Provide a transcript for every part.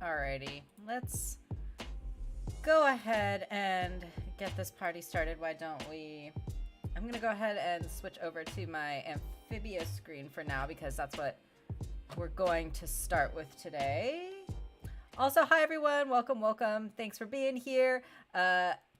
Alrighty, let's go ahead and get this party started. Why don't we? I'm gonna go ahead and switch over to my Amphibia screen for now because that's what we're going to start with today. Also, hi everyone, welcome. Thanks for being here.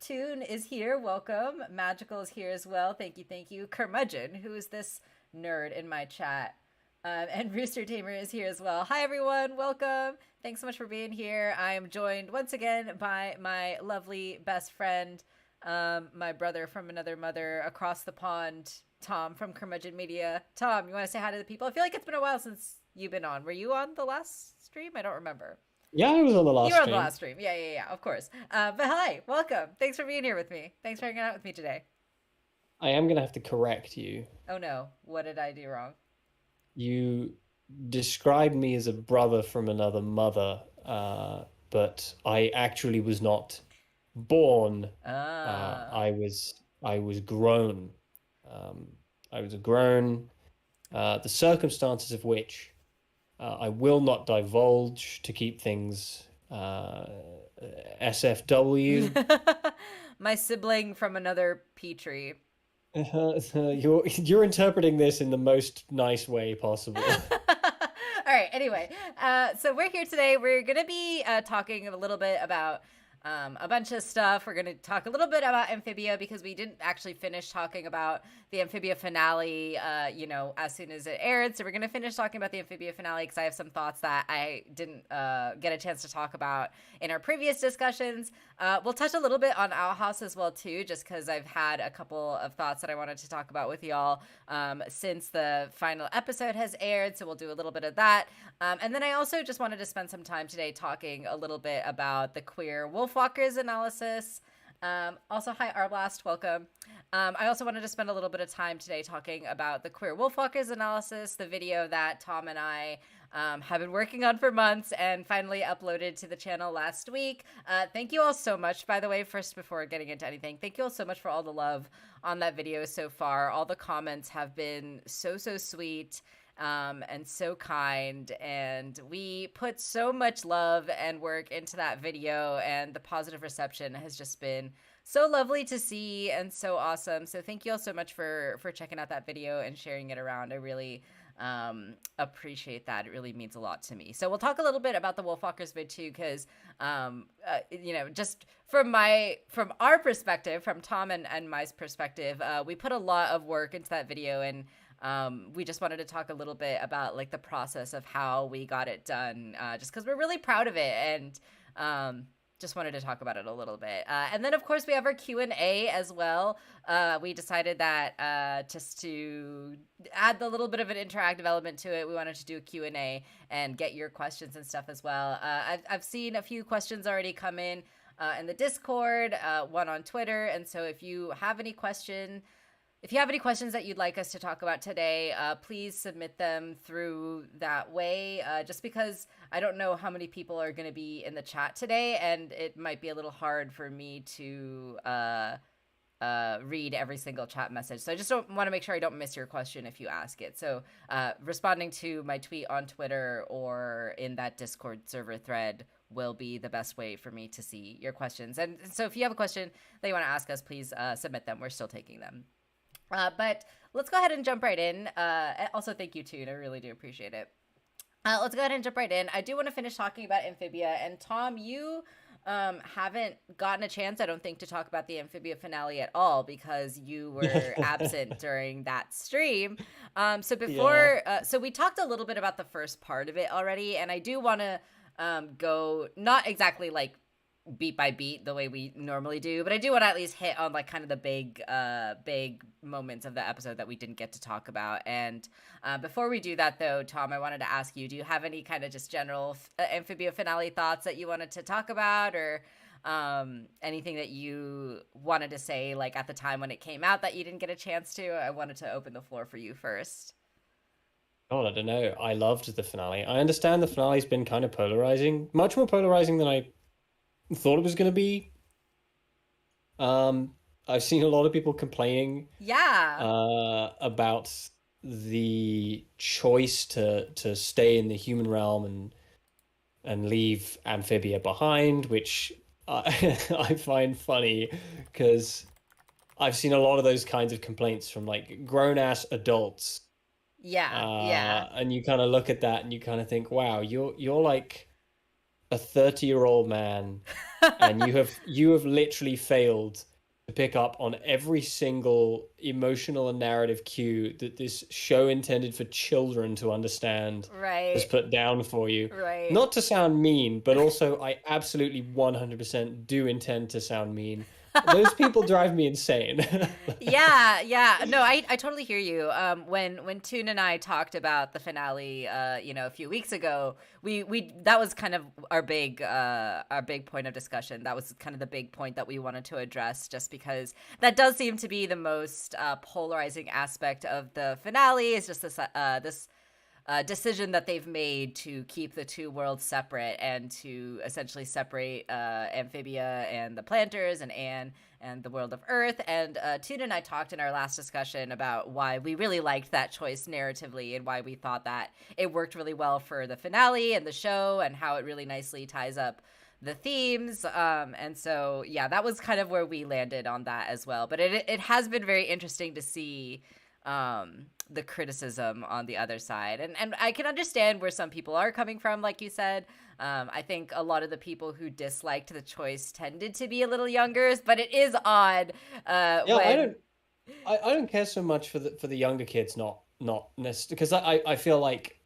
Toon is here, welcome. Magical is here as well, thank you. Curmudgeon, who is this nerd in my chat? And Rooster Tamer is here as well. Hi everyone, welcome. Thanks so much for being here. I am joined once again by my lovely best friend, my brother from another mother across the pond, Tom from Curmudgeon Media. Tom, you want to say hi to the people? I feel like it's been a while since you've been on. Were you on the last stream? I don't remember. Yeah, I was on the last You were on stream. the last stream. Yeah, of course. But hi, welcome. Thanks for being here with me. Thanks for hanging out with me today. I am going to have to correct you. Oh no, what did I do wrong? You described me as a brother from another mother, but I actually was not born. Ah. I was grown. I was grown. The circumstances of which I will not divulge to keep things SFW. My sibling from another Petrie. You're interpreting this in the most nice way possible. All right, anyway, so we're here today. We're going to be talking a little bit about a bunch of stuff. We're going to talk a little bit about Amphibia because we didn't actually finish talking about the Amphibia finale, as soon as it aired. So we're going to finish talking about the Amphibia finale because I have some thoughts that I didn't get a chance to talk about in our previous discussions. We'll touch a little bit on Owl House as well, too, just because I've had a couple of thoughts that I wanted to talk about with y'all since the final episode has aired. So we'll do a little bit of that. And then I also just wanted to spend some time today talking a little bit about the queer Wolfwalkers analysis. Also, hi, Arblast, welcome. I also wanted to spend a little bit of time today talking about the queer Wolfwalkers analysis, the video that Tom and I have been working on for months and finally uploaded to the channel last week. Thank you all so much, by the way, first before getting into anything. Thank you all so much for all the love on that video so far. All the comments have been so sweet. And so kind, and we put so much love and work into that video, and the positive reception has just been so lovely to see and so awesome. So thank you all so much for checking out that video and sharing it around. I really appreciate that. It really means a lot to me. So we'll talk a little bit about the Wolfwalkers vid too, because just from our perspective, from Tom and my perspective, we put a lot of work into that video, and we just wanted to talk a little bit about like the process of how we got it done, just because we're really proud of it, and just wanted to talk about it a little bit. And then of course we have our Q&A as well. We decided that just to add the little bit of an interactive element to it, we wanted to do a Q&A and get your questions and stuff as well. I've seen a few questions already come in the Discord, one on Twitter, and so if you have any questions that you'd like us to talk about today, please submit them through that way, just because I don't know how many people are going to be in the chat today, and it might be a little hard for me to read every single chat message. So I just want to make sure I don't miss your question if you ask it. So responding to my tweet on Twitter or in that Discord server thread will be the best way for me to see your questions. And so if you have a question that you want to ask us, please submit them. We're still taking them. But let's go ahead and jump right in. Also, thank you, Toon. I really do appreciate it. Let's go ahead and jump right in. I do want to finish talking about Amphibia. And Tom, you haven't gotten a chance, I don't think, to talk about the Amphibia finale at all because you were absent during that stream. So before, so we talked a little bit about the first part of it already. And I do want to go, not exactly like beat by beat the way we normally do, but I do want to at least hit on like kind of the big moments of the episode that we didn't get to talk about. And before we do that though, Tom, I wanted to ask you, do you have any kind of just general Amphibia finale thoughts that you wanted to talk about, or anything that you wanted to say like at the time when it came out that you didn't get a chance to? I wanted to open the floor for you first. God, I don't know. I loved the finale. I understand the finale's been kind of polarizing, much more polarizing than I thought it was going to be. I've seen a lot of people complaining about the choice to stay in the human realm and and leave Amphibia behind, which I find funny because I've seen a lot of those kinds of complaints from like grown ass adults. Yeah, yeah. And you kind of look at that and you kind of think, wow, you're like a 30-year-old man, and you have literally failed to pick up on every single emotional and narrative cue that this show intended for children to understand has Right, put down for you. right. Not to sound mean, but also I absolutely 100% do intend to sound mean. Those people drive me insane. Yeah, yeah. No, I totally hear you. When Toon and I talked about the finale, a few weeks ago, we that was kind of our big point of discussion. That was kind of the big point that we wanted to address, just because that does seem to be the most polarizing aspect of the finale. Is just this decision that they've made to keep the two worlds separate and to essentially separate Amphibia and the Planters and Anne and the world of Earth. And Tuna and I talked in our last discussion about why we really liked that choice narratively and why we thought that it worked really well for the finale and the show and how it really nicely ties up the themes. And so, yeah, that was kind of where we landed on that as well. But it has been very interesting to see the criticism on the other side, and I can understand where some people are coming from, like you said. I think a lot of the people who disliked the choice tended to be a little younger, but it is odd Yeah, when I don't care so much for the younger kids, not necessarily, because I feel like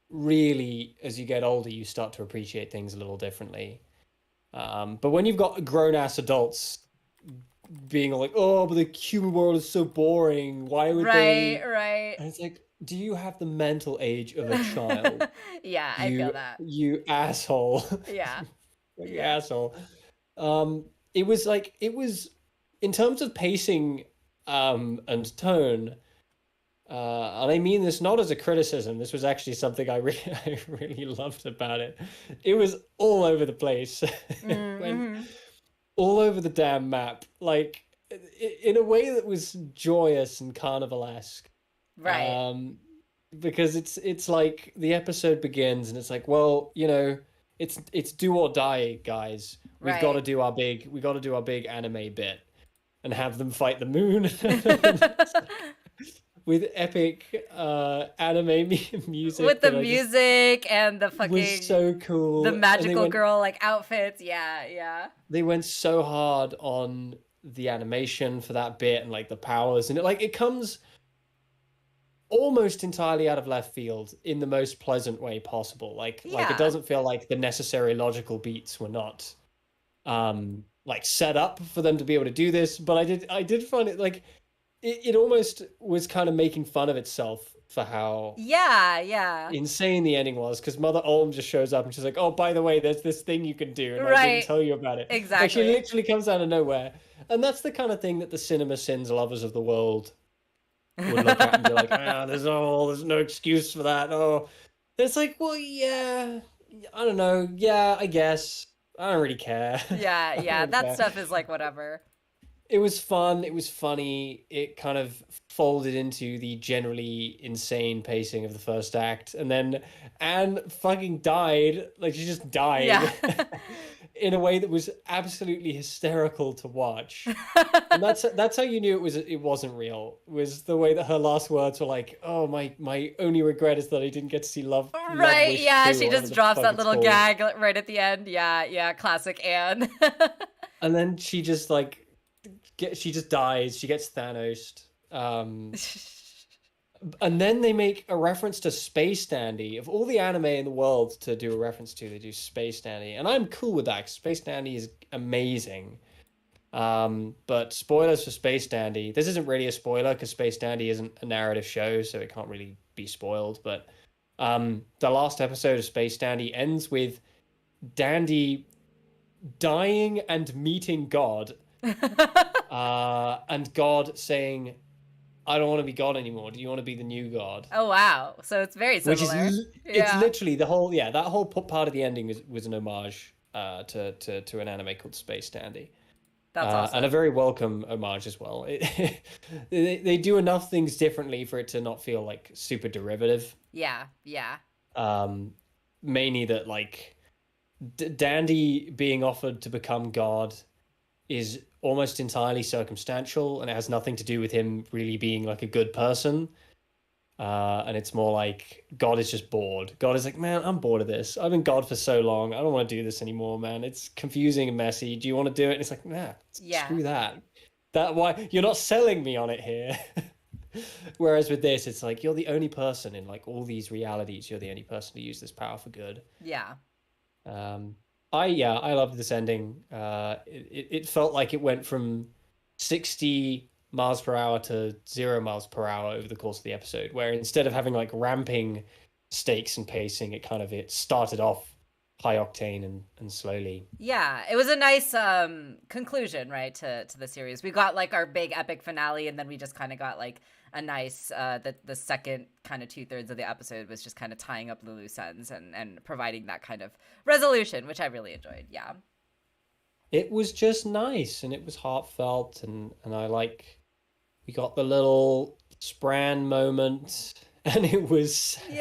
really as you get older you start to appreciate things a little differently. But when you've got grown ass adults being like, oh, but the human world is so boring. Why would right, they? right. And it's like, do you have the mental age of a child? Yeah, I feel You that. you asshole. Yeah, You yeah. asshole. It was in terms of pacing and tone, and I mean this not as a criticism. This was actually something I really I really loved about it. It was all over the place. It went Mm-hmm. all over the damn map, like in a way that was joyous and carnivalesque. Right, Um, because it's like the episode begins and it's like, well, it's do or die, guys. right. We got to do our big anime bit and have them fight the moon with epic anime music With the that I just music and the was fucking so the cool. And magical girl like outfits. Yeah, yeah. they went so hard on the animation for that bit and like the powers, and it comes almost entirely out of left field in the most pleasant way possible. Like it Yeah. doesn't feel like the necessary logical beats were not like set up for them to be able to do this. But I did find it like it almost was kind of making fun of itself for how Yeah, yeah. insane the ending was, because Mother Olm just shows up and she's like, oh, by the way, there's this thing you can do and I didn't Right. tell you about it. Like she Exactly. literally comes out of nowhere. And that's the kind of thing that the cinema sins lovers of the world would look at and be like, ah, there's no excuse for that. Oh, it's like, well, yeah, I don't know. Yeah, I guess. I don't really care. Yeah, I don't yeah. really That care. stuff is like whatever. It was fun. It was funny. It kind of folded into the generally insane pacing of the first act. And then Anne fucking died. Like, she just Yeah. died in a way that was absolutely hysterical to watch. And that's how you knew it wasn't real. Was the way that her last words were like, "Oh, my only regret is that I didn't get to see Love Right. Wish Yeah, 2 she or whatever just the drops fuck that it's little called." gag right at the end. Yeah, yeah, classic Anne. And then she just like she just dies. She gets Thanos. And then they make a reference to Space Dandy. Of all the anime in the world to do a reference to, they do Space Dandy, and I'm cool with that. 'Cause Space Dandy is amazing. But spoilers for Space Dandy. This isn't really a spoiler because Space Dandy isn't a narrative show, so it can't really be spoiled. But the last episode of Space Dandy ends with Dandy dying and meeting God, and God saying, "I don't want to be God anymore. Do you want to be the new God?" Oh wow. So it's very Which is similar. it's Yeah. literally the whole that whole part of the ending was an homage to an anime called Space Dandy. That's And a awesome. very welcome homage as well. They do enough things differently for it to not feel like super derivative. Yeah, yeah. Um, Mainly that like Dandy being offered to become God is almost entirely circumstantial, and it has nothing to do with him really being like a good person. And it's more like God is just bored. God is like, man, I'm bored of this. I've been God for so long. I don't want to do this anymore, man. It's confusing and messy. Do you want to do it? And it's like, nah, Yeah. screw that. That why you're not selling me on it here. Whereas with this, it's like you're the only person in like all these realities. You're the only person to use this power for good. Yeah. Um, I loved this ending. It felt like it went from 60 miles per hour to 0 miles per hour over the course of the episode, where instead of having like ramping stakes and pacing, it started off high octane and slowly. Yeah, it was a nice conclusion, right, to the series. We got like our big epic finale, and then we just kind of got like a nice the second kind of 2/3 of the episode was just kind of tying up the loose ends and providing that kind of resolution, which I really enjoyed. Yeah. It was just nice and it was heartfelt, and I like we got the little Spran moment and it was sad.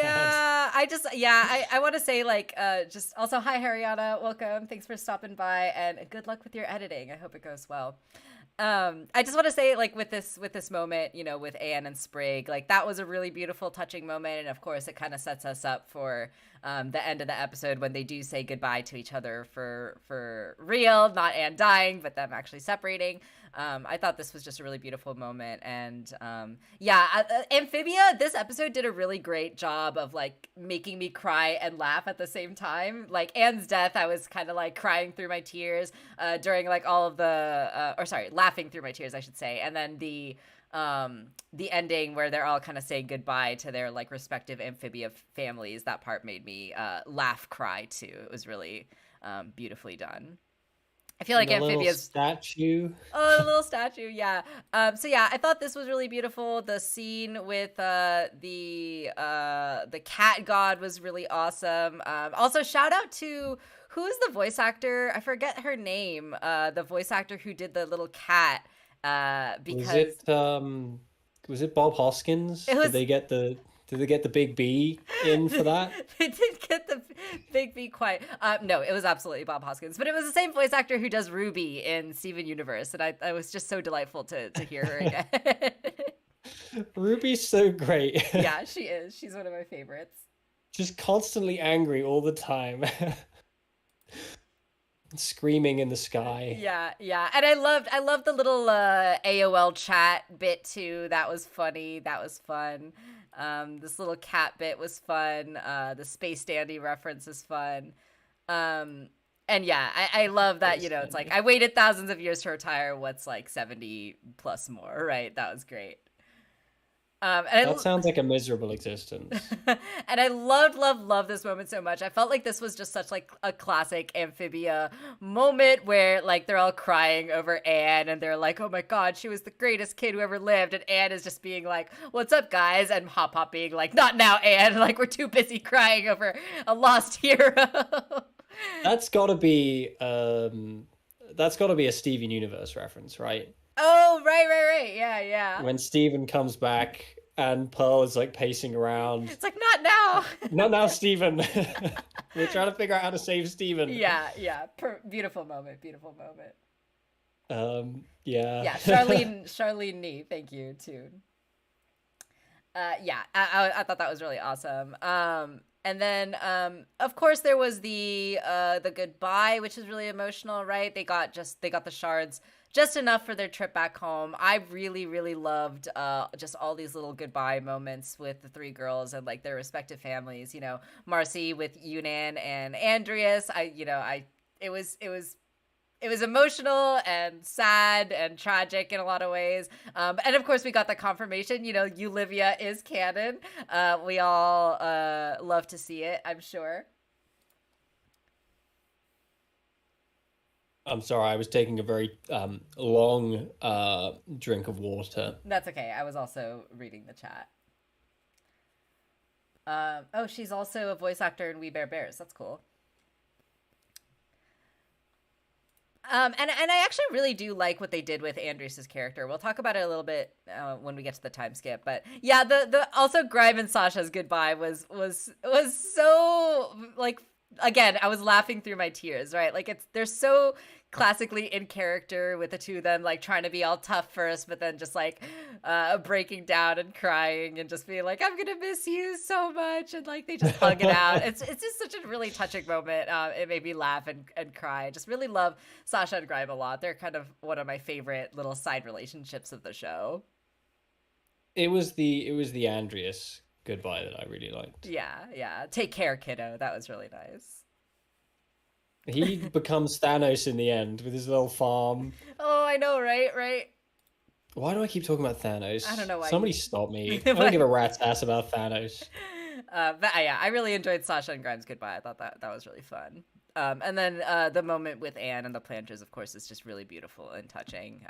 Yeah, I want to say like just also hi Haryana, welcome. Thanks for stopping by and good luck with your editing. I hope it goes well. I just want to say like with this moment, you know, with Anne and Sprig, like that was a really beautiful touching moment, and of course it kind of sets us up for the end of the episode when they do say goodbye to each other for real, not Anne dying but them actually separating. I thought this was just a really beautiful moment, and Amphibia, this episode did a really great job of like making me cry and laugh at the same time. Like Anne's death, I was kind of like crying through my tears during like all of the laughing through my tears, I should say, and then the ending where they're all kind of saying goodbye to their like respective Amphibia families. That part made me laugh, cry too. It was really beautifully done. I feel like Amphibia's statue. Oh, the little statue, yeah. So yeah, I thought this was really beautiful. The scene with the cat god was really awesome. Also, shout out to who's the voice actor? I forget her name. The voice actor who did the little cat. Because was it Bob Hoskins? Did they get the big B in for that? They did get the big B quite. No, it was absolutely Bob Hoskins, but it was the same voice actor who does Ruby in Steven Universe, and I was just so delightful to hear her again. Ruby's so great. Yeah, she is. She's one of my favorites. Just constantly angry all the time. Screaming in the sky. Yeah. And I loved the little AOL chat bit too. That was funny. That was fun. This little cat bit was fun. The Space Dandy reference is fun. And yeah, I love that, you know, it's like I waited thousands of years to retire. What's like 70 plus more, right? That was great. That sounds like a miserable existence. And I loved this moment so much. I felt like this was just such like a classic Amphibia moment where like they're all crying over Anne and they're like, oh my God, she was the greatest kid who ever lived. And Anne is just being like, what's up, guys? And Hop Hop being like, not now, Anne. Like, we're too busy crying over a lost hero. That's gotta be a Steven Universe reference, right? Oh, right. Yeah. When Steven comes back and Pearl is like pacing around. It's like, not now. Not now, Steven. We're trying to figure out how to save Steven. Yeah. Beautiful moment. Yeah. Yeah, Charlene Nee, thank you, too. I thought that was really awesome. And then, of course, there was the goodbye, which is really emotional, right? They got the shards just enough for their trip back home. I really, really loved just all these little goodbye moments with the three girls and like their respective families. You know, Marcy with Yunan and Andreas. It was emotional and sad and tragic in a lot of ways. And of course, we got the confirmation, you know, Eulivia is canon. We all love to see it, I'm sure. I'm sorry, I was taking a very long drink of water. That's okay. I was also reading the chat. She's also a voice actor in We Bare Bears. That's cool. And I actually really do like what they did with Andrius's character. We'll talk about it a little bit when we get to the time skip. But yeah, the also Grime and Sasha's goodbye was so like again, I was laughing through my tears, right? Like they're so classically in character with the two of them like trying to be all tough first, but then just like breaking down and crying and just being like, I'm gonna miss you so much, and like they just hug it out. It's just such a really touching moment. It made me laugh and cry. I just really love Sasha and Grime a lot. They're kind of one of my favorite little side relationships of the show. It was the Andreas goodbye that I really liked. Yeah. Take care, kiddo. That was really nice. He becomes Thanos in the end with his little farm. Oh, I know, right? Why do I keep talking about Thanos? I don't know why. Somebody stop me. I don't give a rat's ass about Thanos. But yeah, I really enjoyed Sasha and Grimes' goodbye. I thought that was really fun. And then the moment with Anne and the planters, of course, is just really beautiful and touching.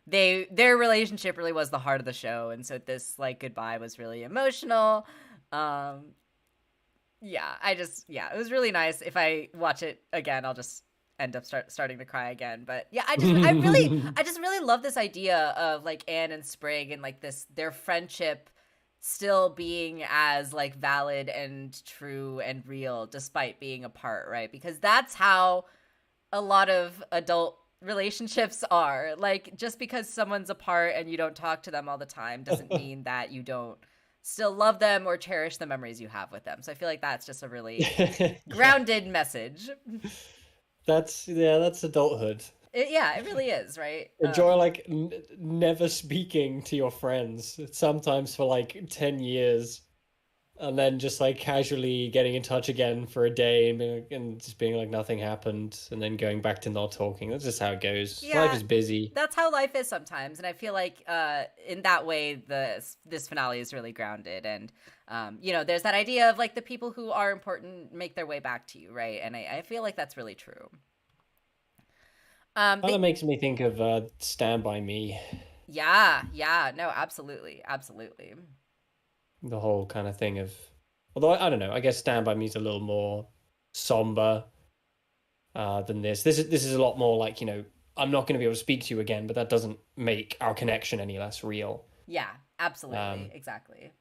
Their relationship really was the heart of the show, and so this like goodbye was really emotional. It was really nice. If I watch it again, I'll just end up starting to cry again. But yeah, I just really love this idea of like Anne and Sprig and like their friendship still being as like valid and true and real despite being apart, right? Because that's how a lot of adult relationships are. Like just because someone's apart and you don't talk to them all the time doesn't mean that you don't still love them or cherish the memories you have with them. So I feel like that's just a really grounded message. That's adulthood. It really is, right? Enjoy like never speaking to your friends, sometimes for like 10 years, and then just like casually getting in touch again for a day and just being like nothing happened, and then going back to not talking. That's just how it goes. Yeah, life is busy. That's how life is sometimes, and I feel like in that way this finale is really grounded. And there's that idea of like the people who are important make their way back to you, right? And I feel like that's really true. That makes me think of Stand By Me. Yeah, no, absolutely. The whole kind of thing of, although I don't know, I guess Stand By Me is a little more somber than this. This is a lot more like, I'm not going to be able to speak to you again, but that doesn't make our connection any less real. Yeah, absolutely, exactly.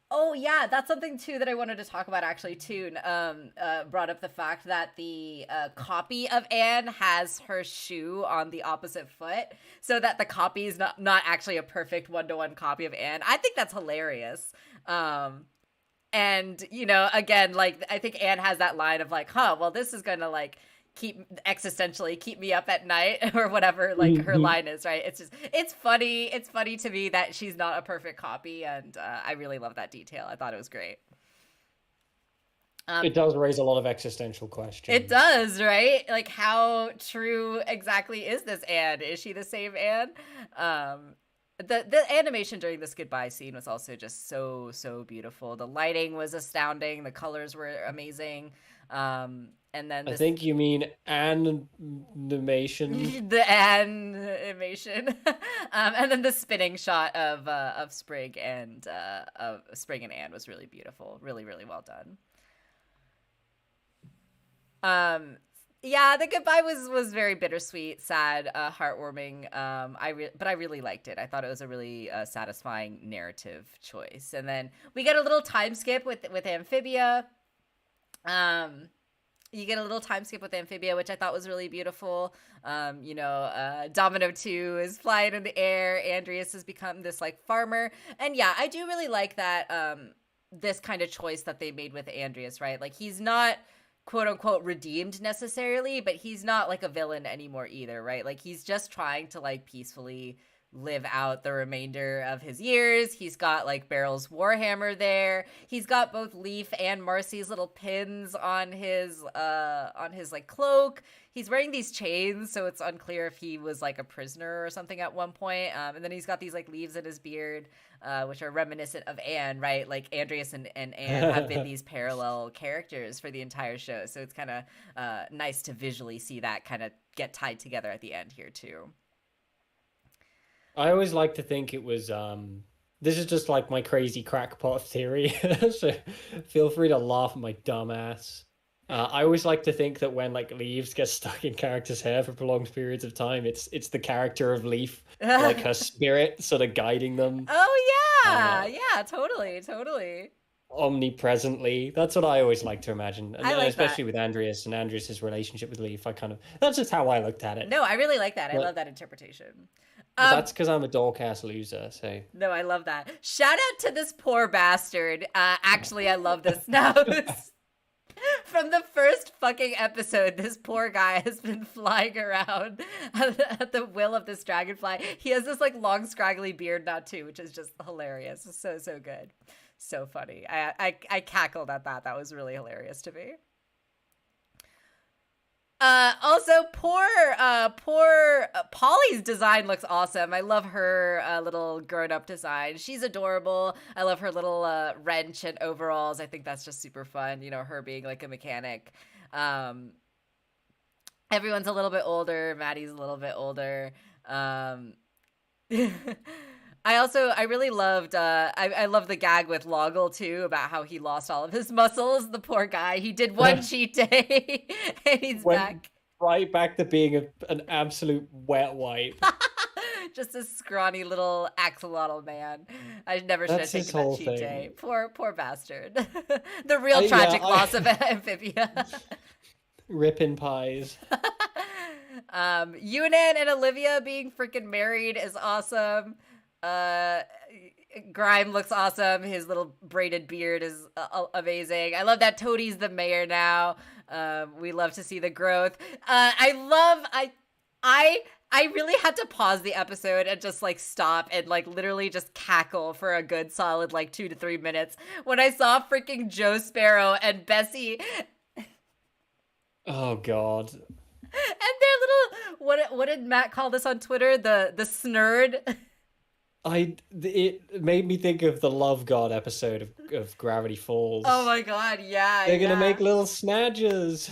Oh yeah, that's something too that I wanted to talk about actually too. Brought up the fact that the copy of Anne has her shoe on the opposite foot, so that the copy is not actually a perfect 1-to-1 copy of Anne. I think that's hilarious. And again, like I think Anne has that line of like, well, this is gonna like keep me up at night or whatever like her line is, right? It's funny to me that she's not a perfect copy, and I really love that detail. I thought it was great. It does raise a lot of existential questions. It does, right? Like how true exactly is this Anne? Is she the same Anne? The animation during this goodbye scene was also just so beautiful. The lighting was astounding, the colors were amazing. And then I think you mean animation. The animation. And then the spinning shot of Sprig and Anne was really beautiful. Really, really well done. Yeah, the goodbye was very bittersweet, sad, heartwarming. But I really liked it. I thought it was a really satisfying narrative choice. And then we get a little time skip with Amphibia. You get a little time skip with Amphibia, which I thought was really beautiful. Domino 2 is flying in the air. Andreas has become this like farmer. And yeah, I do really like that this kind of choice that they made with Andreas, right? Like he's not quote unquote redeemed necessarily, but he's not like a villain anymore either, right? Like he's just trying to like peacefully live out the remainder of his years. He's got like Barrel's Warhammer there. He's got both Leaf and Marcy's little pins on his like cloak. He's wearing these chains, so it's unclear if he was like a prisoner or something at one point. And then he's got these like leaves in his beard, which are reminiscent of Anne, right? Like Andreas and Anne have been these parallel characters for the entire show. So it's kind of nice to visually see that kind of get tied together at the end here too. I always like to think it was, this is just like my crazy crackpot theory, so feel free to laugh at my dumb ass. I always like to think that when like leaves get stuck in characters' hair for prolonged periods of time, it's the character of Leaf, like her spirit sort of guiding them. Oh yeah, yeah, totally. omnipresently. That's what I always like to imagine, and I like that. especially with Andreas and Andreas's relationship with Leaf. That's just how I looked at it. No, I really like that. I love But that interpretation. but Um, that's because I'm a dork-ass loser. So no, I love that. Shout out to this poor bastard. Actually, I love this now. From the first fucking episode, this poor guy has been flying around at the will of this dragonfly. He has this like long, scraggly beard now too, which is just hilarious. So so good, so funny. I cackled at that. That was really hilarious to me. Also, poor Polly's design looks awesome. I love her little grown-up design. She's adorable. I love her little wrench and overalls. I think that's just super fun. You know, her being like a mechanic. Um, Everyone's a little bit older. Maddie's a little bit older. Um, I really loved I love the gag with Loggle too about how he lost all of his muscles. The poor guy. He did one cheat day and he's went back. right back to being an absolute wet wipe. Just a scrawny little axolotl man. I never should have That's his taken that whole cheat thing. day. Poor bastard. The real tragic loss of Amphibia. Ripping pies. Yunan and Olivia being freaking married is awesome. Grime looks awesome. His little braided beard is amazing. I love that Toadie's the mayor now. We love to see the growth. I really had to pause the episode and just like stop and like literally just cackle for a good solid like 2 to 3 minutes when I saw freaking Joe Sparrow and Bessie. Oh God. And their little what did Matt call this on Twitter? The snurd. It made me think of the Love God episode of Gravity Falls. Oh my God, yeah. They're gonna make little snadges.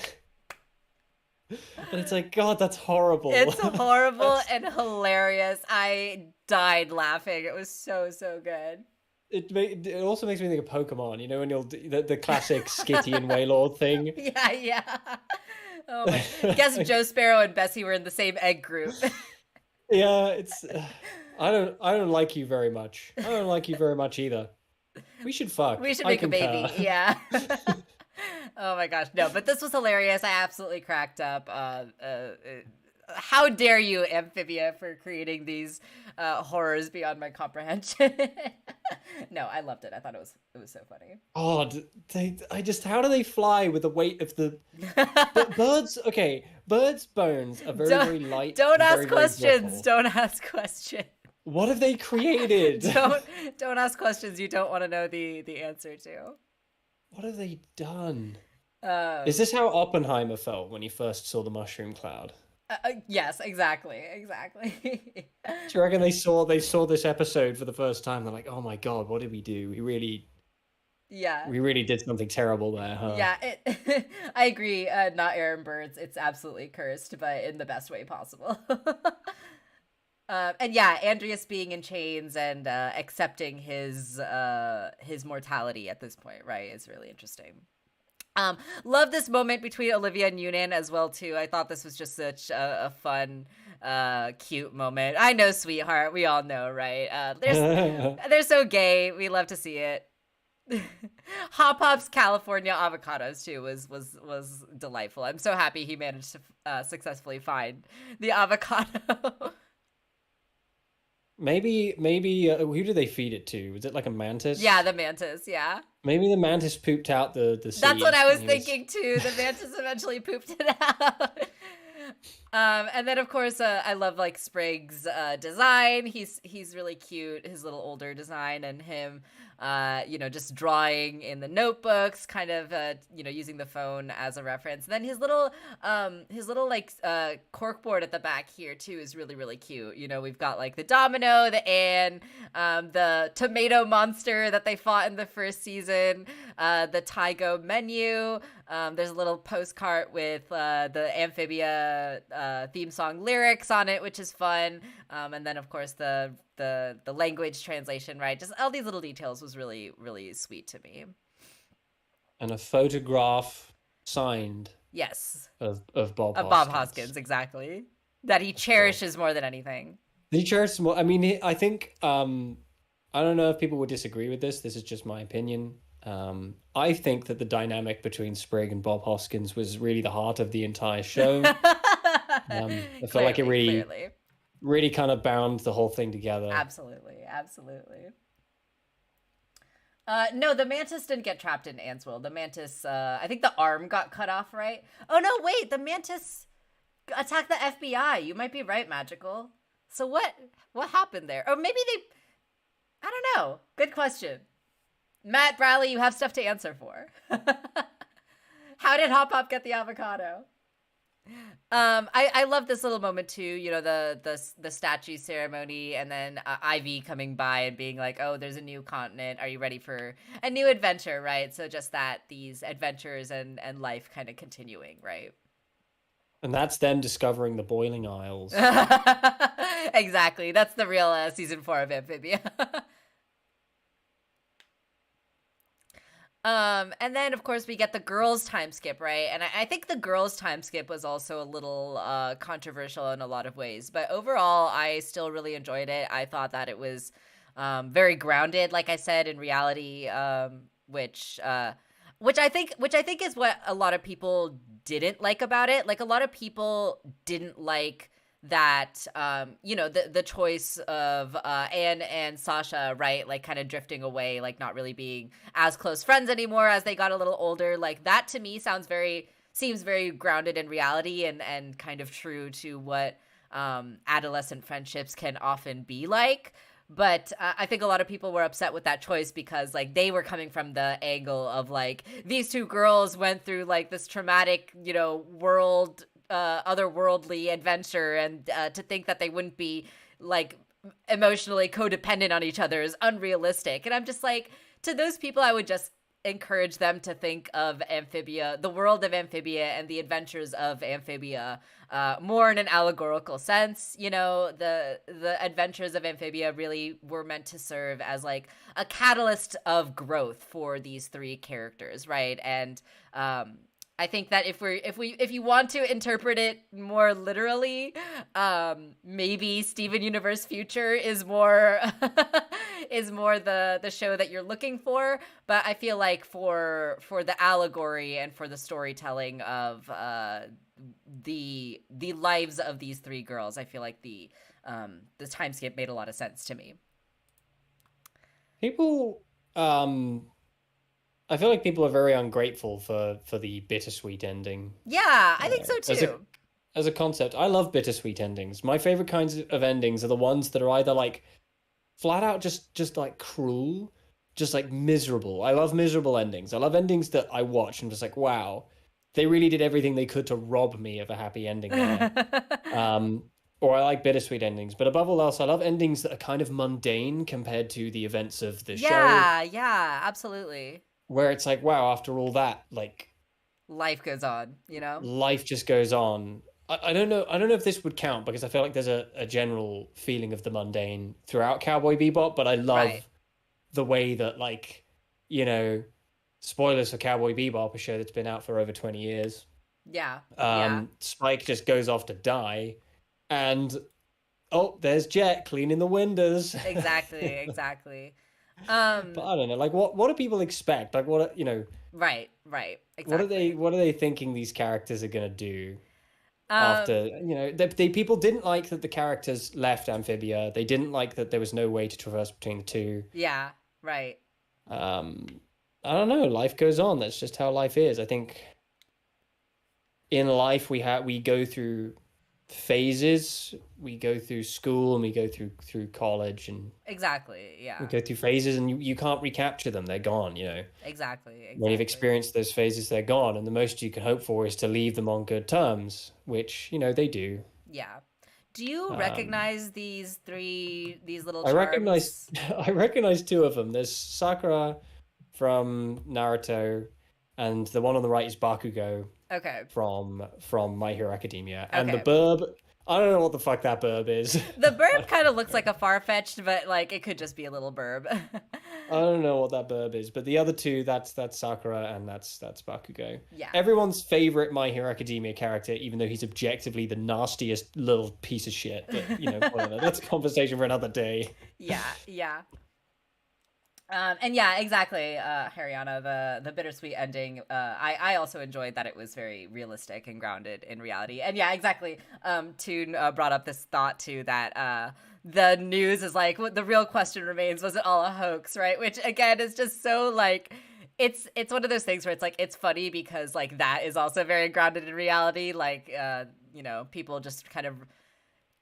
And it's like, God, that's horrible. It's horrible and hilarious. I died laughing. It was so good. It also makes me think of Pokemon, you know, when you'll do the classic Skitty and Wailord thing. Yeah. Oh my! Guess Joe Sparrow and Bessie were in the same egg group. Yeah, it's. I don't like you very much. I don't like you very much either. We should fuck. We should make a baby. Yeah. Oh my gosh, no! But this was hilarious. I absolutely cracked up. How dare you, Amphibia, for creating these horrors beyond my comprehension? No, I loved it. I thought it was so funny. Oh, how do they fly with the weight of the birds? Okay, birds' bones are very light. Don't ask very questions. Don't ask questions. What have they created? Don't ask questions you don't want to know the answer to. What have they done? Is this how Oppenheimer felt when he first saw the mushroom cloud? Yes, exactly. Do you reckon they saw this episode for the first time? They're like, "Oh my God, what did we do? We really did something terrible there, huh?" Yeah, I agree. Not Aaron Burr's. It's absolutely cursed, but in the best way possible. And yeah, Andreas being in chains and accepting his mortality at this point, right, is really interesting. Love this moment between Olivia and Yunan as well too. I thought this was just such a fun, cute moment. I know, sweetheart. We all know, right? They're so gay. We love to see it. Hop Pop's California avocados too was delightful. I'm so happy he managed to successfully find the avocado. Maybe who do they feed it to? Was it like a mantis? Yeah, the mantis. Yeah. Maybe the mantis pooped out the seed. That's what I was thinking too. The mantis eventually pooped it out. And then of course I love like Sprig's design. He's really cute. His little older design and him just drawing in the notebooks, kind of using the phone as a reference. And then his little like corkboard at the back here too is really, really cute. You know, we've got like the domino, the Anne, the tomato monster that they fought in the first season, the Tygo menu. There's a little postcard with the Amphibia theme song lyrics on it, which is fun. And then of course the language translation, right? Just all these little details was really, really sweet to me. And a photograph signed. Yes. Of Bob Hoskins. Of Bob Hoskins, exactly. That he cherishes more than anything. He cherishes more. I mean, I think I don't know if people would disagree with this. This is just my opinion. I think that the dynamic between Sprig and Bob Hoskins was really the heart of the entire show. I felt like it Clearly, really, clearly. really kind of bound the whole thing together. Absolutely, absolutely. No, the mantis didn't get trapped in Ant's world. The mantis, I think the arm got cut off, right? Oh no, wait, the mantis attacked the FBI. You might be right, Magical. So what happened there? Or maybe they, I don't know. Good question. Matt Bradley, you have stuff to answer for. How did Hop Hop get the avocado? I love this little moment too. You know, the statue ceremony, and then Ivy coming by and being like, "Oh, there's a new continent. Are you ready for a new adventure?" Right. So just that these adventures and life kind of continuing, right? And that's them discovering the Boiling Isles. Exactly. That's the real season 4 of Amphibia. And then of course we get the girls time skip, right? And I think the girls time skip was also a little controversial in a lot of ways, but overall I still really enjoyed it. I thought that it was very grounded, like I said, in reality, which I think is what a lot of people didn't like about it. Like a lot of people didn't like that you know, the choice of Anne and Sasha, right, like kind of drifting away, like not really being as close friends anymore as they got a little older. Like that to me seems very grounded in reality and kind of true to what adolescent friendships can often be like. But I think a lot of people were upset with that choice because like they were coming from the angle of like these two girls went through like this traumatic, you know, otherworldly adventure, and to think that they wouldn't be like emotionally codependent on each other is unrealistic. And I'm just like, to those people I would just encourage them to think of Amphibia, the world of Amphibia and the adventures of Amphibia, more in an allegorical sense. You know, the adventures of Amphibia really were meant to serve as like a catalyst of growth for these three characters, right? And I think that if you want to interpret it more literally, maybe Steven Universe Future is more is more the show that you're looking for. But I feel like for the allegory and for the storytelling of the lives of these three girls, I feel like the time skip made a lot of sense to me. People, I feel like people are very ungrateful for the bittersweet ending. Yeah, I think so too. As a concept, I love bittersweet endings. My favorite kinds of endings are the ones that are either like flat out just like cruel, just like miserable. I love miserable endings. I love endings that I watch and just like, wow, they really did everything they could to rob me of a happy ending there. Or I like bittersweet endings, but above all else, I love endings that are kind of mundane compared to the events of the show. Yeah, absolutely. Where it's like, wow, after all that, like life goes on, you know? Life just goes on. I don't know if this would count because I feel like there's a general feeling of the mundane throughout Cowboy Bebop, but I love the way that, like, you know, spoilers for Cowboy Bebop, a show that's been out for over 20 years. Yeah. Spike just goes off to die, and oh, there's Jet cleaning the windows. Exactly. But I don't know, like what do people expect? Like what, you know? Right. Exactly. What are they thinking these characters are gonna do? After, you know, they people didn't like that the characters left Amphibia. They didn't like that there was no way to traverse between the two. Yeah, right. I don't know. Life goes on. That's just how life is. I think in life we go through phases. We go through school and we go through college, and exactly, yeah, we go through phases, and you can't recapture them. They're gone, you know. Exactly. When you've experienced those phases, they're gone, and the most you can hope for is to leave them on good terms, which, you know, they do. Yeah. Do you recognize these little charms? I recognize two of them. There's Sakura from Naruto, and the one on the right is Bakugo. Okay. From My Hero Academia. And the burb, I don't know what the fuck that burb is. The burb kind of looks like a far-fetched, but like it could just be a little burb. I don't know what that burb is, but the other two, that's Sakura and that's Bakugo. Yeah. Everyone's favorite My Hero Academia character, even though he's objectively the nastiest little piece of shit. But, you know, whatever. That's a conversation for another day. Yeah. And yeah, exactly, Haryana, the bittersweet ending. I also enjoyed that it was very realistic and grounded in reality. And yeah, exactly. Toon brought up this thought too that the news is like, what the real question remains: was it all a hoax, right? Which again is just so like. It's one of those things where it's like it's funny because like that is also very grounded in reality. Like people just kind of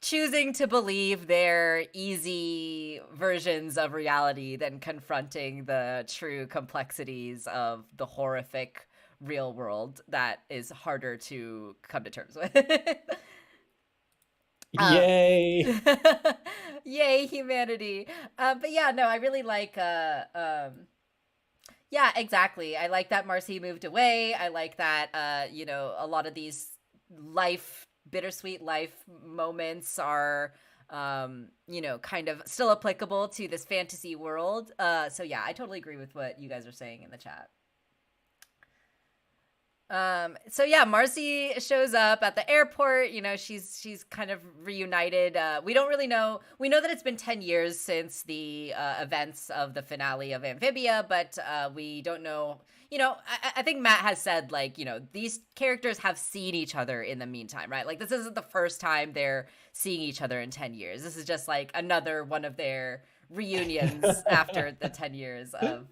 choosing to believe their easy versions of reality than confronting the true complexities of the horrific real world that is harder to come to terms with. uh, Yay! Yay, humanity. But yeah, no, I really like yeah, exactly. I like that Marcy moved away. I like that a lot of these bittersweet life moments are kind of still applicable to this fantasy world. So yeah, I totally agree with what you guys are saying in the chat. So yeah, Marcy shows up at the airport. She's kind of reunited. We don't really know. We know that it's been 10 years since the events of the finale of Amphibia, but we don't know. I think Matt has said, like, these characters have seen each other in the meantime, right? Like, this isn't the first time they're seeing each other in 10 years. This is just like another one of their reunions after the 10 years of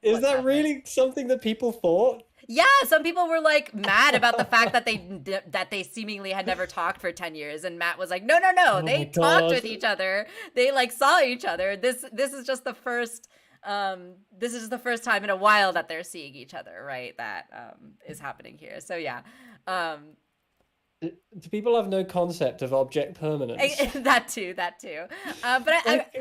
Is that really something that people thought? Yeah, some people were like mad about the fact that they seemingly had never talked for 10 years, and Matt was like, no, Oh they talked with each other. They like saw each other. This is just the first time in a while that they're seeing each other, right? That is happening here. So yeah. Do people have no concept of object permanence? That too. But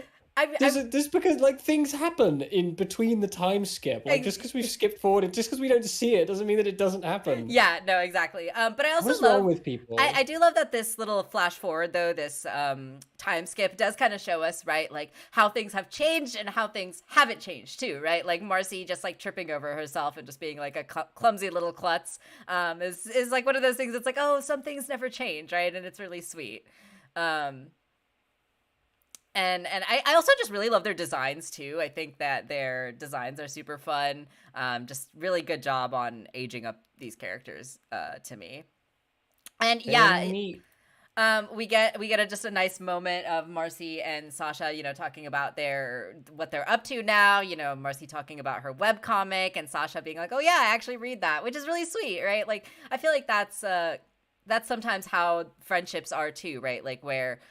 Just because like things happen in between the time skip, like just because we've skipped forward, just because we don't see it doesn't mean that it doesn't happen. Yeah, no, exactly. But I also What's wrong with people? I do love that this little flash forward, though, this time skip does kind of show us, right, like how things have changed and how things haven't changed too, right? Like Marcy just like tripping over herself and just being like a clumsy little klutz is like one of those things that's like, oh, some things never change, right? And it's really sweet. And I also just really love their designs too. I think that their designs are super fun. Just really good job on aging up these characters to me. And yeah, we get just a nice moment of Marcy and Sasha, talking about what they're up to now. Marcy talking about her webcomic and Sasha being like, "Oh yeah, I actually read that," which is really sweet, right? Like I feel like that's sometimes how friendships are too, right? Like where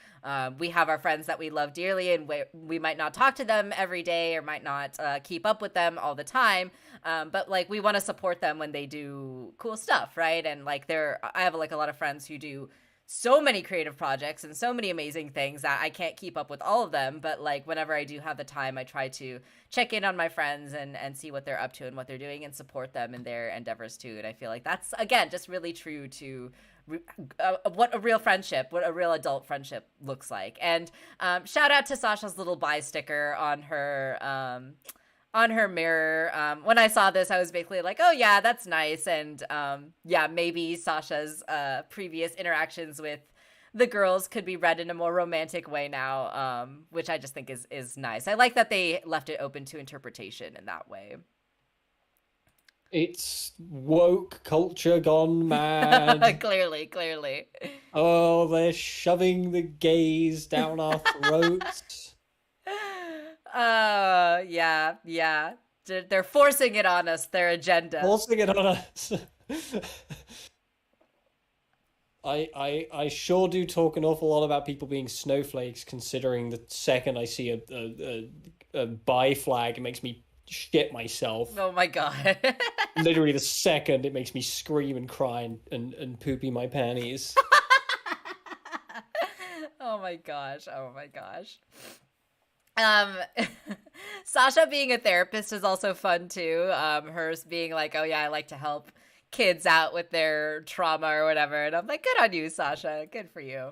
we have our friends that we love dearly and we might not talk to them every day or might not keep up with them all the time. But like we want to support them when they do cool stuff, right? And like I have like a lot of friends who do so many creative projects and so many amazing things that I can't keep up with all of them. But like whenever I do have the time, I try to check in on my friends and see what they're up to and what they're doing and support them in their endeavors too. And I feel like that's, again, just really true to what a real friendship, what a real adult friendship looks like. And shout out to Sasha's little bye sticker on her mirror. When I saw this, I was basically like, oh yeah, that's nice. And yeah, maybe Sasha's previous interactions with the girls could be read in a more romantic way now, which I just think is nice. I like that they left it open to interpretation in that way. It's woke culture gone mad. Clearly. Oh, they're shoving the gays down our throats. Yeah. They're forcing it on us, their agenda. Forcing it on us. I sure do talk an awful lot about people being snowflakes, considering the second I see a bi flag, it makes me shit myself. Oh my god. Literally the second it makes me scream and cry and poopy my panties. Oh my gosh. Sasha being a therapist is also fun too. Hers being like, oh yeah, I like to help kids out with their trauma or whatever. And I'm like, good on you, Sasha. Good for you.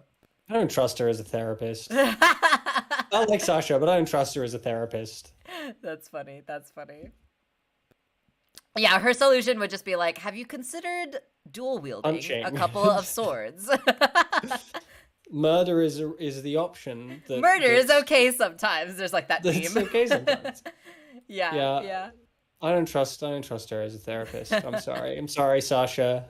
I don't trust her as a therapist. I like Sasha, but I don't trust her as a therapist. That's funny. Yeah, her solution would just be like, have you considered dual wielding a couple of swords? Murder is the option. Murder is okay sometimes. There's like that theme. It's okay sometimes. Yeah, Yeah, yeah. I don't trust her as a therapist. I'm sorry, Sasha.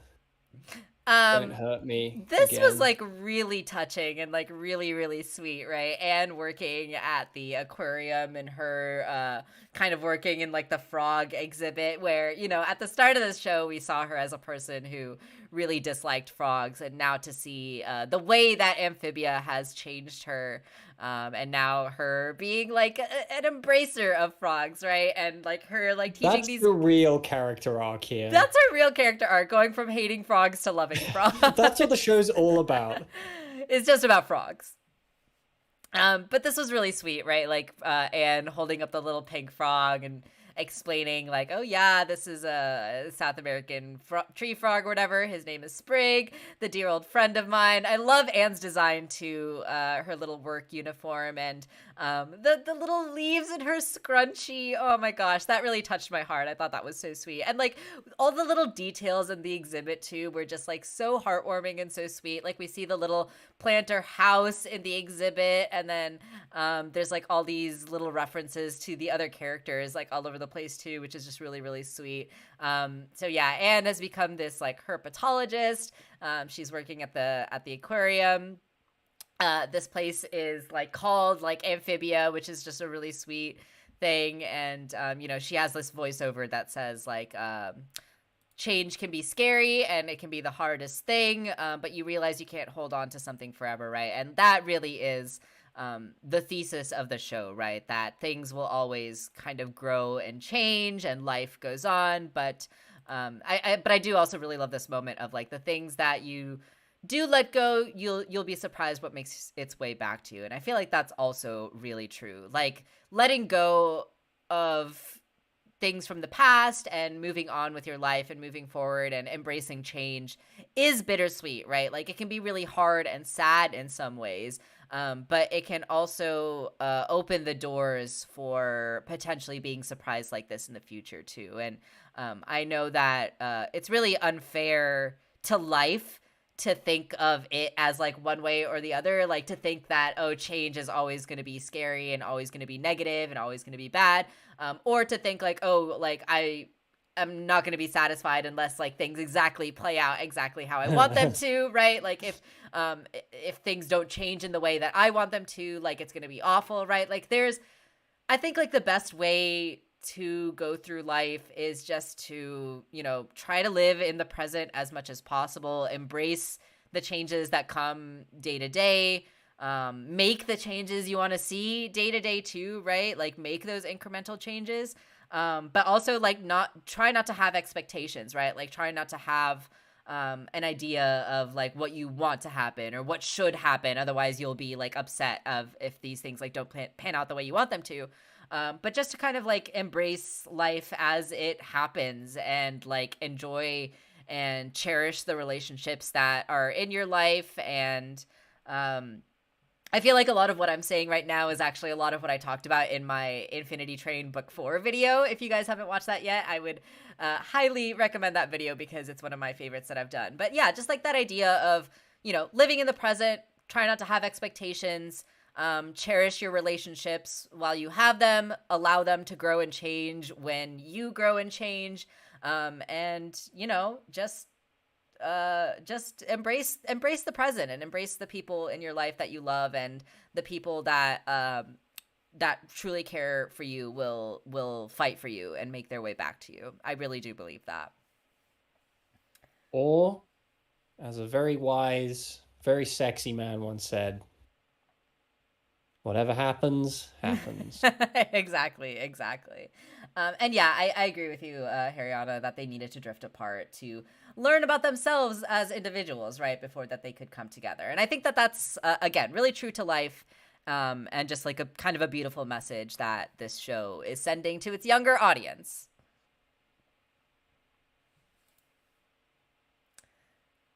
Don't Um, hurt me this was again. like really touching and like really really sweet, right? Anne working at the aquarium and her kind of working in like the frog exhibit, where at the start of this show we saw her as a person who really disliked frogs, and now to see the way that Amphibia has changed her, and now her being like an embracer of frogs, right? And like her like teaching That's these. the real character arc here. That's her real character arc, going from hating frogs to loving frogs. That's what the show's all about. It's just about frogs. But this was really sweet, right? Like Anne holding up the little pink frog and explaining, like, oh yeah, this is a South American tree frog or whatever. His name is Sprig, the dear old friend of mine. I love Anne's design to her little work uniform, and the little leaves in her scrunchie. Oh my gosh, that really touched my heart. I thought that was so sweet. And like all the little details in the exhibit too were just like so heartwarming and so sweet. Like we see the little planter house in the exhibit, and then there's like all these little references to the other characters like all over the place too, which is just really really sweet. So yeah, Anne has become this like herpetologist. She's working at the aquarium. This place is like called like Amphibia, which is just a really sweet thing. And she has this voiceover that says like change can be scary and it can be the hardest thing, but you realize you can't hold on to something forever, right? And that really is the thesis of the show, right? That things will always kind of grow and change and life goes on. But I do also really love this moment of like the things that you do let go, you'll be surprised what makes its way back to you. And I feel like that's also really true. Like letting go of things from the past and moving on with your life and moving forward and embracing change is bittersweet, right? Like it can be really hard and sad in some ways, but it can also open the doors for potentially being surprised like this in the future too. And I know that it's really unfair to life to think of it as like one way or the other, like to think that, oh, change is always going to be scary and always going to be negative and always going to be bad, or to think like, oh, like I'm not going to be satisfied unless like things exactly play out exactly how I want them to, right? Like if things don't change in the way that I want them to, like it's going to be awful, right? Like I think like the best way to go through life is just to, try to live in the present as much as possible, embrace the changes that come day to day, make the changes you want to see day to day too, right? Like make those incremental changes. But also like try not to have expectations, right? Like try not to have an idea of like what you want to happen or what should happen. Otherwise you'll be like upset of if these things like don't pan out the way you want them to. But just to kind of like embrace life as it happens and like enjoy and cherish the relationships that are in your life. And I feel like a lot of what I'm saying right now is actually a lot of what I talked about in my Infinity Train Book 4 video. If you guys haven't watched that yet, I would highly recommend that video because it's one of my favorites that I've done. But yeah, just like that idea of, living in the present, try not to have expectations, cherish your relationships while you have them, allow them to grow and change when you grow and change, and just embrace the present and embrace the people in your life that you love, and the people that that truly care for you will fight for you and make their way back to you. I really do believe that. Or, as a very wise, very sexy man once said, whatever happens, happens. Exactly. And yeah, I agree with you, Haryana, that they needed to drift apart to learn about themselves as individuals, right, before that they could come together. And I think that that's, again, really true to life, and just like a kind of a beautiful message that this show is sending to its younger audience.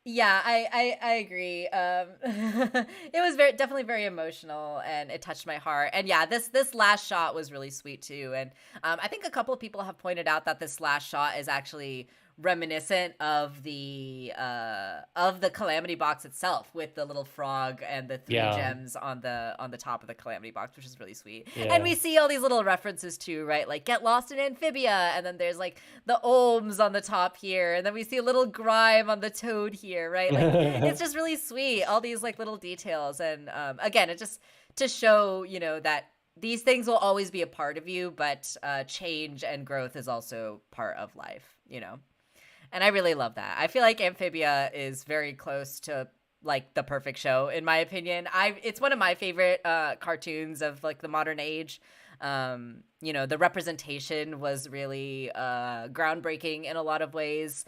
Yeah, I agree. It was definitely very emotional, and it touched my heart. And yeah, this last shot was really sweet too. And I think a couple of people have pointed out that this last shot is actually reminiscent of the calamity box itself, with the little frog and the three Yeah. gems on the top of the calamity box, which is really sweet. And Yeah. we see all these little references too, right? Like get lost in Amphibia, and then there's like the Olms on the top here, and then we see a little grime on the toad here, right? Like it's just really sweet, all these like little details. And again, it just to show, that these things will always be a part of you, but change and growth is also part of life. And I really love that. I feel like Amphibia is very close to like the perfect show, in my opinion. It's one of my favorite cartoons of like the modern age. The representation was really groundbreaking in a lot of ways.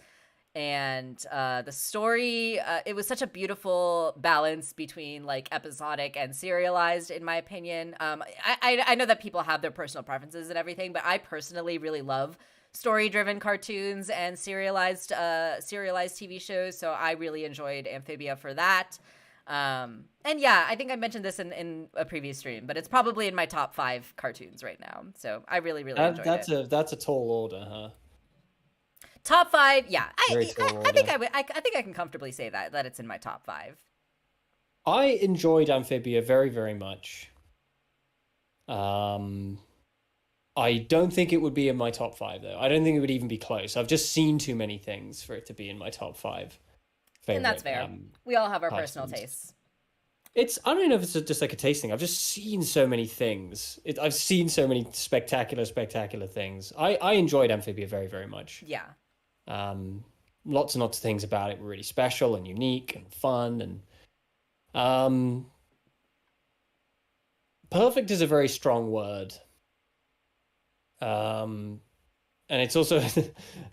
And the story, it was such a beautiful balance between like episodic and serialized, in my opinion. I know that people have their personal preferences and everything, but I personally really love story-driven cartoons and serialized TV shows, so I really enjoyed Amphibia for that. And yeah, I think I mentioned this in a previous stream, but it's probably in my top 5 cartoons right now. So I really, really enjoyed it. That's a tall order, huh? Top 5, yeah. Very tall order. I think I think I can comfortably say that it's in my top 5. I enjoyed Amphibia very, very much. I don't think it would be in my top 5 though. I don't think it would even be close. I've just seen too many things for it to be in my top 5 favorite. And that's fair. We all have our personal tastes. I don't know if it's just like a taste thing. I've just seen so many things. I've seen so many spectacular things. I enjoyed Amphibia very, very much. Yeah. Lots and lots of things about it were really special and unique and fun, and perfect is a very strong word. And it's also,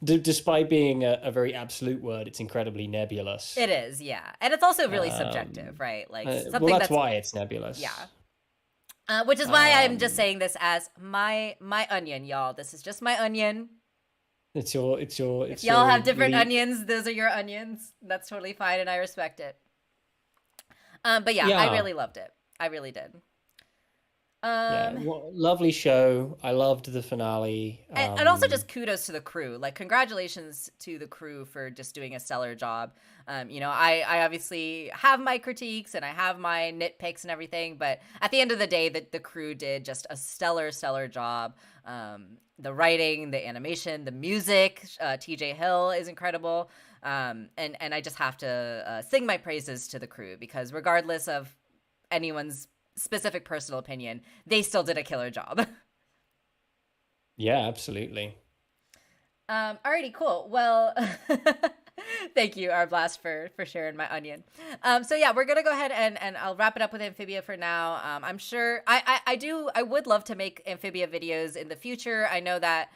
despite being a very absolute word, it's incredibly nebulous. It is, yeah. And it's also really subjective, right? Like something well, that's why it's nebulous. Yeah. Which is why I'm just saying this as my onion, y'all. This is just my onion. If y'all have different onions, those are your onions. That's totally fine, and I respect it. But yeah, I really loved it. I really did. Lovely show. I loved the finale. And also just kudos to the crew. Like, congratulations to the crew for just doing a stellar job. I obviously have my critiques and I have my nitpicks and everything, but at the end of the day, the crew did just a stellar job. The writing, the animation, the music, TJ Hill is incredible. And I just have to sing my praises to the crew, because regardless of anyone's specific personal opinion, they still did a killer job. Yeah, absolutely. Alrighty, cool. Well, thank you, Arblast, for sharing my onion. So yeah, we're gonna go ahead and I'll wrap it up with Amphibia for now. I'm sure I would love to make Amphibia videos in the future. I know that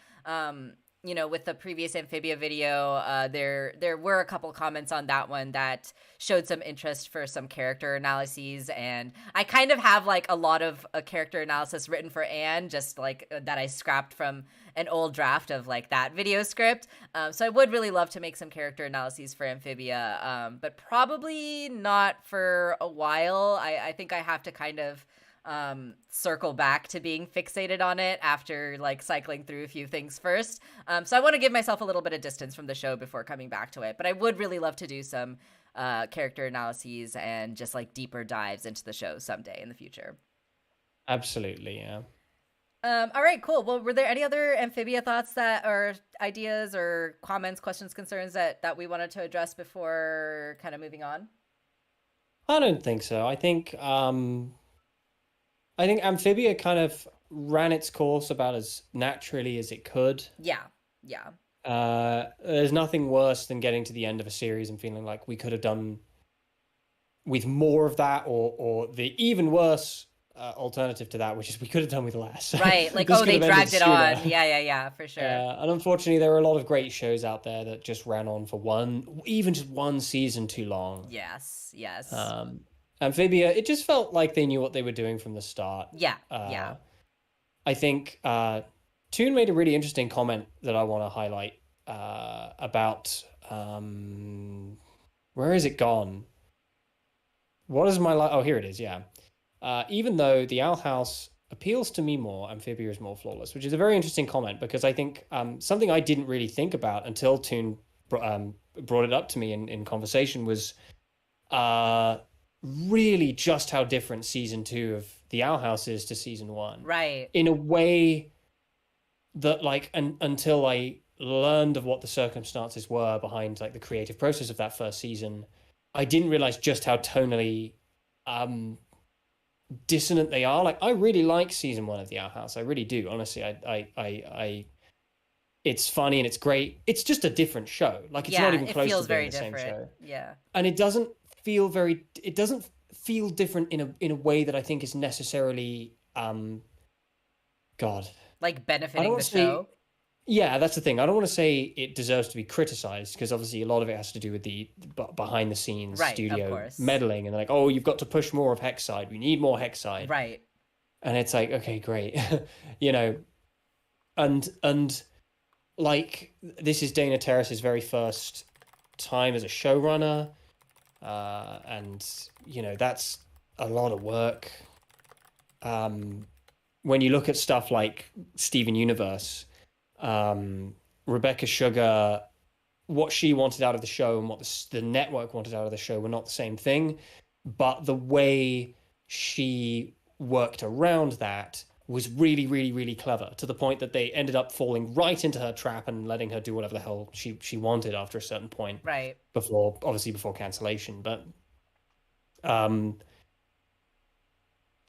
with the previous Amphibia video, there were a couple comments on that one that showed some interest for some character analyses, and I kind of have like a lot of a character analysis written for Anne, just like that I scrapped from an old draft of like that video script. So I would really love to make some character analyses for Amphibia, but probably not for a while. I think I have to kind of circle back to being fixated on it after like cycling through a few things first. So I want to give myself a little bit of distance from the show before coming back to it, but I would really love to do some character analyses and just like deeper dives into the show someday in the future. Absolutely, yeah. All right, cool. Well, were there any other Amphibia thoughts or ideas or comments, questions, concerns that we wanted to address before kind of moving on? I don't think so. I think Amphibia kind of ran its course about as naturally as it could. Yeah. There's nothing worse than getting to the end of a series and feeling like we could have done with more of that, or the even worse alternative to that, which is we could have done with less. Right, like, they dragged it on. Yeah, for sure. And unfortunately, there are a lot of great shows out there that just ran on for even just one season too long. Yes. Amphibia, it just felt like they knew what they were doing from the start. Yeah. I think Toon made a really interesting comment that I want to highlight about where is it gone? What is my life? Oh, here it is. Yeah. Even though the Owl House appeals to me more, Amphibia is more flawless, which is a very interesting comment, because I think something I didn't really think about until Toon brought it up to me in conversation was really just how different season 2 of The Owl House is to season 1. Right. In a way that like until I learned of what the circumstances were behind like the creative process of that first season, I didn't realize just how tonally dissonant they are. Like I really like season 1 of The Owl House. I really do. Honestly, I it's funny and it's great. It's just a different show. Like it's not even it close feels to being very the same different. show. Yeah. And it doesn't feel different in a way that I think is necessarily God. Like I don't benefiting want the to say show. yeah, that's the thing. I don't want to say it deserves to be criticized because obviously a lot of it has to do with the behind the scenes Right, of studio course. meddling and they're like, oh, you've got to push more of Hexside. We need more Hexside. Right. And it's like, okay, great. You know, and like this is Dana Terrace's very first time as a showrunner. And you know, that's a lot of work. When you look at stuff like Steven Universe, Rebecca Sugar, what she wanted out of the show and what the network wanted out of the show were not the same thing, but the way she worked around that was really, really, really clever to the point that they ended up falling right into her trap and letting her do whatever the hell she wanted after a certain point. Right. Before cancellation. But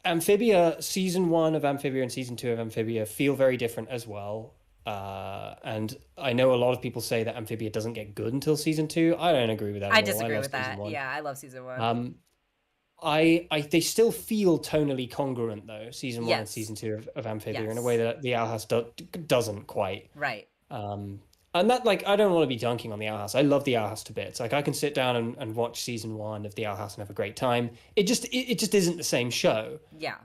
Amphibia, season 1 of Amphibia and season 2 of Amphibia feel very different as well. And I know a lot of people say that Amphibia doesn't get good until season 2. I don't agree with that. I disagree with that. Yeah, I love season 1. They still feel tonally congruent though, season 1 and Yes. season 2 of Amphibia Yes. in a way that the Owl House doesn't quite. Right. And that, like, I don't want to be dunking on the Owl House. I love the Owl House to bits. Like, I can sit down and watch season 1 of the Owl House and have a great time. It just isn't the same show. Yeah.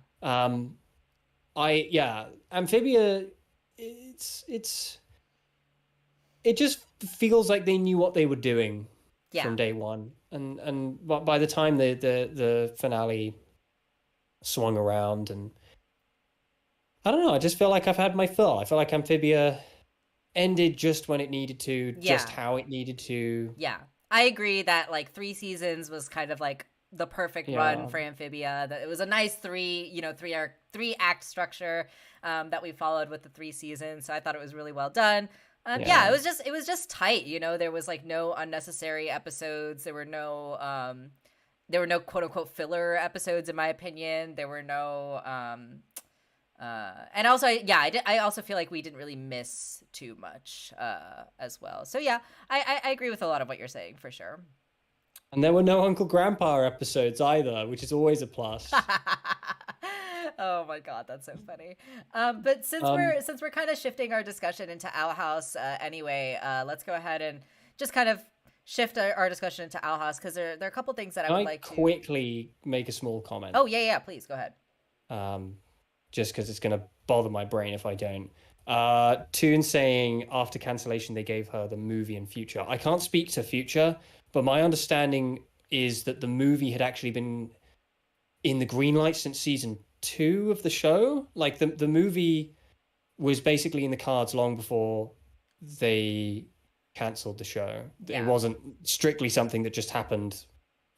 Amphibia, it just feels like they knew what they were doing from day one. And by the time the finale swung around, and I don't know, I just feel like I've had my fill. I feel like Amphibia ended just when it needed to, just how it needed to. Yeah. I agree that like 3 seasons was kind of like the perfect run for Amphibia. That it was a nice 3 act structure that we followed with the 3 seasons. So I thought it was really well done. It was just tight, you know. There was like no unnecessary episodes. There were no quote unquote filler episodes in my opinion. There were no and also I also feel like we didn't really miss too much as well. So yeah, I agree with a lot of what you're saying for sure. And there were no Uncle Grandpa episodes either, which is always a plus. Oh my god, that's so funny. But since we're kind of shifting our discussion into Owl House anyway, let's go ahead and just kind of shift our discussion into Owl House because there are a couple things that I would like to quickly make a small comment. Oh yeah, please go ahead. Just because it's going to bother my brain if I don't. Toon saying after cancellation they gave her the movie in Future. I can't speak to Future, but my understanding is that the movie had actually been in the green light since season 2 of the show. Like the movie was basically in the cards long before they cancelled the show. Yeah. It wasn't strictly something that just happened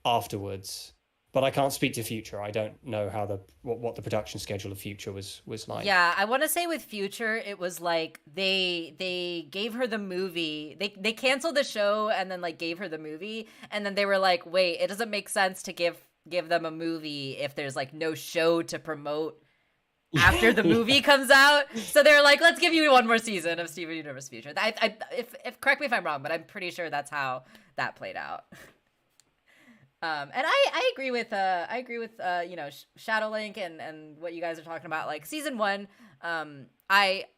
afterwards. But I can't speak to Future. I don't know how what the production schedule of Future was like. Yeah, I want to say with Future, it was like they gave her the movie. They canceled the show and then like gave her the movie, and then they were like, wait, it doesn't make sense to give them a movie if there's like no show to promote after the movie comes out. So they're like, let's give you one more season of Steven Universe Future. If correct me if I'm wrong, but I'm pretty sure that's how that played out. And I agree with Shadowlink and what you guys are talking about. Like season 1,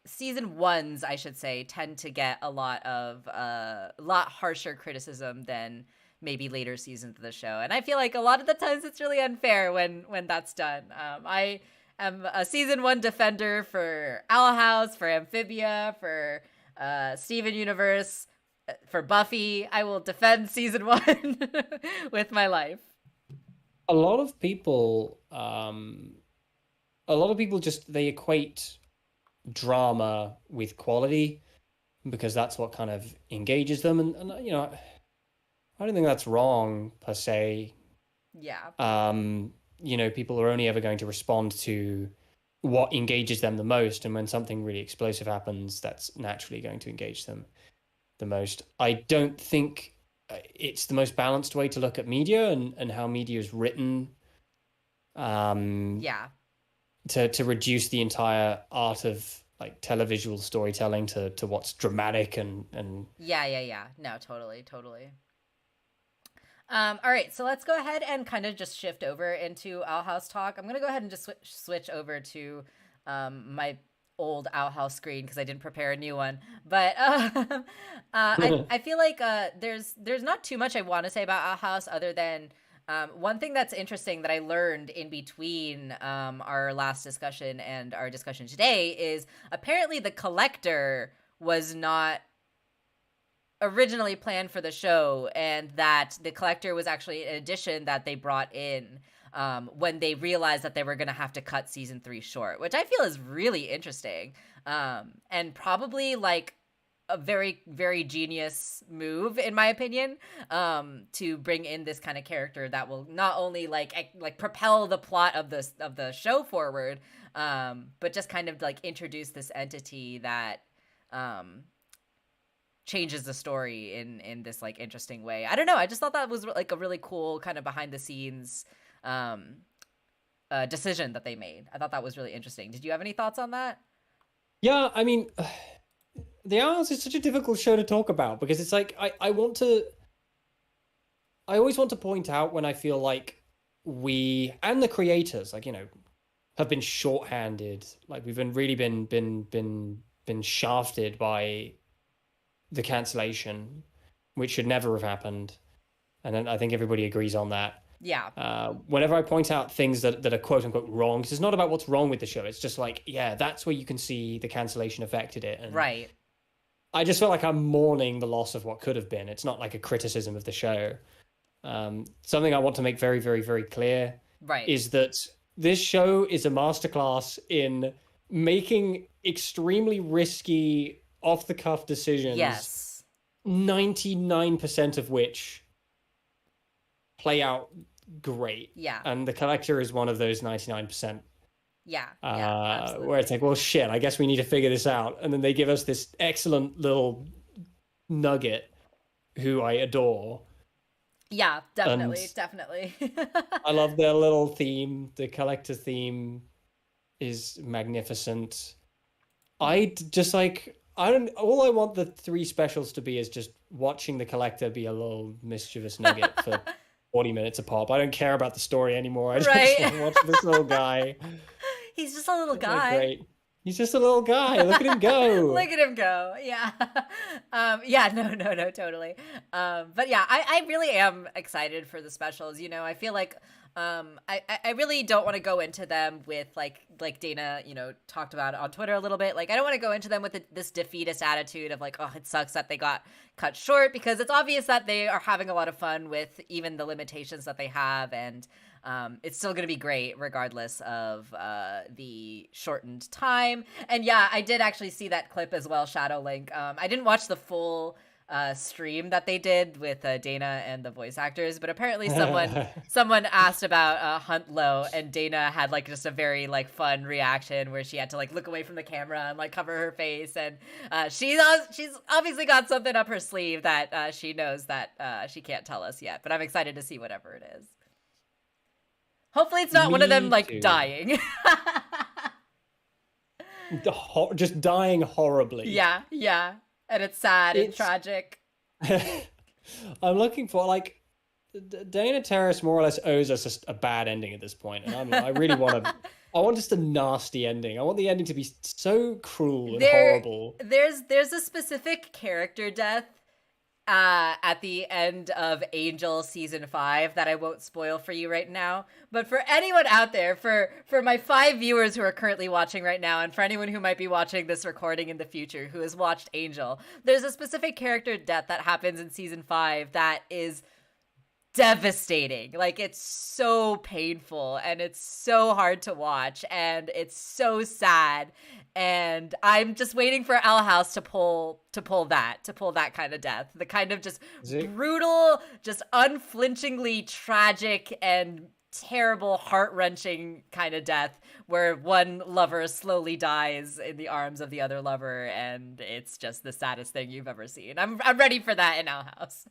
season 1s I should say tend to get a lot harsher criticism than maybe later seasons of the show, and I feel like a lot of the times it's really unfair when that's done. I am a season 1 defender for Owl House, for Amphibia, for Steven Universe. For Buffy, I will defend season 1 with my life. A lot of people just they equate drama with quality, because that's what kind of engages them. And you know, I don't think that's wrong per se. Yeah. You know, people are only ever going to respond to what engages them the most, and when something really explosive happens, that's naturally going to engage them the most. I don't think it's the most balanced way to look at media and how media is written, Yeah. to reduce the entire art of like televisual storytelling to what's dramatic and Yeah. No, totally, totally. All right, so let's go ahead and kind of just shift over into Owl House talk. I'm gonna go ahead and just switch over to my old Owl House screen because I didn't prepare a new one. But I feel like there's not too much I want to say about Owl House other than one thing that's interesting that I learned in between our last discussion and our discussion today is apparently the collector was not originally planned for the show, and that the collector was actually an addition that they brought in when they realized that they were going to have to cut season 3 short, which I feel is really interesting, and probably like a very, very genius move in my opinion, to bring in this kind of character that will not only like propel the plot of the show forward, but just kind of like introduce this entity that changes the story in this like interesting way. I don't know. I just thought that was like a really cool kind of behind the scenes decision that they made. I thought that was really interesting. Did you have any thoughts on that? yeah, I mean, The Owls is such a difficult show to talk about because it's like I always want to point out when I feel like we and the creators, like, you know, have been shorthanded, like we've been shafted by the cancellation, which should never have happened. And then I think everybody agrees on that. Yeah. Whenever I point out things that are quote unquote wrong, because it's not about what's wrong with the show. It's just like, yeah, that's where you can see the cancellation affected it. And right. I just feel like I'm mourning the loss of what could have been. It's not like a criticism of the show. Something I want to make very, very, very clear is that this show is a masterclass in making extremely risky, off-the-cuff decisions. Yes. 99% of which play out great. Yeah. And the collector is one of those 99%. Yeah. Where it's like, well, shit, I guess we need to figure this out. And then they give us this excellent little nugget who I adore. Yeah, definitely. I love their little theme. The collector theme is magnificent. I just like, all I want the 3 specials to be is just watching the collector be a little mischievous nugget for 40 minutes a pop. I don't care about the story anymore. I just want to watch this little guy. He's just a little guy. Great. He's just a little guy. Look at him go. Look at him go. Yeah. Yeah, no, totally. But yeah, I really am excited for the specials. You know, I feel like I really don't want to go into them with like Dana, you know, talked about on Twitter a little bit. Like, I don't want to go into them with this defeatist attitude of like, oh, it sucks that they got cut short, because it's obvious that they are having a lot of fun with even the limitations that they have, and it's still going to be great regardless of the shortened time. And yeah, I did actually see that clip as well, Shadow Link. I didn't watch the full stream that they did with Dana and the voice actors, but apparently someone asked about Hunt Low, and Dana had like just a very like fun reaction where she had to like look away from the camera and like cover her face, and she's obviously got something up her sleeve that she knows that she can't tell us yet, but I'm excited to see whatever it is. Hopefully it's not one of them like dying. Just dying horribly. Yeah. And it's sad and tragic. I'm looking for, like, Dana Terrace more or less owes us just a bad ending at this point. And I really want to... I want just a nasty ending. I want the ending to be so cruel and horrible. There's a specific character death at the end of Angel season 5 that I won't spoil for you right now. But for anyone out there, for my 5 viewers who are currently watching right now, and for anyone who might be watching this recording in the future who has watched Angel, there's a specific character death that happens in season 5 that is devastating. Like, it's so painful and it's so hard to watch and it's so sad. And I'm just waiting for Owl House to pull that kind of death. The kind of just brutal, just unflinchingly tragic and terrible, heart-wrenching kind of death where one lover slowly dies in the arms of the other lover, and it's just the saddest thing you've ever seen. I'm ready for that in Owl House.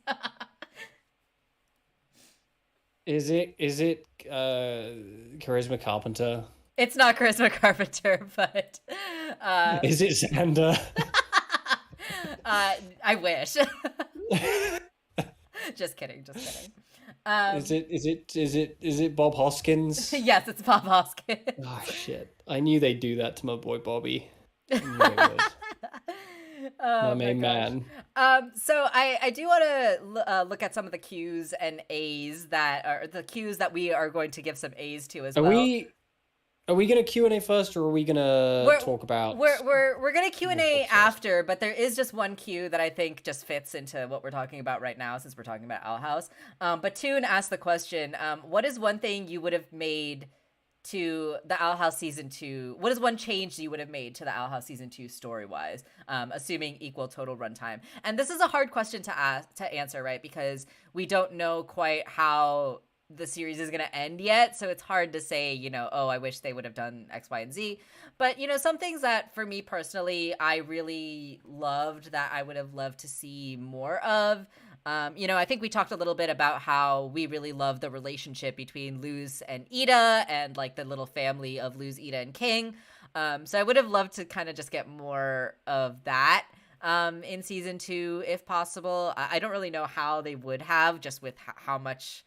Is it Charisma Carpenter? It's not Charisma Carpenter, but is it Xander? I wish. Just kidding. Is it Bob Hoskins? Yes, it's Bob Hoskins. Oh shit! I knew they'd do that to my boy Bobby. I knew they would. My main man. So I do want to look at some of the Qs and As that are the Qs that we are going to give some As to as well. Are we gonna Q&A first, or are we gonna talk about? We're gonna Q&A after, but there is just one Q that I think just fits into what we're talking about right now, since we're talking about Owl House. But Toon asked the question: what is one thing you would have made to the Owl House season 2? What is one change you would have made to the Owl House season 2 story wise, assuming equal total runtime? And this is a hard question to answer, right? Because we don't know quite how the series is going to end yet, so it's hard to say, you know, oh, I wish they would have done X, Y, and Z. But, you know, some things that for me personally I really loved that I would have loved to see more of. You know, I think we talked a little bit about how we really love the relationship between Luz and Ida, and like the little family of Luz, Ida, and King. So I would have loved to kind of just get more of that in season 2 if possible. I don't really know how they would have, just with how much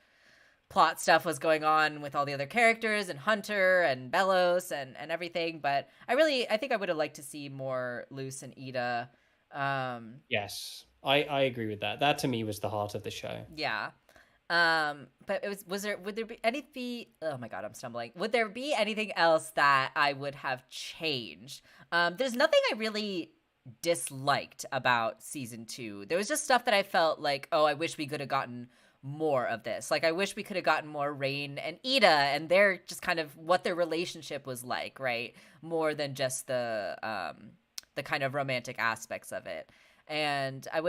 plot stuff was going on with all the other characters and Hunter and Bellows and everything. But I think I would have liked to see more Luz and Ida. Yes, I agree with that. That to me was the heart of the show. Yeah. But would there be anything, oh my God, I'm stumbling. Would there be anything else that I would have changed? There's nothing I really disliked about season 2. There was just stuff that I felt like, oh, I wish we could have gotten more of this. Like, I wish we could have gotten more Rain and Ida and their just kind of what their relationship was like, right? More than just the kind of romantic aspects of it. And I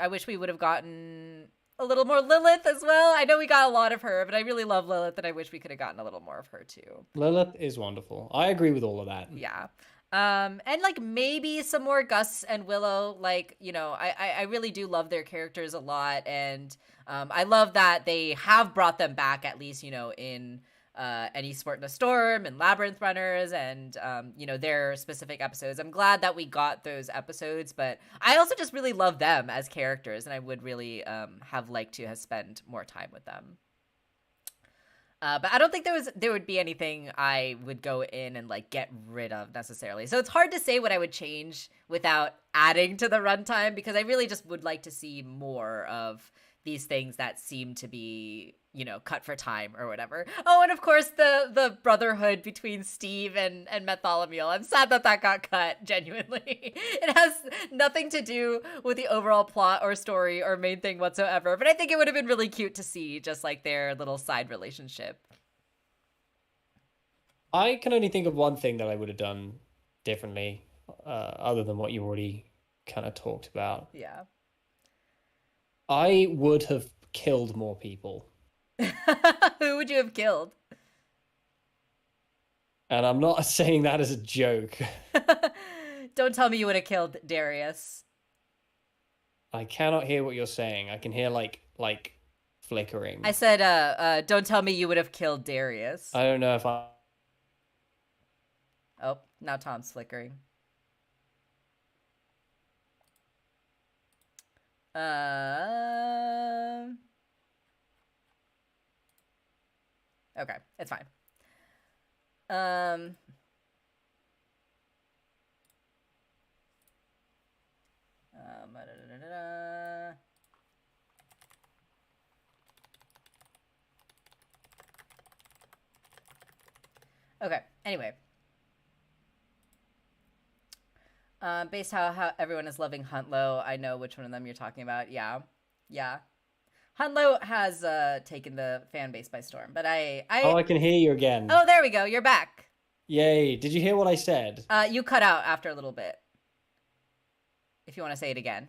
wish we would have gotten a little more Lilith as well. I know we got a lot of her, but I really love Lilith, and I wish we could have gotten a little more of her too. Lilith is wonderful. I agree with all of that. Yeah. And like maybe some more Gus and Willow. Like, you know, I really do love their characters a lot, and I love that they have brought them back, at least, you know, in Any Sport in a Storm and Labyrinth Runners and you know, their specific episodes. I'm glad that we got those episodes, but I also just really love them as characters, and I would really have liked to have spent more time with them. But I don't think there would be anything I would go in and like get rid of necessarily. So it's hard to say what I would change without adding to the runtime, because I really just would like to see more of these things that seem to be, you know, cut for time or whatever. Oh, and of course the brotherhood between Steve and Bartholomew. I'm sad that got cut, genuinely. It has nothing to do with the overall plot or story or main thing whatsoever, but I think it would have been really cute to see just like their little side relationship. I can only think of one thing that I would have done differently, other than what you already kind of talked about. Yeah. I would have killed more people. Who would you have killed? And I'm not saying that as a joke. Don't tell me you would have killed Darius. I cannot hear what you're saying. I can hear like flickering. I said, don't tell me you would have killed Darius. I don't know if I... Oh, now Tom's flickering. Okay, it's fine. Okay, anyway. Based how everyone is loving Huntlow, I know which one of them you're talking about. Yeah. Hanlo has taken the fan base by storm, but Oh, I can hear you again. Oh, there we go. You're back. Yay. Did you hear what I said? You cut out after a little bit. If you want to say it again.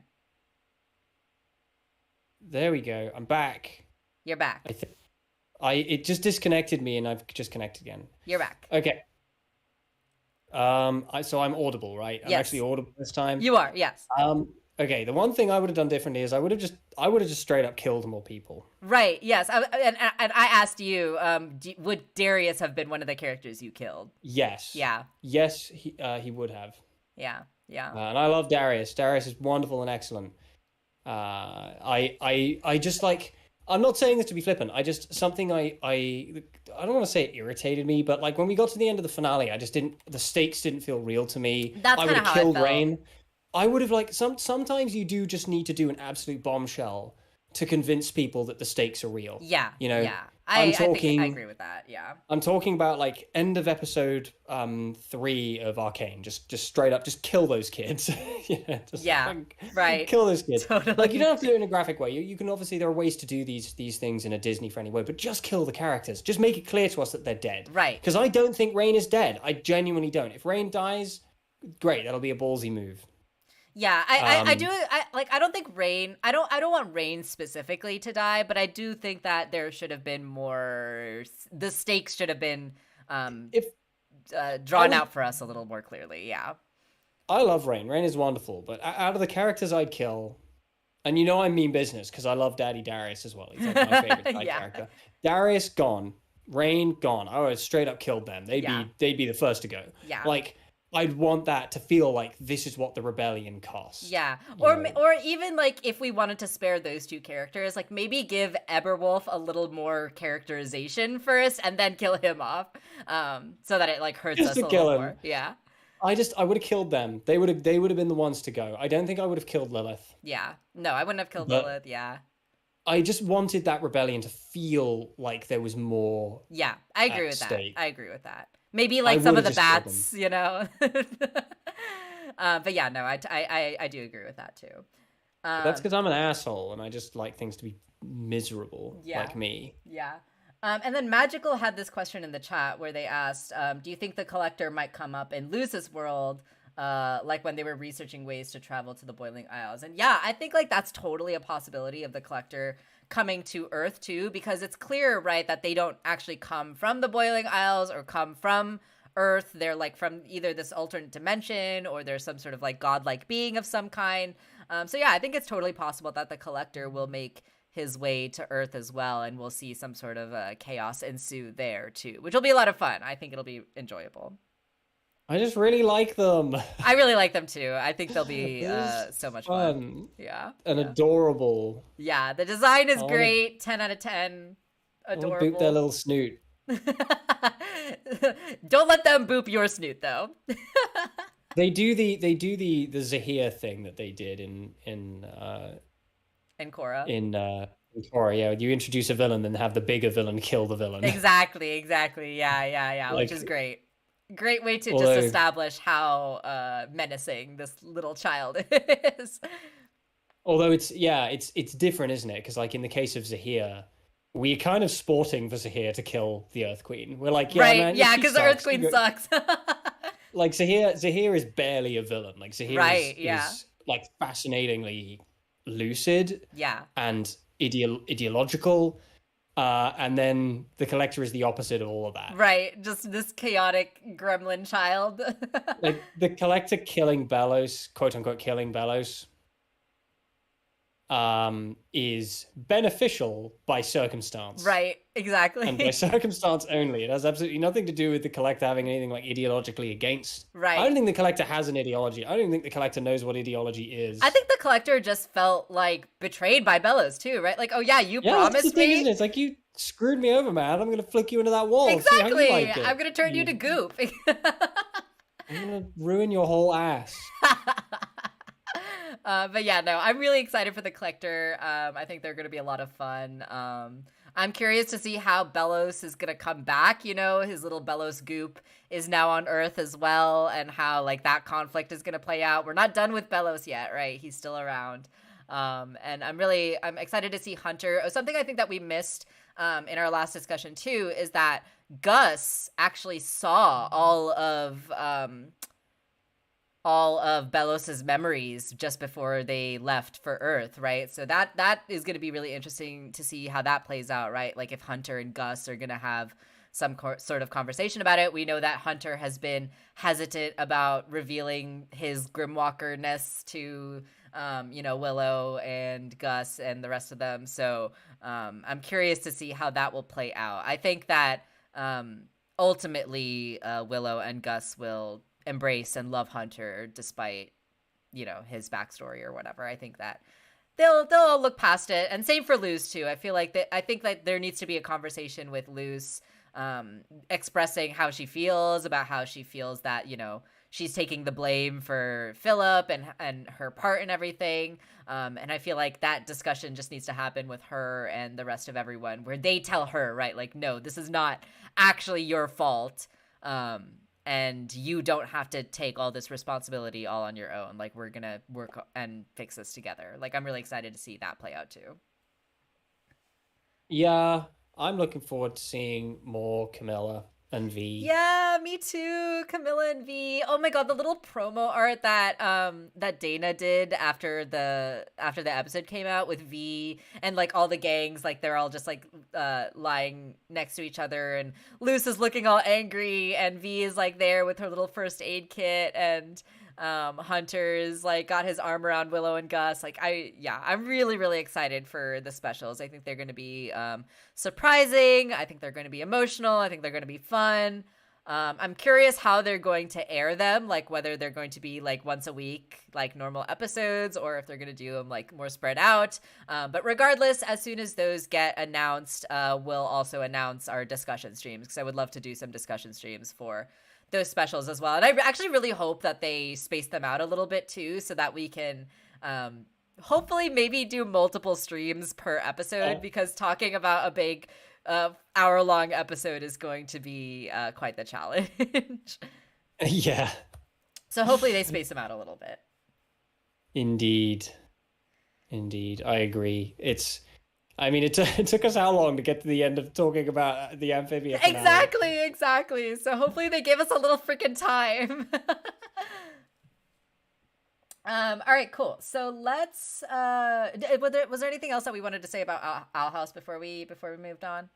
There we go. I'm back. You're back. It just disconnected me and I've just connected again. You're back. Okay. So I'm audible, right? I'm actually audible this time. You are, yes. Okay. The one thing I would have done differently is I would have just straight up killed more people. Right. Yes. And I asked you, would Darius have been one of the characters you killed? Yes. Yeah. Yes, he would have. Yeah. Yeah. And I love Darius. Darius is wonderful and excellent. I just like. I'm not saying this to be flippant. I just something I don't want to say it irritated me, but like when we got to the end of the finale, the stakes didn't feel real to me. That's I would have have killed I felt. Rain. I would have like sometimes you do just need to do an absolute bombshell to convince people that the stakes are real. Yeah. You know. Yeah. I agree with that. Yeah. I'm talking about like end of episode 3 of Arcane. Just straight up, just kill those kids. Right. Kill those kids. Totally. Like you don't have to do it in a graphic way. You can obviously there are ways to do these things in a Disney friendly way, but just kill the characters. Just make it clear to us that they're dead. Right. Because I don't think Rain is dead. I genuinely don't. If Rain dies, great. That'll be a ballsy move. Yeah, I do. I don't think Rain. I don't want Rain specifically to die, but I do think that there should have been more. The stakes should have been drawn out for us a little more clearly. Yeah. I love Rain. Rain is wonderful, but out of the characters I'd kill, and you know I mean business because I love Daddy Darius as well. He's like my favorite side character. Darius gone, Rain gone. I would have straight up killed them. They'd be the first to go. Yeah. Like. I'd want that to feel like this is what the rebellion costs. Yeah. Or even like if we wanted to spare those two characters, like maybe give Eberwolf a little more characterization first and then kill him off. So that it like hurts us a little more. Yeah. I would have killed them. They would have been the ones to go. I don't think I would have killed Lilith. Yeah. No, I wouldn't have killed Lilith. Yeah. I just wanted that rebellion to feel like there was more. Yeah, I agree with that. I agree with that. Maybe like some of the bats, you know. But yeah, no, I do agree with that too. That's because I'm an asshole and I just like things to be miserable, like me. Yeah. And then Magical had this question in the chat where they asked, do you think the Collector might come up in Luz's world, like when they were researching ways to travel to the Boiling Isles? And yeah, I think like that's totally a possibility of the Collector coming to Earth too, because it's clear, right, that they don't actually come from the Boiling Isles or come from Earth. They're like from either this alternate dimension or there's some sort of like godlike being of some kind. So yeah, I think it's totally possible that the Collector will make his way to Earth as well, and we'll see some sort of chaos ensue there too, which will be a lot of fun. I think it'll be enjoyable. I just really like them. I really like them too. I think they'll be so much fun. Yeah. And adorable. Yeah, the design is great. 10 out of 10. Adorable. Boop their little snoot. Don't let them boop your snoot though. They do the Zahir thing that they did in Korra. In Korra, yeah. You introduce a villain, then have the bigger villain kill the villain. Exactly. Yeah. Like, which is great. Great way to just establish how menacing this little child is. Although it's different, isn't it? Because like in the case of Zahir, we're kind of sporting for Zahir to kill the Earth Queen. We're like, yeah, right, man, yeah, because the Earth Queen sucks. Like Zahir is barely a villain. Like Zahir is like fascinatingly lucid, and ideological. And then the Collector is the opposite of all of that. Right, just this chaotic gremlin child. Like the Collector killing Bellows, quote unquote killing Bellows, is beneficial by circumstance. Right, exactly. And by circumstance only. It has absolutely nothing to do with the Collector having anything like ideologically against. Right. I don't think the Collector has an ideology. I don't even think the Collector knows what ideology is. I think the Collector just felt like betrayed by Bellows too, right? Like, oh yeah, you promised that's the thing, me. Isn't it? It's like, you screwed me over, man. I'm gonna flick you into that wall. Exactly. Like I'm gonna turn you to goop. I'm gonna ruin your whole ass. But yeah, no, I'm really excited for the Collector. I think they're going to be a lot of fun. I'm curious to see how Bellows is going to come back. You know, his little Bellows goop is now on Earth as well, and how like that conflict is going to play out. We're not done with Bellows yet, right? He's still around. And I'm excited to see Hunter. Something I think that we missed in our last discussion too is that Gus actually saw all of Belos's memories just before they left for Earth, right? So that is going to be really interesting to see how that plays out, right? Like if Hunter and Gus are going to have some sort of conversation about it. We know that Hunter has been hesitant about revealing his Grimwalker-ness to, Willow and Gus and the rest of them. So I'm curious to see how that will play out. I think that ultimately Willow and Gus will embrace and love Hunter despite, his backstory or whatever. I think that they'll all look past it, and same for Luz too. I think that there needs to be a conversation with Luz, expressing how she feels that she's taking the blame for Philip and her part in everything, and I feel like that discussion just needs to happen with her and the rest of everyone, where they tell her, right, like, no, this is not actually your fault, and you don't have to take all this responsibility all on your own. Like, we're gonna work and fix this together. Like, I'm really excited to see that play out too. Yeah, I'm looking forward to seeing more Camilla and V. Yeah, me too. Camilla and V. Oh my god, the little promo art that Dana did after the episode came out with V and like all the gangs, like they're all just like lying next to each other, and Luz is looking all angry, and V is like there with her little first aid kit, and Hunter's like got his arm around Willow and Gus. Like I'm really, really excited for the specials. I think they're going to be surprising. I think they're going to be emotional. I think they're going to be fun. I'm curious how they're going to air them, like whether they're going to be like once a week, like normal episodes, or if they're going to do them like more spread out. But regardless, as soon as those get announced, we'll also announce our discussion streams, because I would love to do some discussion streams for those specials as well. And I actually really hope that they space them out a little bit too, so that we can hopefully maybe do multiple streams per episode, because talking about a big hour-long episode is going to be quite the challenge. Yeah. So hopefully they space them out a little bit. Indeed. I agree. It took us how long to get to the end of talking about the Amphibia finale? Exactly. So hopefully they give us a little freaking time. All right, cool. So let's. Was there anything else that we wanted to say about Owl House before we moved on?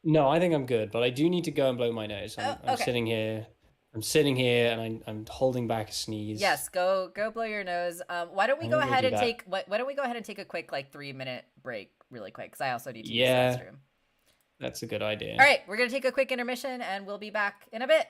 No, I think I'm good, but I do need to go and blow my nose. I'm okay. sitting here. I'm sitting here and I'm holding back a sneeze. Yes, go blow your nose. Why don't we go ahead and take a quick like 3-minute break really quick, because I also need to use the restroom. That's a good idea. All right, we're going to take a quick intermission and we'll be back in a bit.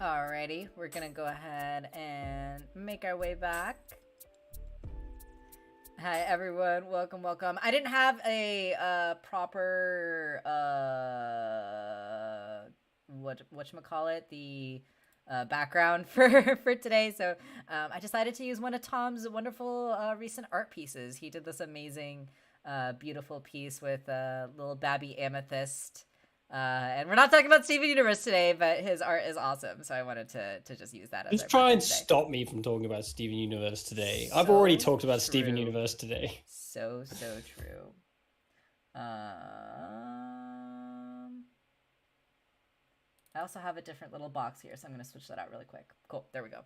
Alrighty, we're gonna go ahead and make our way back. Hi everyone, welcome. I didn't have a proper whatchamacallit, the background for today, so I decided to use one of Tom's wonderful recent art pieces. He did this amazing beautiful piece with little Babby Amethyst. And we're not talking about Steven Universe today, but his art is awesome, so I wanted to just use that as Just try and stop me from talking about Steven Universe today. I've already talked about Steven Universe today. So true. I also have a different little box here, so I'm going to switch that out really quick. Cool, there we go.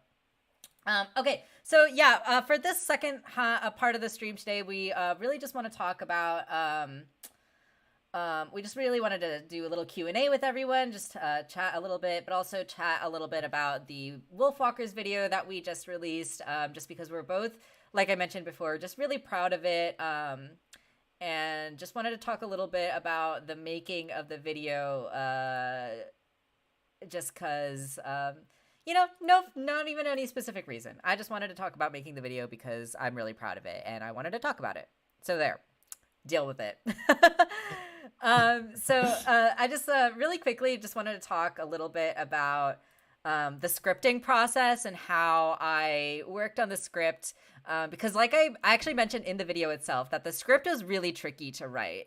Okay, so yeah, for this second part of the stream today, we really just want to talk about... we just really wanted to do a little Q&A with everyone, just chat a little bit, but also chat a little bit about the Wolfwalkers video that we just released, just because we're both, like I mentioned before, just really proud of it, and just wanted to talk a little bit about the making of the video, just because, not even any specific reason. I just wanted to talk about making the video because I'm really proud of it, and I wanted to talk about it. So there, deal with it. I just really quickly just wanted to talk a little bit about the scripting process and how I worked on the script, because like I actually mentioned in the video itself that the script was really tricky to write.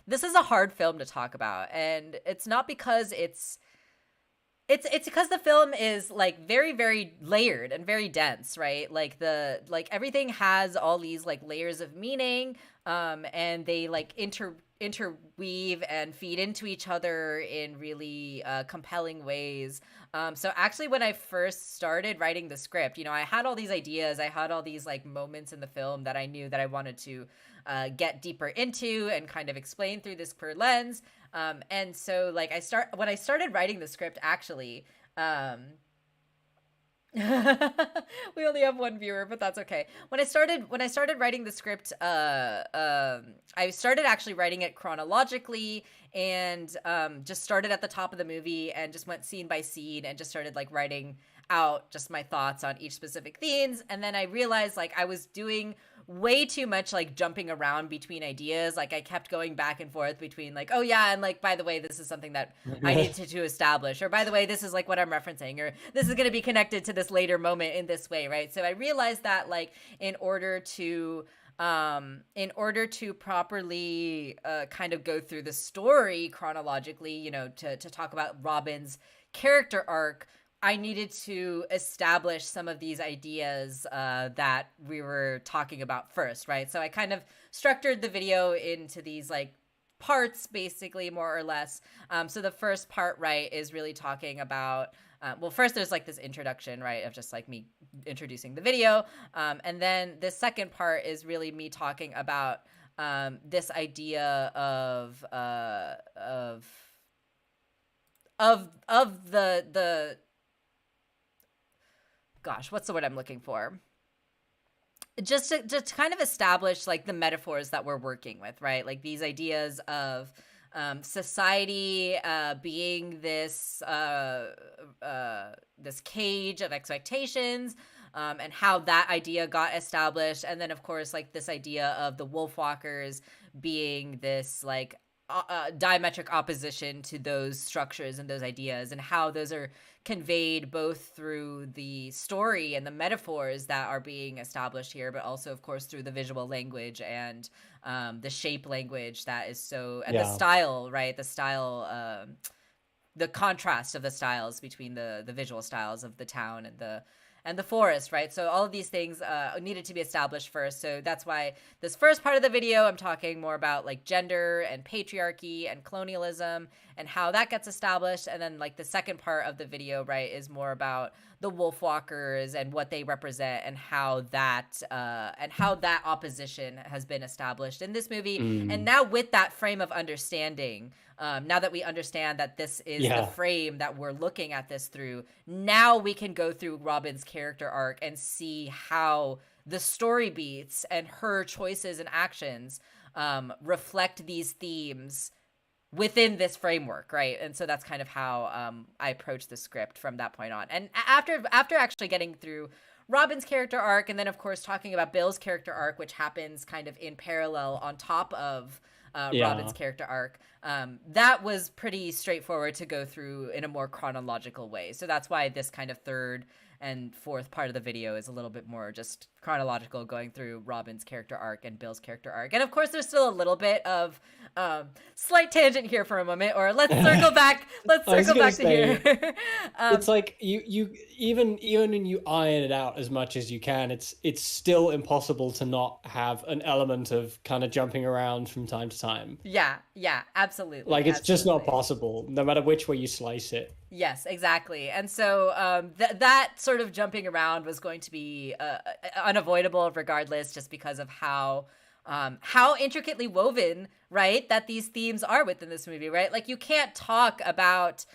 This is a hard film to talk about, and it's not because it's because the film is like very, very layered and very dense, right? Like everything has all these like layers of meaning, and they like interweave and feed into each other in really compelling ways. So actually when I first started writing the script, I had all these ideas, I had all these like moments in the film that I knew that I wanted to get deeper into and kind of explain through this queer lens. And so like when I started writing the script, actually, we only have one viewer, but that's okay. When I started writing the script, I started actually writing it chronologically, and just started at the top of the movie and just went scene by scene and just started like writing out just my thoughts on each specific themes. And then I realized like I was doing way too much like jumping around between ideas. Like I kept going back and forth between like, oh yeah, and like, by the way, this is something that I need to establish, or by the way, this is like what I'm referencing, or this is going to be connected to this later moment in this way, right? So I realized that like in order to properly kind of go through the story chronologically, to talk about Robin's character arc, I needed to establish some of these ideas that we were talking about first, right? So I kind of structured the video into these like parts, basically, more or less. So the first part, right, is really talking about, first there's like this introduction, right, of just like me introducing the video. And then the second part is really me talking about this idea of the gosh, what's the word I'm looking for? Just to kind of establish like the metaphors that we're working with, right? Like these ideas of society being this this cage of expectations, and how that idea got established, and then of course like this idea of the Wolfwalkers being this like diametric opposition to those structures and those ideas, and how those are conveyed both through the story and the metaphors that are being established here, but also of course through the visual language and the shape language that is so, and the style, right? The style, the contrast of the styles between the visual styles of the town and the forest, right? So all of these things needed to be established first. So that's why this first part of the video, I'm talking more about like gender and patriarchy and colonialism and how that gets established. And then like the second part of the video, right, is more about the Wolfwalkers and what they represent and how that opposition has been established in this movie. And now with that frame of understanding, now that we understand that this is the frame that we're looking at this through, now we can go through Robin's character arc and see how the story beats and her choices and actions reflect these themes within this framework, right? And so that's kind of how I approached the script from that point on. And after actually getting through Robin's character arc, and then of course talking about Bill's character arc, which happens kind of in parallel on top of Robin's character arc, that was pretty straightforward to go through in a more chronological way. So that's why this kind of third and fourth part of the video is a little bit more just chronological, going through Robin's character arc and Bill's character arc. And of course, there's still a little bit of slight tangent here for a moment, or let's circle back. Let's circle back to here. It's like you even when you iron it out as much as you can, it's still impossible to not have an element of kind of jumping around from time to time. Yeah, absolutely. Like it's just not possible, no matter which way you slice it. Yes, exactly. And so that sort of jumping around was going to be unavoidable regardless, just because of how intricately woven, right, that these themes are within this movie, right? Like you can't talk about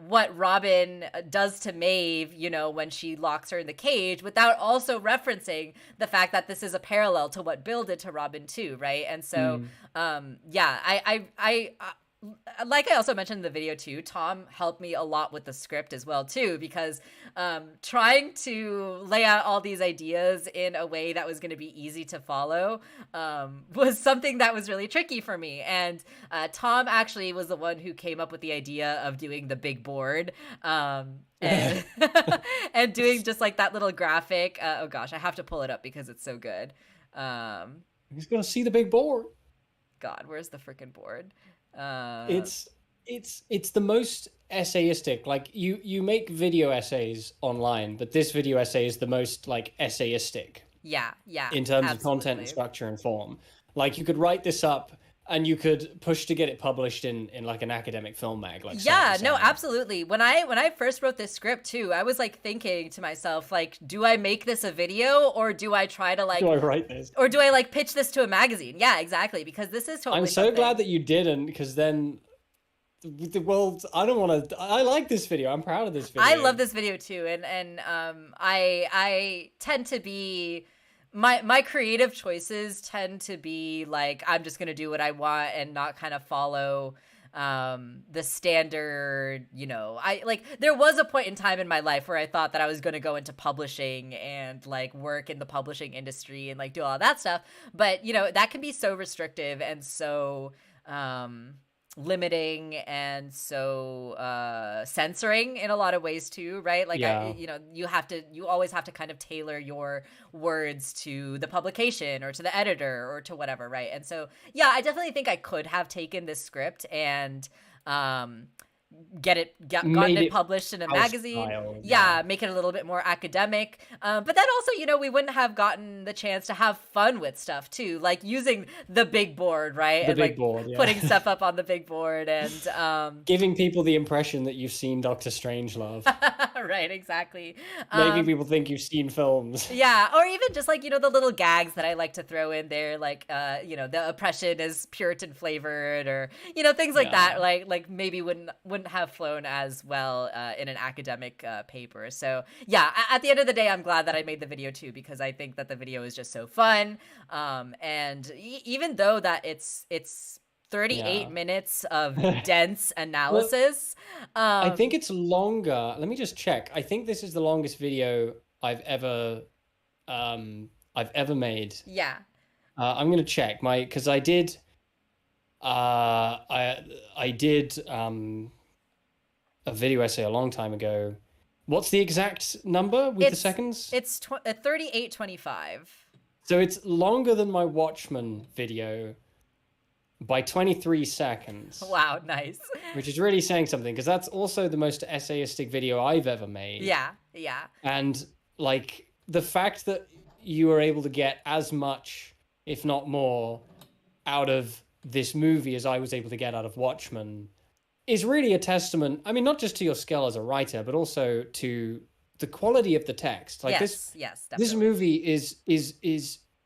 what Robin does to Maeve, you know, when she locks her in the cage, without also referencing the fact that this is a parallel to what Bill did to Robin too, right? And so, I like I also mentioned in the video too, Tom helped me a lot with the script as well too, because trying to lay out all these ideas in a way that was going to be easy to follow was something that was really tricky for me. And Tom actually was the one who came up with the idea of doing the big board and and doing just like that little graphic. Oh gosh, I have to pull it up because it's so good. He's gonna see the big board. God, where's the freaking board? It's the most essayistic. Like you make video essays online, but this video essay is the most like essayistic. Yeah. In terms of content and structure and form. Like you could write this up and you could push to get it published in like an academic film mag. Like no, absolutely. When I first wrote this script too, I was like thinking to myself, like, do I make this a video, or do I try to like, do I write this, or do I like pitch this to a magazine? Yeah, exactly. Because this is totally. I'm so glad that you didn't, because then the world. I don't want to. I like this video. I'm proud of this video. I love this video too, and I tend to be. My creative choices tend to be like, I'm just gonna do what I want and not kind of follow the standard, you know. I like, there was a point in time in my life where I thought that I was gonna go into publishing and like work in the publishing industry and like do all that stuff, but you know, that can be so restrictive and so limiting and so censoring in a lot of ways too, right? Like you always have to kind of tailor your words to the publication or to the editor or to whatever, right? And so I definitely think I could have taken this script and gotten it published in a magazine style, make it a little bit more academic, but then also, you know, we wouldn't have gotten the chance to have fun with stuff too, like using the big board, right? Putting stuff up on the big board and giving people the impression that you've seen Doctor Strangelove. Right, exactly. Making people think you've seen films. Yeah, or even just like, you know, the little gags that I like to throw in there, like you know, the oppression is Puritan flavored, or you know, things like that, like maybe wouldn't have flown as well in an academic paper. So at the end of the day, I'm glad that I made the video too, because I think that the video is just so fun, and even though that it's 38 minutes of dense analysis. I think it's longer. Let me just check. I think this is the longest video I've ever made. Yeah. I'm gonna check because I did. I did a video essay a long time ago. What's the exact number with the seconds? It's 38:25. So it's longer than my Watchmen video by 23 seconds. Wow, nice. Which is really saying something, because that's also the most essayistic video I've ever made. Yeah. And like the fact that you were able to get as much, if not more, out of this movie as I was able to get out of Watchmen is really a testament. I mean, not just to your skill as a writer, but also to the quality of the text. Like yes, definitely. This movie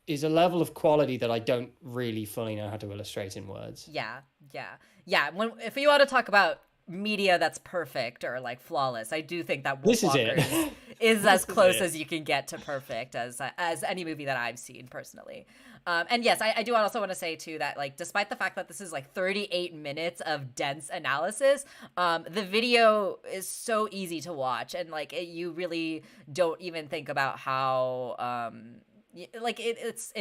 is a level of quality that I don't really fully know how to illustrate in words. Yeah. If you want to talk about media that's perfect or like flawless, I do think that Wolfwalkers is as close it. as you can get to perfect as any movie that I've seen personally. And yes, I do also want to say too that like despite the fact that this is like 38 minutes of dense analysis, the video is so easy to watch, and like you really don't even think about how like it's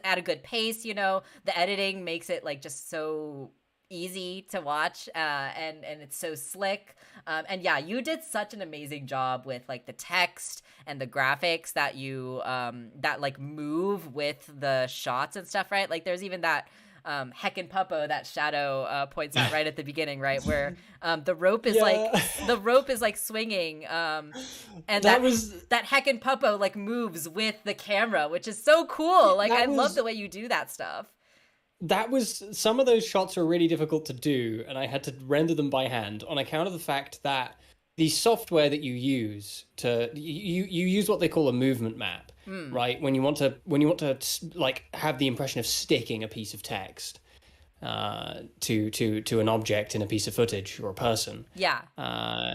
at a good pace. You know, the editing makes it like just so easy to watch, and it's so slick, and yeah, you did such an amazing job with like the text and the graphics that you that like move with the shots and stuff, right? Like there's even that heckin' puppo that Shadow points out right at the beginning, right, where the rope is like swinging, and that heckin' puppo like moves with the camera, which is so cool. Like I love the way you do that stuff. That was, some of those shots were really difficult to do, and I had to render them by hand on account of the fact that the software that you use you use what they call a movement map, right? When you want to like have the impression of sticking a piece of text to an object in a piece of footage or a person. Yeah.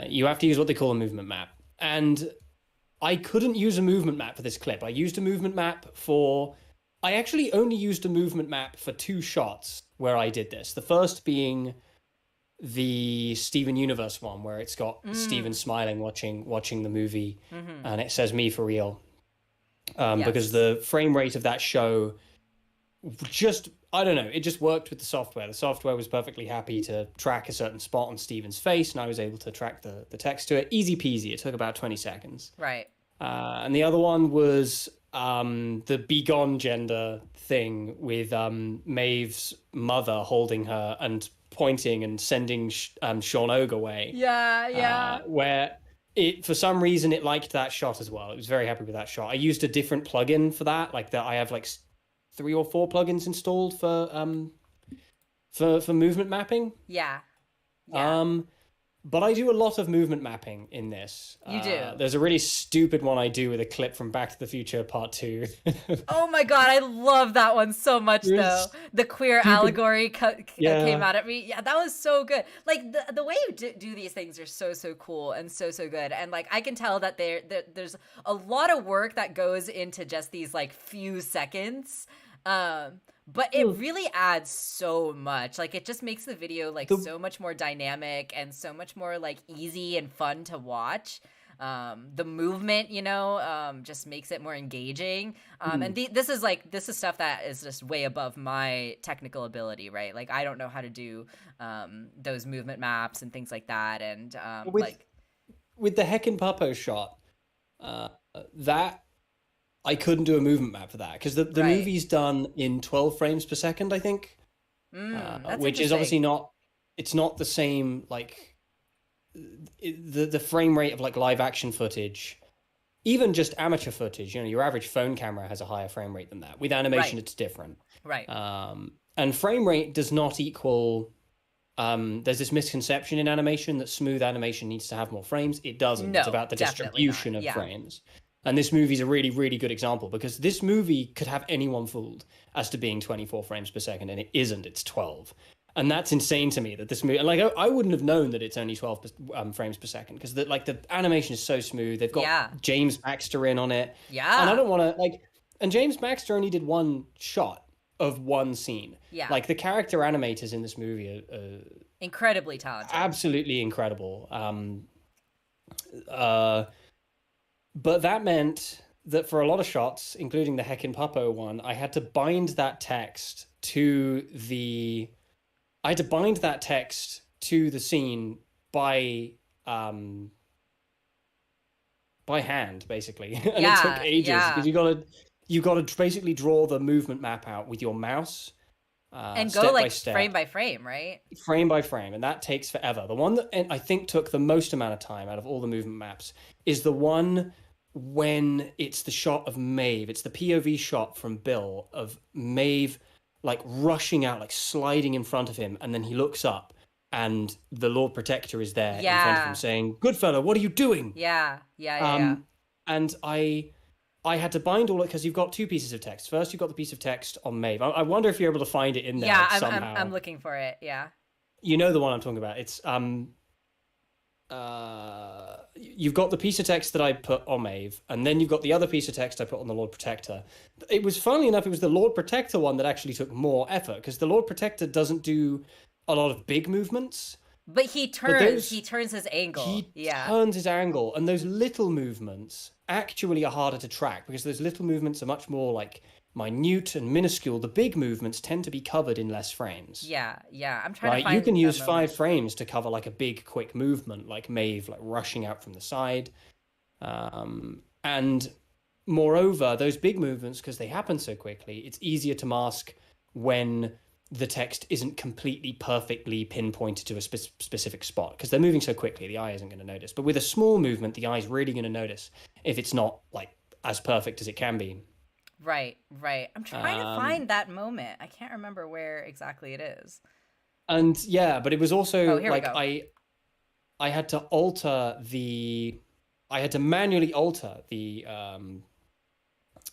You have to use what they call a movement map, and I couldn't use a movement map for this clip. I actually only used a movement map for 2 shots where I did this. The first being the Steven Universe one, where it's got Steven smiling watching the movie, and it says "me for real," because the frame rate of that show just, I don't know, it just worked with the software. The software was perfectly happy to track a certain spot on Steven's face, and I was able to track the text to it. Easy peasy. It took about 20 seconds. Right. And the other one was the begone gender thing with Maeve's mother holding her and pointing and sending Sean Og away. Yeah. Where it, for some reason, it liked that shot as well. It was very happy with that shot. I used a different plugin for that. Like that, I have like 3 or 4 plugins installed for movement mapping. Yeah. But I do a lot of movement mapping in this. You do. There's a really stupid one I do with a clip from Back to the Future Part 2. Oh my god, I love that one so much, though. The queer allegory came out at me. Yeah, that was so good. Like, the way you do these things are so cool and so good. And, like, I can tell that there's a lot of work that goes into just these, like, few seconds. But it really adds so much. Like, it just makes the video like so much more dynamic and so much more like easy and fun to watch. The movement, just makes it more engaging. And this is stuff that is just way above my technical ability, right? Like, I don't know how to do those movement maps and things like that. And with the Heckin' Puppo shot, that I couldn't do a movement map for that because the movie's done in 12 frames per second, I think, which is obviously it's not the same, like the frame rate of like live action footage, even just amateur footage. Your average phone camera has a higher frame rate than that. With animation, it's different. Right. And frame rate does not equal. There's this misconception in animation that smooth animation needs to have more frames. It doesn't. No, it's about the distribution of frames. And this movie's a really, really good example because this movie could have anyone fooled as to being 24 frames per second, and it isn't. It's 12. And that's insane to me that this movie... And like, I wouldn't have known that it's only 12 frames per second because the animation is so smooth. They've got James Baxter in on it. Yeah. And I don't want to... And James Baxter only did one shot of one scene. Yeah. Like, the character animators in this movie are... incredibly talented. Absolutely incredible. But that meant that for a lot of shots, including the Heckin' Puppo one, I had to bind that text to the scene by hand, basically. And it took ages because you got to basically draw the movement map out with your mouse. And go like frame by frame, right? Frame by frame, and that takes forever. The one that I think took the most amount of time out of all the movement maps is the one when it's the shot of Maeve. It's the POV shot from Bill of Maeve like rushing out, like sliding in front of him, and then he looks up and the Lord Protector is there in front of him saying, "Good fella, what are you doing?" Yeah. And I had to bind all it because you've got 2 pieces of text. First, you've got the piece of text on Maeve. I wonder if you're able to find it in there somehow. I'm looking for it. Yeah. You know the one I'm talking about. It's you've got the piece of text that I put on Maeve, and then you've got the other piece of text I put on the Lord Protector. It was, funnily enough, it was the Lord Protector one that actually took more effort, because the Lord Protector doesn't do a lot of big movements. But he turns his angle. He turns his angle, and those little movements actually are harder to track, because those little movements are much more like minute and minuscule. The big movements tend to be covered in less frames. Yeah. I'm trying to find. You can use 5 frames to cover like a big, quick movement, like Maeve, like rushing out from the side. And moreover, those big movements, because they happen so quickly, it's easier to mask when the text isn't completely perfectly pinpointed to a specific spot, because they're moving so quickly, the eye isn't going to notice. But with a small movement, the eye's really going to notice if it's not like as perfect as it can be. Right. I'm trying to find that moment. I can't remember where exactly it is. And yeah, but it was also like I had to manually alter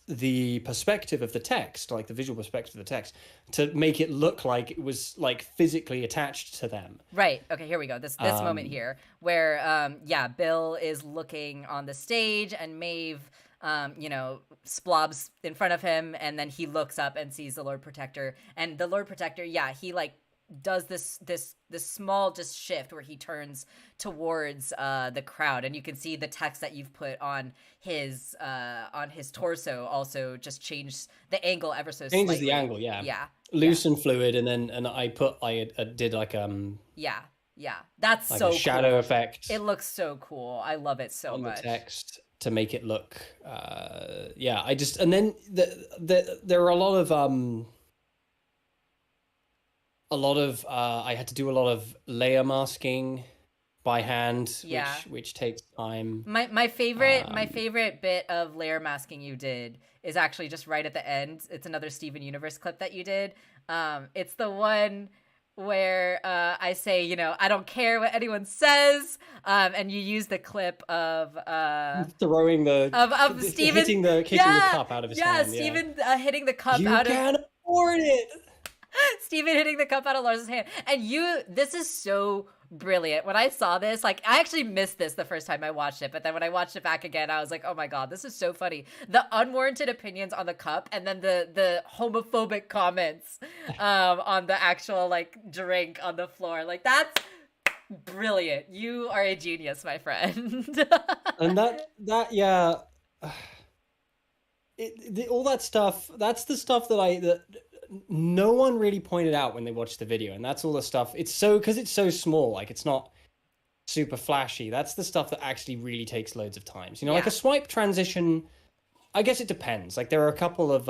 the perspective of the text, like the visual perspective of the text, to make it look like it was like physically attached to them. Right. Okay, here we go. This moment here where Bill is looking on the stage and Maeve splobs in front of him, and then he looks up and sees the Lord Protector, and the Lord Protector, he like does this small just shift where he turns towards the crowd, and you can see the text that you've put on his torso also just changes the angle ever so slightly. Changes the angle, loose and fluid, and then I did like that's like so a shadow cool. effect. It looks so cool. I love it so much. On the text to make it look and then there are a lot of I had to do a lot of layer masking by hand, which takes time. My favorite bit of layer masking you did is actually just right at the end. It's another Steven Universe clip that you did. It's the one where I say, I don't care what anyone says, and you use the clip of throwing of Steven kicking the cup out of his hand. Steven hitting the cup you out of. You can't afford it. Steven hitting the cup out of Lars's hand, and this is so brilliant. When I saw this, like, I actually missed this the first time I watched it, but then when I watched it back again, I was like, oh my god, this is so funny. The unwarranted opinions on the cup, and then the homophobic comments on the actual like drink on the floor. Like, that's brilliant. You are a genius, my friend. And all that stuff, that's the stuff that no one really pointed out when they watched the video, and that's all the stuff. Because it's so small, like it's not super flashy. That's the stuff that actually really takes loads of time. So, like a swipe transition, I guess it depends. Like there are a couple of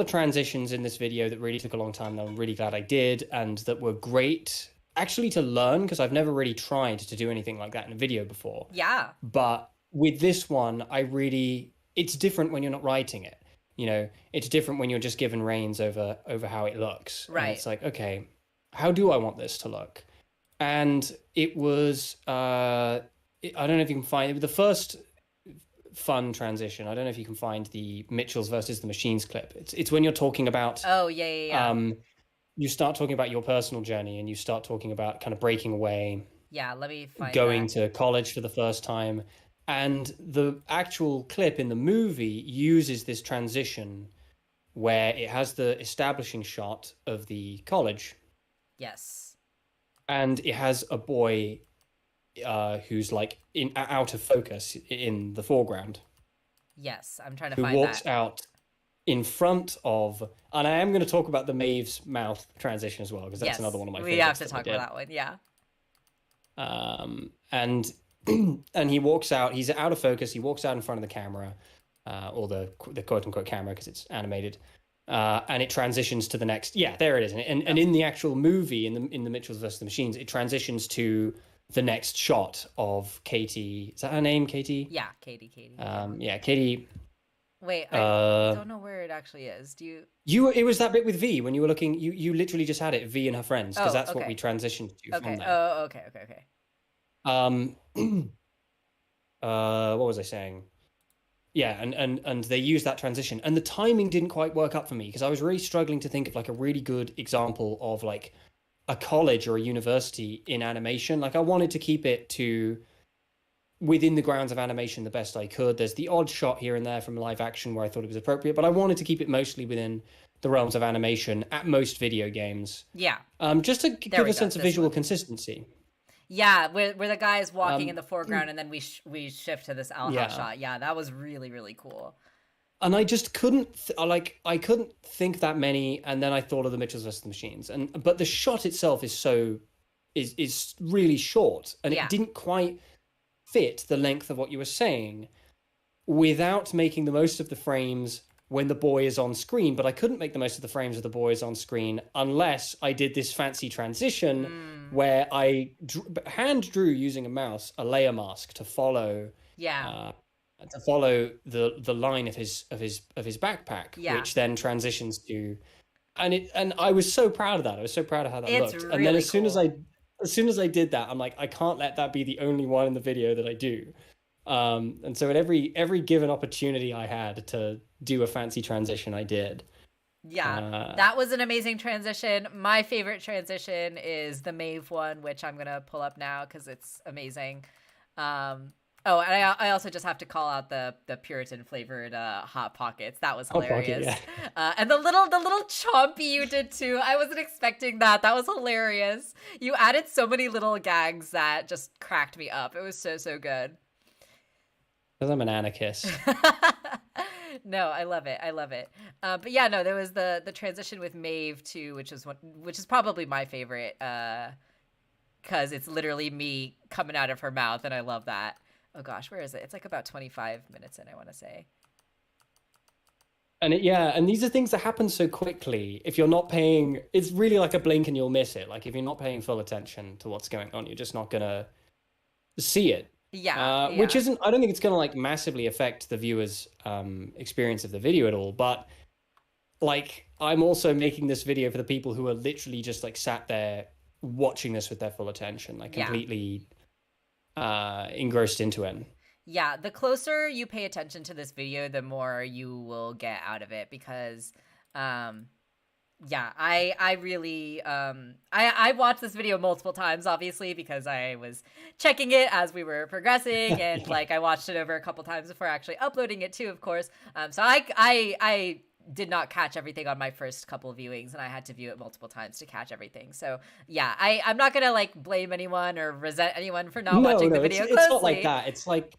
transitions in this video that really took a long time that I'm really glad I did, and that were great actually to learn, because I've never really tried to do anything like that in a video before. Yeah. But with this one, it's different when you're not writing it. It's different when you're just given reins over how it looks. Right. And it's like, okay, how do I want this to look? And it was, I don't know if you can find it. The first fun transition, I don't know if you can find the Mitchells versus the Machines clip. It's when you're talking about... Oh, yeah. You start talking about your personal journey, and you start talking about kind of breaking away. Yeah, let me find going to college for the first time. And the actual clip in the movie uses this transition where it has the establishing shot of the college. Yes. And it has a boy who's like out of focus in the foreground. Yes, I'm trying to find that. Who walks out in front of... And I am going to talk about the Maeve's mouth transition as well, because that's another one of my favorites. We have to talk about that one, yeah. And he walks out, he's out of focus, he walks out in front of the camera, or the quote-unquote camera, because it's animated, and it transitions to the next... Yeah, there it is. And in the actual movie, in the Mitchells vs. the Machines, it transitions to the next shot of Katie. Is that her name, Katie? Yeah, Katie. Katie... Wait, I don't know where it actually is. Do you... It was that bit with V when you were looking... You literally just had it, V and her friends, because that's what we transitioned to from there. Oh, okay. What was I saying? Yeah, and they used that transition, and the timing didn't quite work up for me, because I was really struggling to think of like a really good example of like a college or a university in animation. Like I wanted to keep it to within the grounds of animation the best I could. There's the odd shot here and there from live action where I thought it was appropriate, but I wanted to keep it mostly within the realms of animation at most video games. Yeah. Just to give a sense of visual consistency. Yeah, where the guy is walking in the foreground and then we shift to this owl shot. Yeah, that was really, really cool. And I just couldn't I couldn't think that many, and then I thought of the Mitchells vs. the Machines, but the shot itself is really short, and it didn't quite fit the length of what you were saying without making the most of the frames when the boy is on screen. But I couldn't make the most of the frames of the boy is on screen unless I did this fancy transition where I hand drew using a mouse a layer mask to follow the line of his backpack, which then transitions to, and I was so proud of that. I was so proud of how that looked. Really and then as soon cool. as I did that, I'm like, I can't let that be the only one in the video that I do. And so at every given opportunity I had to do a fancy transition, I did. Yeah, that was an amazing transition. My favorite transition is the Maeve one, which I'm gonna pull up now because it's amazing. Oh, and I also just have to call out the Puritan flavored Hot Pockets. That was hilarious. Hot Pocket, and the little chompy you did too. I wasn't expecting that. That was hilarious. You added so many little gags that just cracked me up. It was so good. Because I'm an anarchist. No, I love it. I love it. But yeah, no, there was the transition with Maeve too, which is probably my favorite. Because it's literally me coming out of her mouth, and I love that. Oh gosh, where is it? It's like about 25 minutes in, I want to say. And and these are things that happen so quickly. If you're not paying, it's really like a blink and you'll miss it. Like if you're not paying full attention to what's going on, you're just not gonna see it. Yeah. Which isn't, I don't think it's gonna like massively affect the viewer's experience of the video at all. But like, I'm also making this video for the people who are literally just like sat there watching this with their full attention, like completely engrossed into it. Yeah, the closer you pay attention to this video, the more you will get out of it, because I really I watched this video multiple times, obviously, because I was checking it as we were progressing, and like I watched it over a couple times before actually uploading it too, of course. So I did not catch everything on my first couple of viewings, and I had to view it multiple times to catch everything. So yeah, I'm not gonna like blame anyone or resent anyone for not watching the video closely. It's not like that. It's like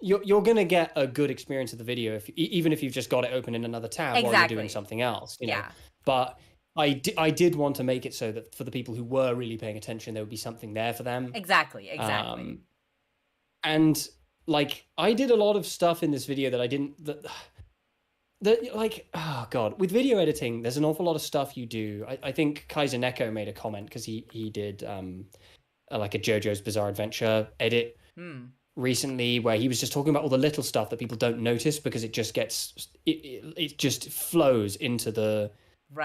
you're gonna get a good experience of the video even if you've just got it open in another tab while you're doing something else. You know? But I did want to make it so that for the people who were really paying attention, there would be something there for them. Exactly. And like I did a lot of stuff in this video that I didn't. Like, oh god, with video editing there's an awful lot of stuff you do. I think Kaiser Neko made a comment because he did like a JoJo's Bizarre Adventure edit recently, where he was just talking about all the little stuff that people don't notice because it just gets it just flows into the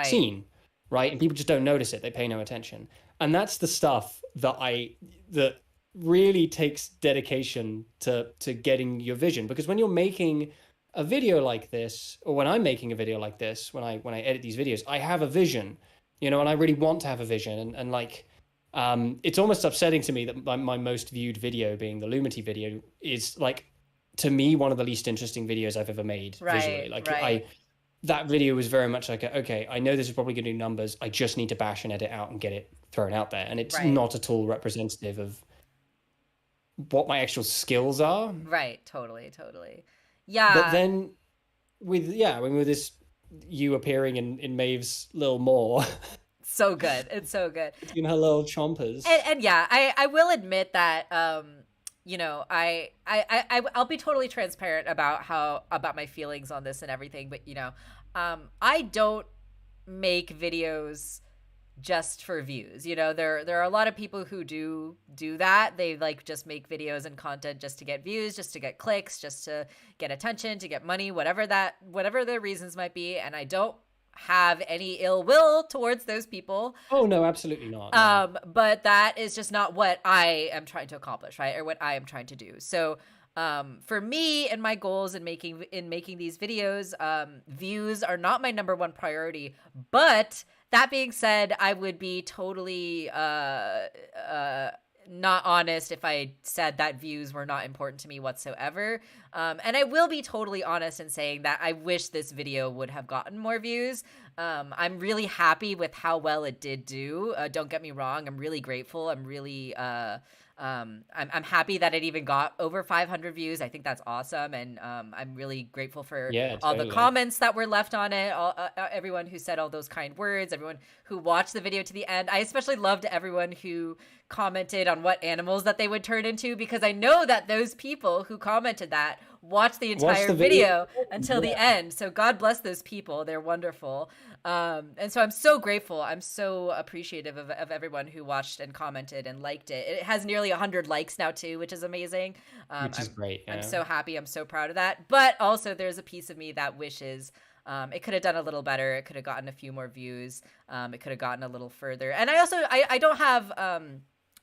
scene, right? And people just don't notice it, they pay no attention. And that's the stuff that really takes dedication to getting your vision, because when you're making a video like this, or when I'm making a video like this, when I edit these videos, I have a vision, you know, and I really want to have a vision. And like, it's almost upsetting to me that my most viewed video, being the Lumity video, is like, to me, one of the least interesting videos I've ever made visually. Like that video was very much like, okay, I know this is probably going to do numbers. I just need to bash and edit out and get it thrown out there. And it's not at all representative of what my actual skills are. Right. Totally. Yeah. But then with this, you appearing in Maeve's little maw. So good. It's so good. In her little chompers. And yeah, I will admit that, you know, I'll be totally transparent about my feelings on this and everything. But, you know, I don't make videos just for views. You know, there are a lot of people who do that. They like just make videos and content just to get views, just to get clicks, just to get attention, to get money, whatever their reasons might be. And I don't have any ill will towards those people. Oh no, absolutely not. No. But that is just not what I am trying to accomplish, right? Or what I am trying to do. So For me and my goals in making these videos, views are not my number one priority. But that being said, I would be totally not honest if I said that views were not important to me whatsoever. And I will be totally honest in saying that I wish this video would have gotten more views. I'm really happy with how well it did do. Don't get me wrong. I'm really grateful. I'm really, I'm happy that it even got over 500 views. I think that's awesome. And I'm really grateful for all the comments that were left on it. Everyone who said all those kind words, everyone who watched the video to the end. I especially loved everyone who commented on what animals that they would turn into, because I know that those people who commented that watched the entire video until the end. So God bless those people. They're wonderful. And so I'm so grateful. I'm so appreciative of everyone who watched and commented and liked it. It has nearly 100 likes now too, which is amazing. Which is great. Yeah. I'm so happy. I'm so proud of that. But also there's a piece of me that wishes it could have done a little better. It could have gotten a few more views. It could have gotten a little further. And I also, I don't have,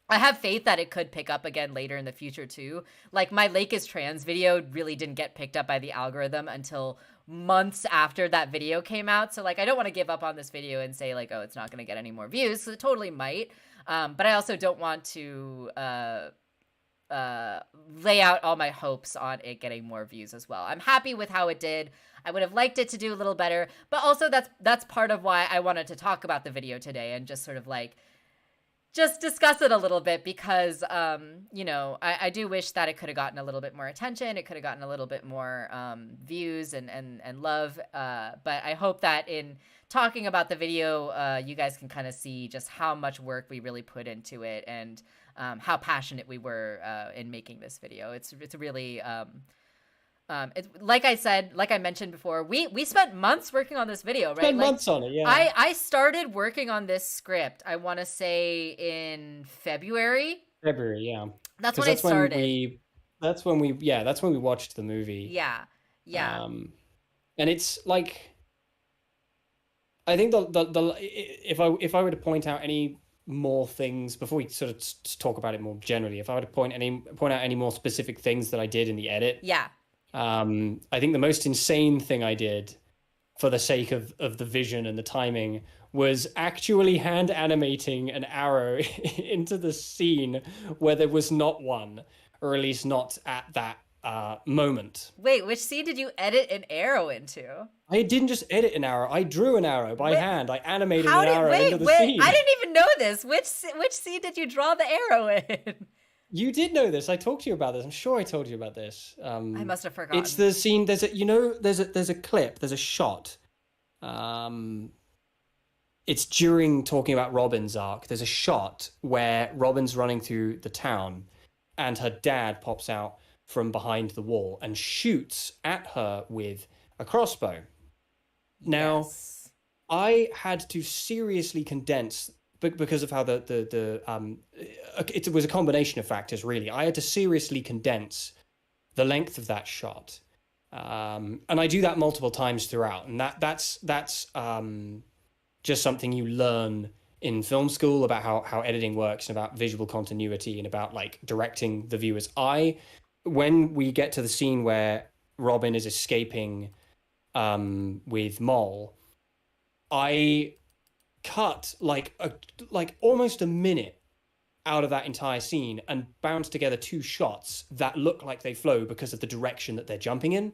I have faith that it could pick up again later in the future too. Like my Lake is Trans video really didn't get picked up by the algorithm until months after that video came out. So like, I don't want to give up on this video and say like, oh, it's not going to get any more views. So it totally might. But I also don't want to lay out all my hopes on it getting more views as well. I'm happy with how it did. I would have liked it to do a little better, but also that's part of why I wanted to talk about the video today and just sort of like just discuss it a little bit, because you know, I do wish that it could have gotten a little bit more attention. It could have gotten a little bit more views and love. But I hope that in talking about the video, you guys can kind of see just how much work we really put into it, and how passionate we were in making this video. It's really it's like I said, like I mentioned before, we spent months working on this video, right? Spent months on it, yeah. I started working on this script, I want to say in February. Yeah. That's when I started. That's when we watched the movie. Yeah. And it's like, I think if I were to point out any more things before we sort of talk about it more generally, if I were to point out any more specific things that I did in the edit. Yeah. I think the most insane thing I did, for the sake of the vision and the timing, was actually hand animating an arrow into the scene where there was not one, or at least not at that moment. Wait, which scene did you edit an arrow into? I didn't just edit an arrow. I drew an arrow by hand. I animated an arrow into the scene. I didn't even know this. Which scene did you draw the arrow in? You did know this. I talked to you about this. I'm sure I told you about this. I must have forgotten. It's the scene. There's a clip. There's a shot. It's during talking about Robin's arc. There's a shot where Robin's running through the town, and her dad pops out from behind the wall and shoots at her with a crossbow. Now, yes. I had to seriously condense, because of how it was a combination of factors, really. I had to seriously condense the length of that shot, and I do that multiple times throughout. And that's just something you learn in film school about how editing works, and about visual continuity, and about like directing the viewers. When we get to the scene where Robin is escaping with Mole, I cut like almost a minute out of that entire scene and bound together two shots that look like they flow because of the direction that they're jumping in,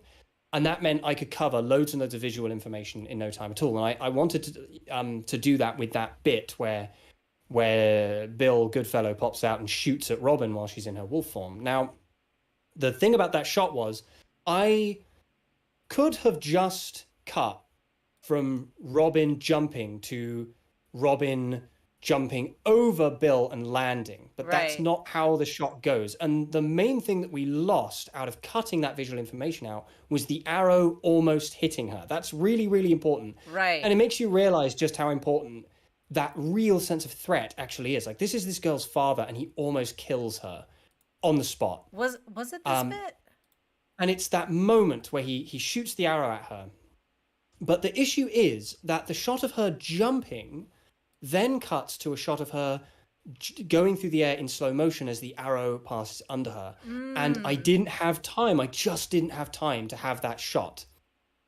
and that meant I could cover loads and loads of visual information in no time at all. And I wanted to do that with that bit where Bill Goodfellow pops out and shoots at Robin while she's in her wolf form. Now, the thing about that shot was I could have just cut from Robin jumping to Robin jumping over Bill and landing, but that's not how the shot goes. And the main thing that we lost out of cutting that visual information out was the arrow almost hitting her. That's really, really important. Right. And it makes you realize just how important that real sense of threat actually is. Like, this is this girl's father, and he almost kills her on the spot. Was it this bit? And it's that moment where he shoots the arrow at her. But the issue is that the shot of her jumping then cuts to a shot of her going through the air in slow motion as the arrow passes under her. And I Mm. didn't have time. I just didn't have time to have that shot.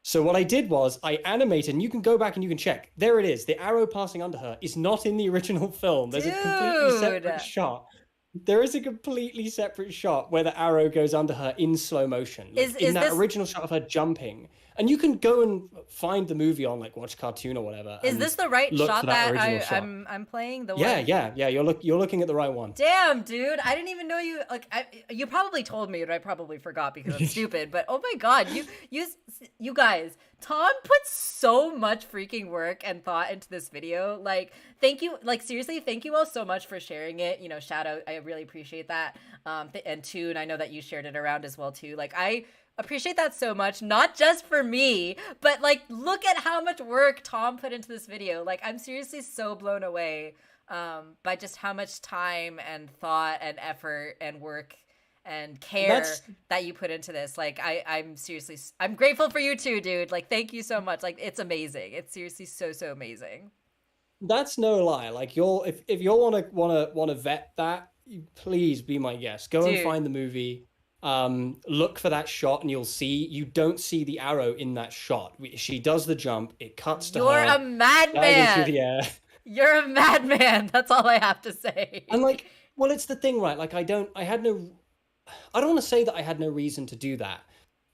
So what I did was I animated, and you can go back and you can check. There it is. The arrow passing under her is not in the original film. There's a completely Dude. separate shot. There is a completely separate shot where the arrow goes under her in slow motion, like in Is that this original shot of her jumping. And you can go and find the movie on like Watch Cartoon or whatever, is and this the right look shot for that that original shot. I'm playing? The Yeah, one? yeah. You're looking at the right one. Damn, dude! I didn't even know you. Like, you probably told me, and I probably forgot because I'm stupid. But oh my god, you guys, Tom put so much freaking work and thought into this video. Like, thank you. Like, seriously, thank you all so much for sharing it. You know, shout out. I really appreciate that. And Toon, I know that you shared it around as well too. Like, I appreciate that so much, not just for me, but like, look at how much work Tom put into this video. Like, I'm seriously so blown away by just how much time and thought and effort and work and care that you put into this. Like, I'm seriously, I'm grateful for you too, dude. Like, thank you so much. Like, it's amazing. It's seriously so amazing. That's no lie. Like if you wanna vet that, please be my guest. Go and Dude. find the movie. Look for that shot, and you'll see you don't see the arrow in that shot. She does the jump. It cuts to You're her a madman. diving through the air. You're a madman. That's all I have to say. And like, well, it's the thing, right? Like, I don't want to say that I had no reason to do that,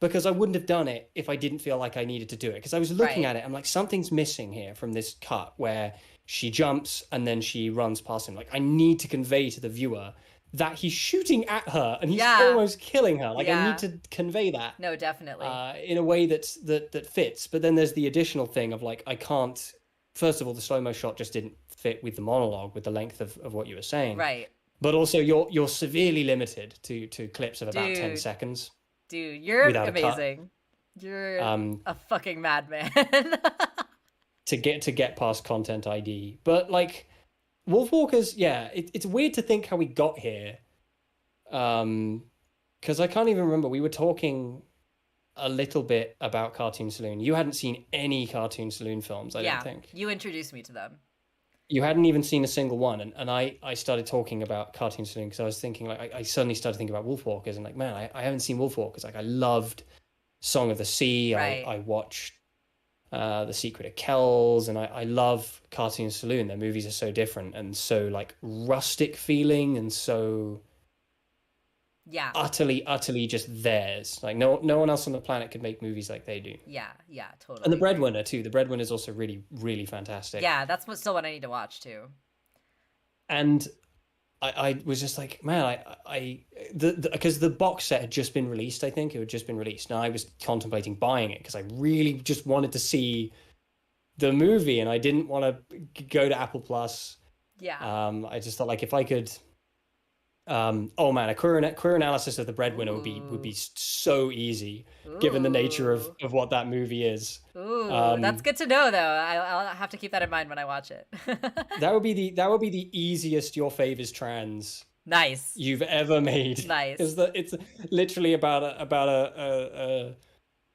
because I wouldn't have done it if I didn't feel like I needed to do it. Because I was looking Right. at it, I'm like, something's missing here from this cut where she jumps and then she runs past him. Like, I need to convey to the viewer that he's shooting at her and he's Yeah. almost killing her. Like, I Yeah. need to convey that No, definitely. in a way that fits. But then there's the additional thing of like, I can't. First of all, the slow-mo shot just didn't fit with the monologue, with the length of what you were saying. Right. But also, you're severely limited to clips of about 10 Dude. seconds. Dude, you're Without a cut. amazing. You're Um, a fucking madman. to get past content ID. But like, Wolfwalkers, yeah, it's weird to think how we got here. Because I can't even remember. We were talking a little bit about Cartoon Saloon. You hadn't seen any Cartoon Saloon films, I don't think. You introduced me to them. You hadn't even seen a single one. And I started talking about Cartoon Saloon because I was thinking, like, I suddenly started thinking about Wolfwalkers, and like, man, I haven't seen Wolfwalkers. Like, I loved Song of the Sea. Right. I watched The Secret of Kells, and I love Cartoon Saloon. Their movies are so different and so like rustic feeling and so Yeah. utterly just theirs. Like, no one else on the planet could make movies like they do. Yeah, totally. And The Breadwinner too. The Breadwinner is also really fantastic. Yeah, that's still what I need to watch too. And I was just like, man, because the box set had just been released. I think it had just been released. Now I was contemplating buying it because I really just wanted to see the movie, and I didn't want to go to Apple Plus. Yeah. I just thought, like, if I could, oh man, a queer analysis of The Breadwinner would be so easy, given the nature of what that movie is. Ooh, that's good to know, though. I'll have to keep that in mind when I watch it. That would be the easiest Your Fave is Trans Nice. you've ever made. Nice. It's literally about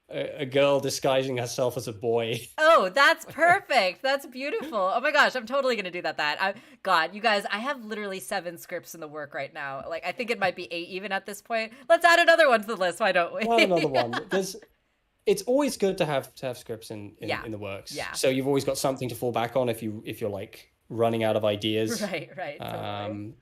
a girl disguising herself as a boy. Oh, that's perfect. That's beautiful. Oh my gosh, I'm totally gonna do that. God, you guys, I have literally 7 scripts in the work right now. Like, I think it might be 8 even at this point. Let's add another one to the list. Why don't we? Well, another one. It's always good to have scripts in the works. Yeah. So you've always got something to fall back on if you're like running out of ideas. Right. Totally.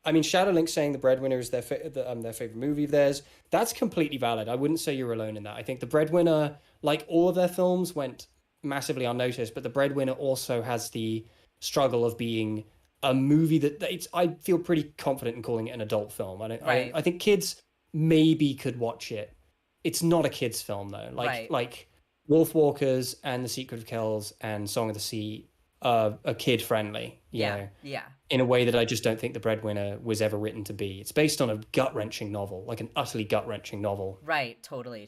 I mean, Shadowlink saying The Breadwinner is their favorite movie of theirs. That's completely valid. I wouldn't say you're alone in that. I think The Breadwinner, like all of their films, went massively unnoticed, but The Breadwinner also has the struggle of being a movie I feel pretty confident in calling it an adult film. I think kids maybe could watch it. It's not a kids film though. Like Wolfwalkers and The Secret of Kells and Song of the Sea are kid friendly. You know? In a way that I just don't think The Breadwinner was ever written to be. It's based on a gut-wrenching novel, like an utterly gut-wrenching novel. Right, totally.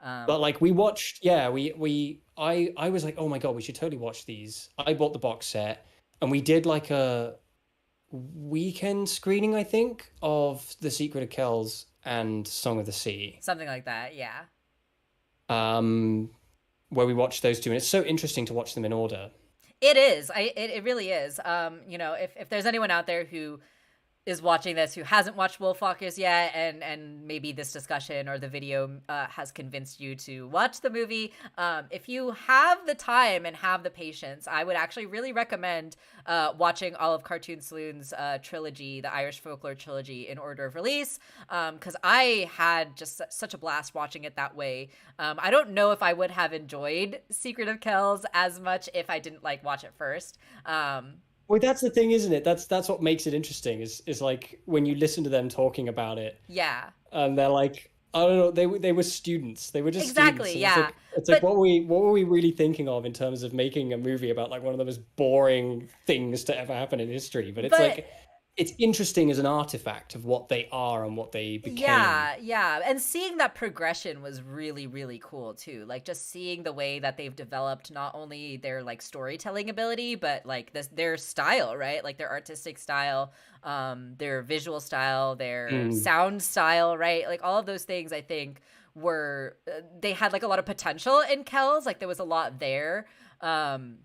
But like we watched, I was like, oh my God, we should totally watch these. I bought the box set and we did like a weekend screening, I think, of The Secret of Kells and Song of the Sea. Something like that, yeah. Where we watched those two, and it's so interesting to watch them in order. It is. It really is. You know, if there's anyone out there who is watching this who hasn't watched Wolfwalkers yet, and maybe this discussion or the video has convinced you to watch the movie, if you have the time and have the patience, I would actually really recommend watching all of Cartoon Saloon's trilogy, the Irish Folklore trilogy, in order of release, because I had just such a blast watching it that way. I don't know if I would have enjoyed Secret of Kells as much if I didn't like watch it first. Well, that's the thing, isn't it? That's what makes it interesting. Is like when you listen to them talking about it, Yeah. and they're like, I don't know, they were students. They were just Exactly. students. Yeah. It's like But what were we really thinking of in terms of making a movie about like one of the most boring things to ever happen in history? But it's but like it's interesting as an artifact of what they are and what they became. yeah, yeah. And seeing that progression was really, really cool too. Like just seeing the way that they've developed not only their like storytelling ability, but like their style, right? Like their artistic style, their visual style, their Mm. sound style, right? Like all of those things I think were they had like a lot of potential in Kells. Like there was a lot there.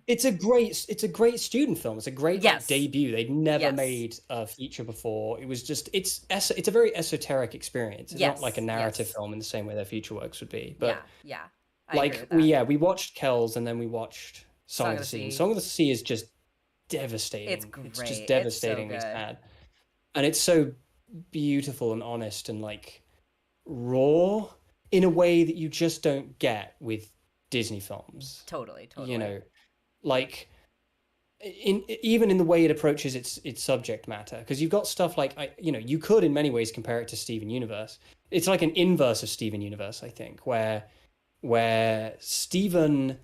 It's a great student film. It's a great like Yes. debut. They'd never Yes. made a feature before. It was just it's a very esoteric experience. It's not like a Yes. narrative Yes. film in the same way their future works would be. Yeah. But Yeah. I agree like with that. we watched Kells and then we watched Song Song of of the the Sea. And Sea. Song of the Sea is just It's devastating. It's just great. It's so devastatingly good. sad. And it's so beautiful and honest and like raw in a way that you just don't get with Disney films. Totally. You Totally. know, like in even in the way it approaches its subject matter, because you've got stuff like you could in many ways compare it to Steven Universe. It's like an inverse of Steven Universe, I think, where Steven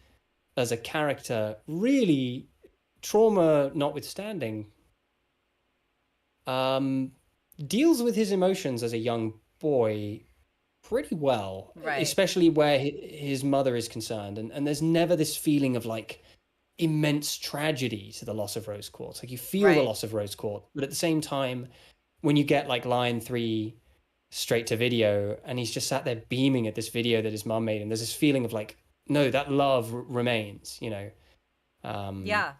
as a character really, trauma notwithstanding, um deals with his emotions as a young boy pretty well, Right. especially where his mother is concerned, and there's never this feeling of like immense tragedy to the loss of Rose Quartz. Like you feel the Right. loss of Rose Quartz, but at the same time, when you get like Lion 3 straight to video, and he's just sat there beaming at this video that his mum made, and there's this feeling of like, no, that love remains, Yeah.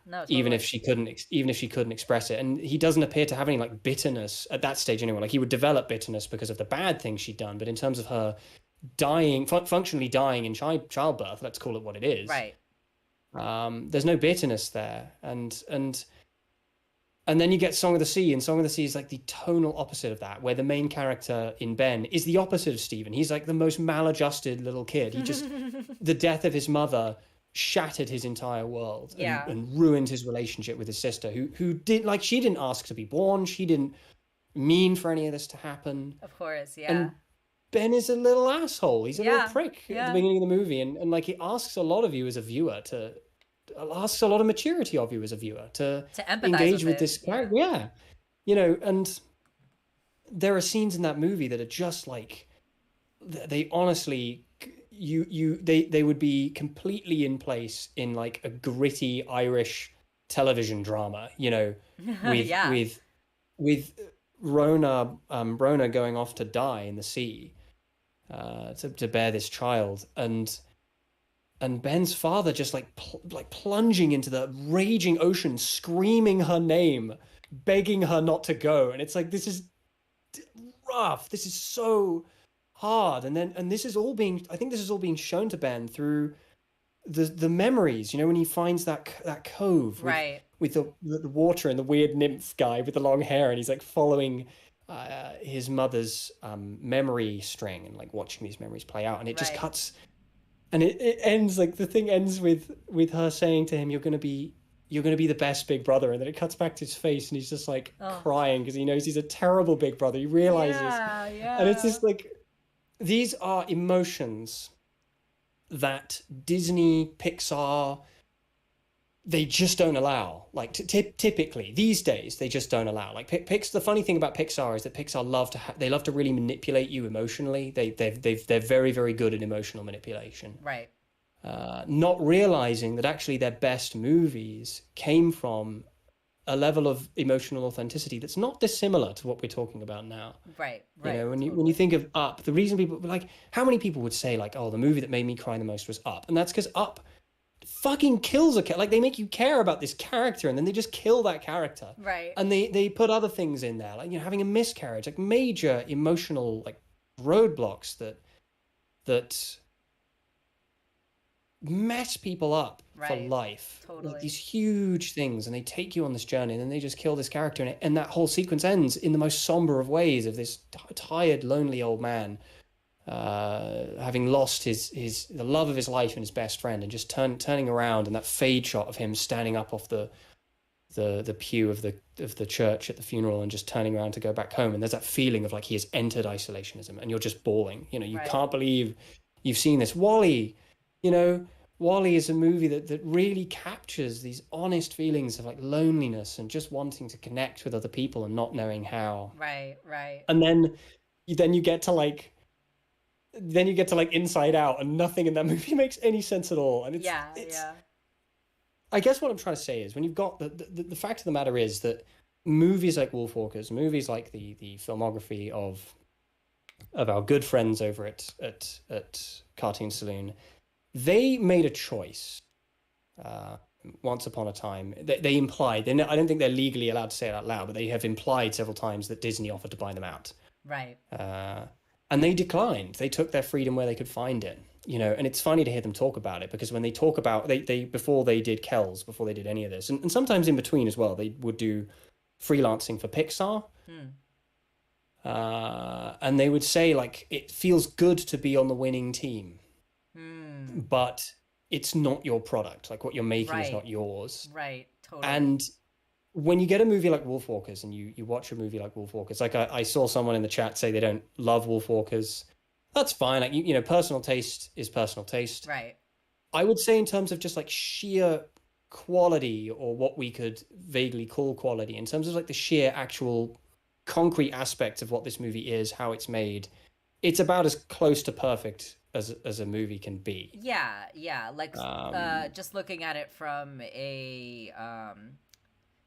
No, even if totally. she couldn't express it. And he doesn't appear to have any like bitterness at that stage anyway. Like he would develop bitterness because of the bad things she'd done, but in terms of her dying, functionally dying in childbirth, let's call it what it is, Right. there's no bitterness there. And then you get Song of the Sea, and Song of the Sea is like the tonal opposite of that, where the main character in Ben is the opposite of Stephen. He's like the most maladjusted little kid. The death of his mother shattered his entire world, Yeah. and ruined his relationship with his sister, who did like, she didn't ask to be born. She didn't mean for any of this to happen. Of course. Yeah. And Ben is a little asshole. He's a little Yeah. prick at the Yeah. beginning of the movie, and like he asks a lot of you as a viewer asks a lot of maturity of you as a viewer to To empathize engage with with it. this Yeah. character. Yeah, and there are scenes in that movie that are just like, they honestly, they would be completely in place in like a gritty Irish television drama, with Yeah. with Rona going off to die in the sea, to bear this child, and Ben's father just like plunging into the raging ocean, screaming her name, begging her not to go. And it's like, this is rough. This is so hard. And this is all being, I think this is all being shown to Ben through the memories, when he finds that cove Right. with the water and the weird nymph guy with the long hair, and he's like following his mother's memory string and like watching these memories play out, and it just Right. cuts. And it ends, like the thing ends with her saying to him, you're gonna be the best big brother, and then it cuts back to his face, and he's just like Oh. crying because he knows he's a terrible big brother. He realizes, Yeah. and it's Yeah. just like, these are emotions that Disney, Pixar, they just don't allow. Like typically these days, they just don't allow. Like the funny thing about Pixar is that Pixar they love to really manipulate you emotionally. They're very, very good at emotional manipulation. Right. Not realizing that actually their best movies came from a level of emotional authenticity that's not dissimilar to what we're talking about now. Right. Right. When Totally. you think of Up, the reason people like, how many people would say like, oh, the movie that made me cry the most was Up, and that's because Up fucking kills a like they make you care about this character, and then they just kill that character. Right. And they put other things in there, like, you know, having a miscarriage, like major emotional like roadblocks that mess people up for Right. life. Totally. Like these huge things, and they take you on this journey, and then they just kill this character, and that whole sequence ends in the most somber of ways, of this tired, lonely old man having lost the love of his life and his best friend, and just turning around, and that fade shot of him standing up off the pew of the church at the funeral, and just turning around to go back home, and there's that feeling of like he has entered isolationism, and you're just bawling. You know, you can't believe you've seen this. WALL-E, you know, WALL-E is a movie that really captures these honest feelings of like loneliness and just wanting to connect with other people and not knowing how. Right. And then you get to like Inside Out, and nothing in that movie makes any sense at all. And it's I guess what I'm trying to say is, when you've got the fact of the matter is that movies like Wolfwalkers, movies like the filmography of our good friends over at Cartoon Saloon, they made a choice once upon a time. They implied, I don't think they're legally allowed to say it out loud, but they have implied several times that Disney offered to buy them out. Right. And they declined. They took their freedom where they could find it. You know, and it's funny to hear them talk about it, because when they talk about they before they did Kells, before they did any of this, and sometimes in between as well, they would do freelancing for Pixar. And they would say, like, it feels good to be on the winning team, but it's not your product. Like, what you're making is not yours. Right. Totally. And when you get a movie like Wolfwalkers, and you watch a movie like Wolfwalkers, like I saw someone in the chat say they don't love Wolfwalkers. That's fine. Like, you know, personal taste is personal taste. Right. I would say, in terms of just like sheer quality, or what we could vaguely call quality, in terms of like the sheer actual concrete aspects of what this movie is, how it's made, it's about as close to perfect as a movie can be. Yeah. Like, just looking at it from a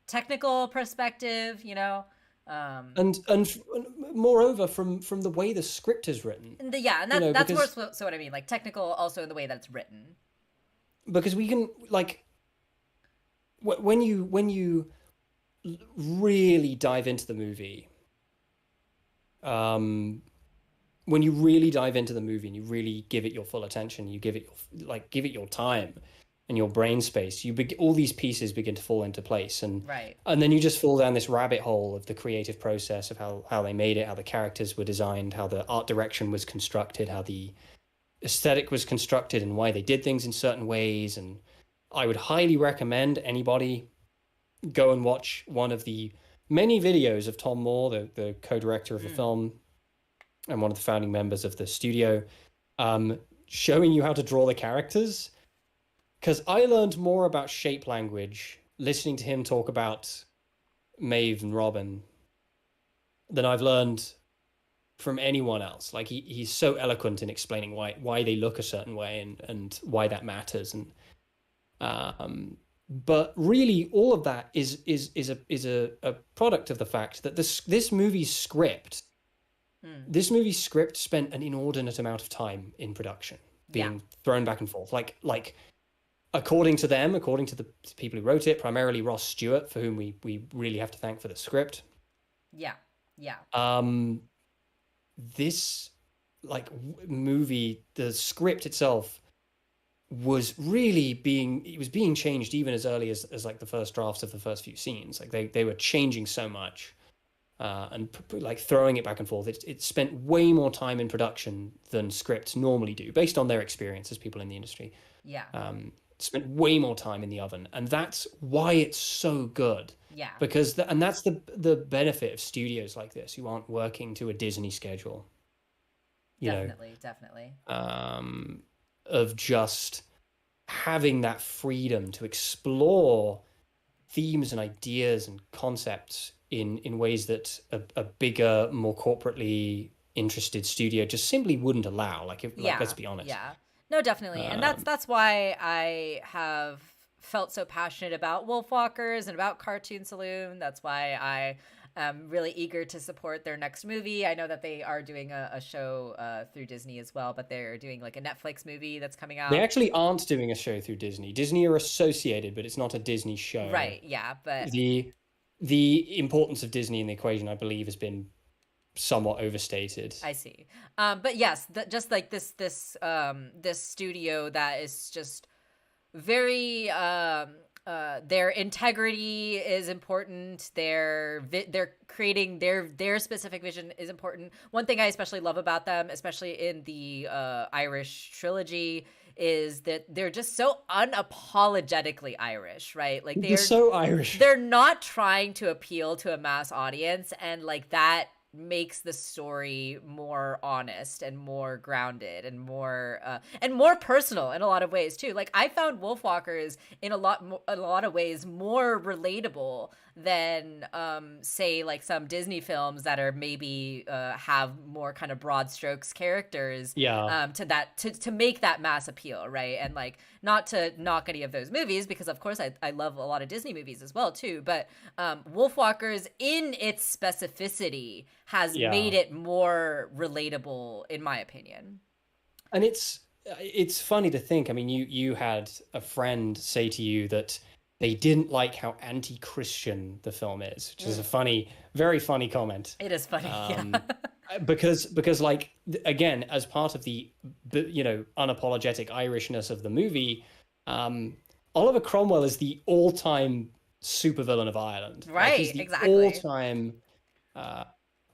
technical perspective, you know. And moreover, from the way the script is written. And that's more so what I mean, like technical also in the way that it's written. Because we can, like, when you really dive into the movie, and you really give it your full attention, you give it your time and your brain space, all these pieces begin to fall into place, and then you just fall down this rabbit hole of the creative process of how they made it, how the characters were designed, how the art direction was constructed, how the aesthetic was constructed, and why they did things in certain ways. And I would highly recommend anybody go and watch one of the many videos of Tom Moore, the co-director of the film and one of the founding members of the studio, showing you how to draw the characters. Because I learned more about shape language listening to him talk about Maeve and Robin than I've learned from anyone else. Like, he's so eloquent in explaining why they look a certain way, and why that matters. And but really, all of that is a product of the fact that this movie's script spent an inordinate amount of time in production, being thrown back and forth. Like. According to the people who wrote it, primarily Ross Stewart, for whom we really have to thank for the script. Yeah. This movie, the script itself was really being changed even as early as like the first drafts of the first few scenes. Like they were changing so much, and like throwing it back and forth. It spent way more time in production than scripts normally do, based on their experience as people in the industry. Spent way more time in the oven, and that's why it's so good. Because that's the benefit of studios like this, who aren't working to a Disney schedule. Definitely. Of just having that freedom to explore themes and ideas and concepts in ways that a bigger, more corporately interested studio just simply wouldn't allow. Let's be honest. No, definitely. And that's why I have felt so passionate about Wolfwalkers and about Cartoon Saloon. That's why I'm really eager to support their next movie. I know that they are doing a show through Disney as well, but they're doing like a Netflix movie that's coming They out. actually aren't doing a show through Disney. Disney are associated, but it's not a Disney show. Right, yeah, but The importance of Disney in the equation, I believe, has been somewhat overstated. I see. But yes, just like this studio that is just very their integrity is important. They're creating their specific vision is important. One thing I especially love about them, especially in the Irish trilogy, is that they're just so unapologetically Irish, right? Like They're so Irish. They're not trying to appeal to a mass audience, and like that makes the story more honest and more grounded and more personal in a lot of ways too. Like I found Wolfwalkers in a lot of ways more relatable than say like some Disney films that are maybe have more kind of broad strokes characters to make that mass appeal, right? And like not to knock any of those movies, because of course I love a lot of Disney movies as well too, but Wolfwalkers in its specificity has made it more relatable in my opinion. And it's funny to think, I mean, you had a friend say to you that they didn't like how anti-Christian the film is, which is a very funny comment. It is funny, yeah. because like, again, as part of the unapologetic Irishness of the movie, Oliver Cromwell is the all-time supervillain of Ireland. Right, like, he's the exactly.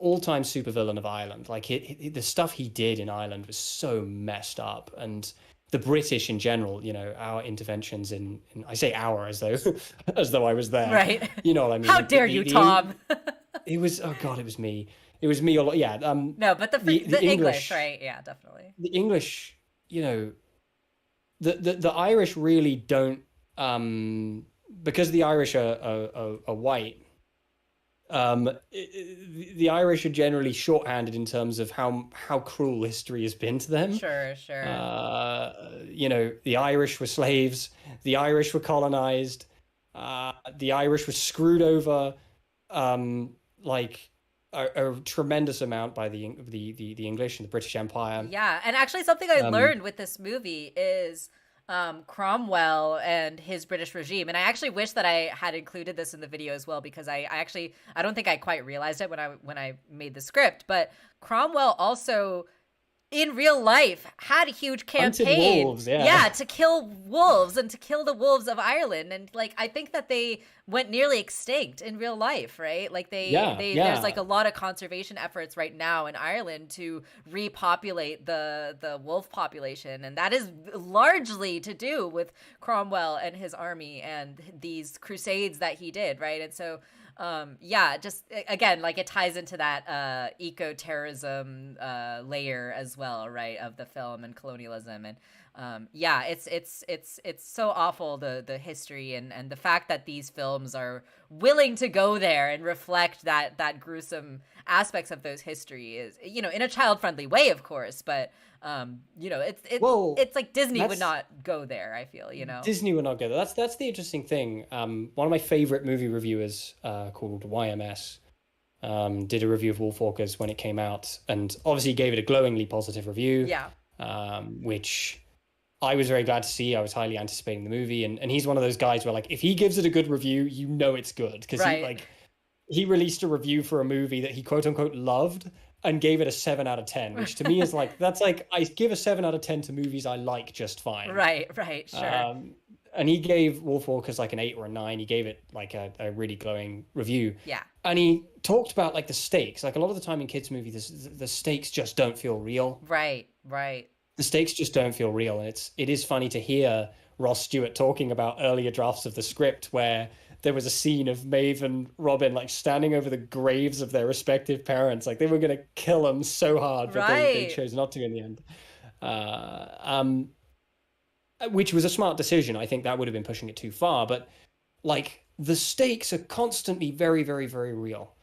All-time supervillain of Ireland. Like the stuff he did in Ireland was so messed up, and the British in general, our interventions in I say our as though I was there. Right. You know what I mean? How dare you, Tom? It was, oh God, it was me. It was me a lot. Yeah. No, but the English, right? Yeah, definitely. The English, the Irish really don't, because the Irish are white. The Irish are generally shorthanded in terms of how cruel history has been to them. Sure. The Irish were slaves. The Irish were colonized. The Irish were screwed over, like a tremendous amount by the English and the British Empire. Yeah, and actually something I learned with this movie is Cromwell and his British regime. And I actually wish that I had included this in the video as well, because I don't think I quite realized it when I made the script, but Cromwell also in real life had a huge campaign wolves, to kill wolves and to kill the wolves of Ireland. And like I think that they went nearly extinct in real life, right? Like there's like a lot of conservation efforts right now in Ireland to repopulate the wolf population, and that is largely to do with Cromwell and his army and these crusades that he did, right? And so just again, like it ties into that eco-terrorism layer as well, right, of the film and colonialism. And it's so awful, the history and the fact that these films are willing to go there and reflect that gruesome aspects of those history is, in a child-friendly way, of course, but it's like Disney would not go there, I feel, Disney would not go there. That's the interesting thing. One of my favorite movie reviewers, called YMS, did a review of Wolfwalkers when it came out, and obviously gave it a glowingly positive review. Which I was very glad to see. I was highly anticipating the movie, and he's one of those guys where, like, if he gives it a good review, it's good, because he released a review for a movie that he quote unquote loved and gave it a 7 out of 10, which to me is like, that's like, I give a 7 out of 10 to movies I like just fine. Right, sure. And he gave Wolfwalkers like an 8 or a 9. He gave it like a really glowing review. Yeah. And he talked about like the stakes. Like a lot of the time in kids' movies, the stakes just don't feel real. Right. The stakes just don't feel real. And it is funny to hear Ross Stewart talking about earlier drafts of the script where there was a scene of Maeve and Robin like standing over the graves of their respective parents. Like they were going to kill them so hard, but they chose not to in the end. Which was a smart decision. I think that would have been pushing it too far. But like the stakes are constantly very, very, very real.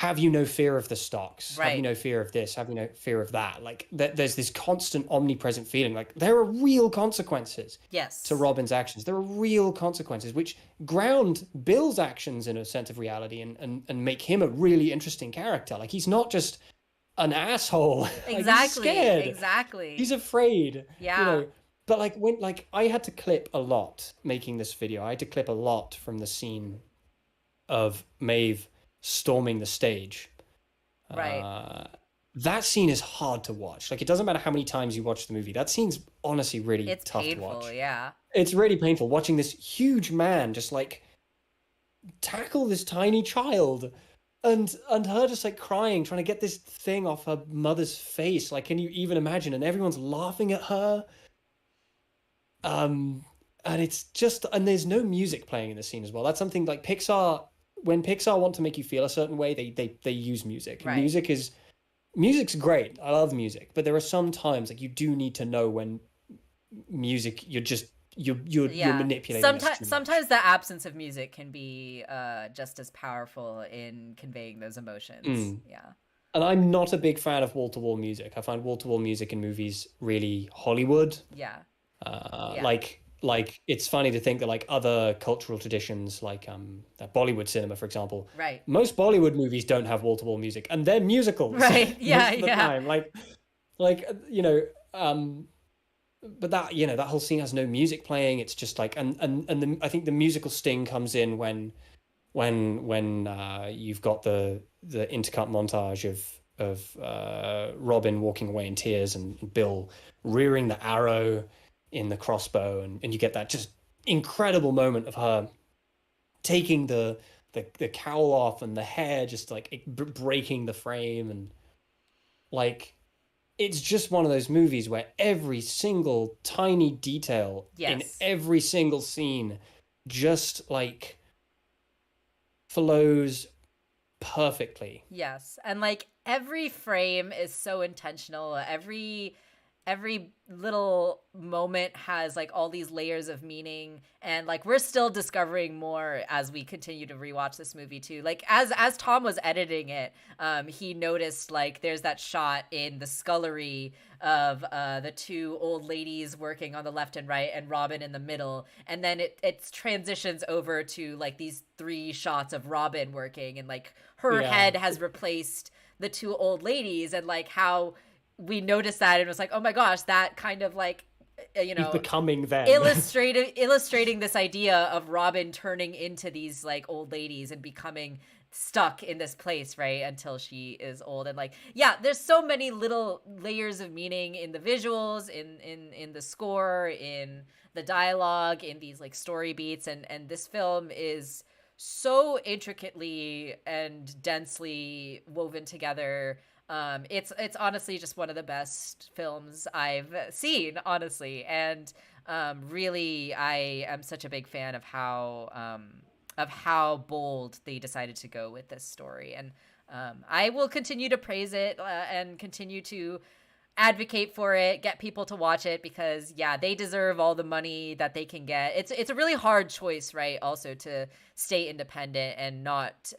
have you no fear of the stocks? Have you Right. no fear of this? Have you no fear of that? Like there's this constant omnipresent feeling like there are real consequences to Yes. Robin's actions. There are real consequences which ground Bill's actions in a sense of reality and make him a really interesting character. Like he's not just an asshole. Like he's Exactly. scared. He's Exactly. afraid, you Yeah. know. But like when like I had to clip a lot making this video. I had to clip a lot from the scene of Maeve storming the stage. Right. Uh, that scene is hard to watch. Like it doesn't matter how many times you watch the movie. That scene's honestly really It's tough to painful. watch. Yeah. It's really painful watching this huge man just like tackle this tiny child and her just like crying, trying to get this thing off her mother's face. Like, can you even imagine? And everyone's laughing at her. Um, and it's just and there's no music playing in the scene as well. That's something like Pixar. When Pixar want to make you feel a certain way, they use music. Right. Music's great. I love music, but there are some times like you do need to know when music you're Yeah. manipulating us Sometimes too much. sometimes the absence of music can be just as powerful in conveying those emotions. Mm. Yeah. And I'm not a big fan of wall-to-wall music. I find wall-to-wall music in movies really Hollywood. Yeah. Uh, Yeah. like like it's funny to think that like other cultural traditions like Bollywood cinema, for example, Right. most Bollywood movies don't have wall-to-wall music and they're musicals Right. Yeah. most of the Yeah. time. Like you know, but that you know that whole scene has no music playing. It's just like I think the musical sting comes in when you've got the intercut montage of Robin walking away in tears and Bill rearing the arrow in the crossbow, and you get that just incredible moment of her taking the cowl off and the hair just like breaking the frame, and like it's just one of those movies where every single tiny detail in Yes. every single scene just like flows perfectly. Yes. And like every frame is so intentional. Every little moment has like all these layers of meaning, and like we're still discovering more as we continue to rewatch this movie too. Like as Tom was editing it, he noticed like there's that shot in the scullery of the two old ladies working on the left and right and Robin in the middle, and then it transitions over to like these three shots of Robin working, and like her Yeah. head has replaced the two old ladies, and like how we noticed that and was like, oh my gosh, that kind of like He's becoming them. illustrating this idea of Robin turning into these like old ladies and becoming stuck in this place, right, until she is old. And like, yeah, there's so many little layers of meaning in the visuals, in the score, in the dialogue, in these like story beats, and this film is so intricately and densely woven together. It's honestly just one of the best films I've seen, honestly, and really, I am such a big fan of how bold they decided to go with this story, and I will continue to praise it and continue to advocate for it, get people to watch it, because yeah, they deserve all the money that they can get. It's a really hard choice, right? Also to stay independent and not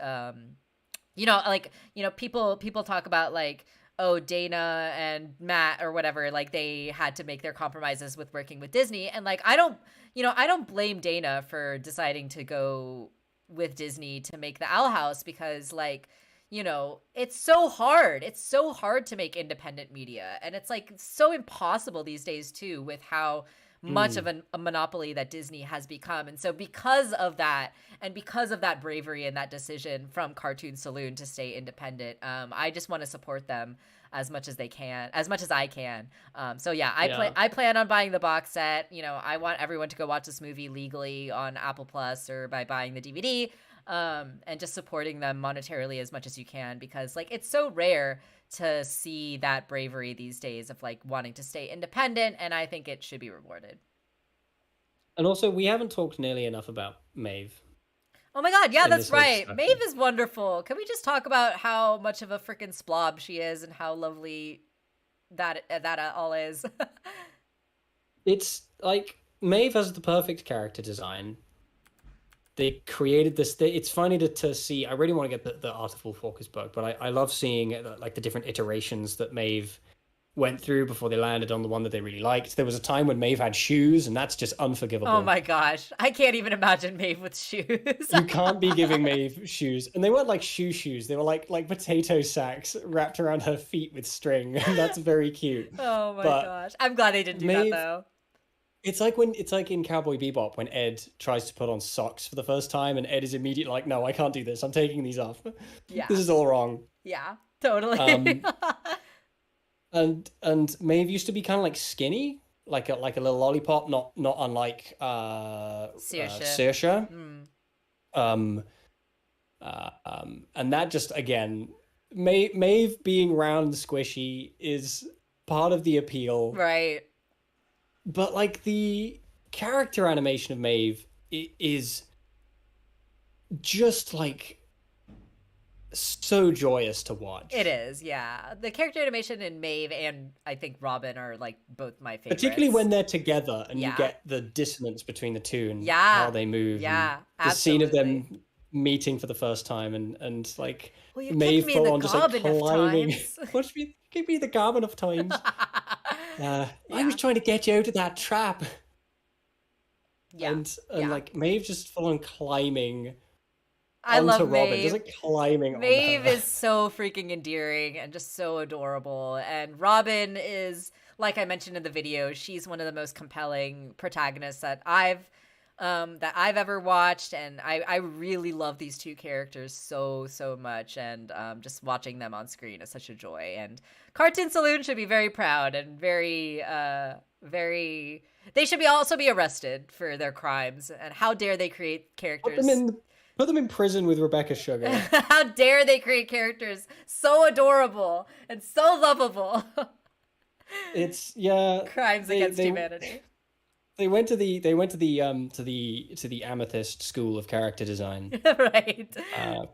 like people talk about like, oh, Dana and Matt or whatever, like they had to make their compromises with working with Disney, and like I don't blame Dana for deciding to go with Disney to make the Owl House, because like it's so hard. It's so hard to make independent media, and it's like so impossible these days too, with how much of a monopoly that Disney has become. And so because of that, and because of that bravery and that decision from Cartoon Saloon to stay independent, I just want to support them as much as they can, as much as I can. So yeah, I plan on buying the box set. I want everyone to go watch this movie legally on Apple Plus or by buying the DVD, and just supporting them monetarily as much as you can, because like it's so rare to see that bravery these days of like wanting to stay independent, and I think it should be rewarded. And also, we haven't talked nearly enough about Maeve Oh my god, yeah, in that's this whole right. Maeve discussion. is wonderful. Can we just talk about how much of a freaking slob she is and how lovely that all is? It's like Maeve has the perfect character design. they created this. It's funny to see. I really want to get the Art of Wolfwalkers book, but I love seeing like the different iterations that Maeve went through before they landed on the one that they really liked. There was a time when Maeve had shoes, and that's just unforgivable. Oh my gosh. I can't even imagine Maeve with shoes. You can't be giving Maeve shoes. And they weren't like shoes. They were like potato sacks wrapped around her feet with string. And that's very cute. Oh my gosh. I'm glad they didn't do that though. It's like in Cowboy Bebop when Ed tries to put on socks for the first time and Ed is immediately like, no, I can't do this. I'm taking these off. Yeah. This is all wrong. Yeah, totally. And Maeve used to be kind of like skinny, like a little lollipop, not unlike Saoirse. And that just, again, Maeve being round and squishy is part of the appeal, right? But like the character animation of Maeve is just like so joyous to watch. It is, yeah. The character animation in Maeve and I think Robin are like both my favorites. Particularly when they're together and you get the dissonance between the two and how they move. Yeah, the scene of them meeting for the first time and like Maeve full on just like climbing. Give me the garb enough times. I was trying to get you out of that trap. Yeah. And like Maeve just full on climbing. I love Robin, Maeve. just like climbing. Maeve is so freaking endearing and just so adorable. And Robin is, like I mentioned in the video, she's one of the most compelling protagonists that I've ever watched, and I really love these two characters so much, and just watching them on screen is such a joy. And Cartoon Saloon should be very proud and very they should also be arrested for their crimes, and how dare they create characters. Put them in prison with Rebecca Sugar. How dare they create characters so adorable and so lovable. It's crimes against humanity. They went to the Amethyst School of Character Design, right?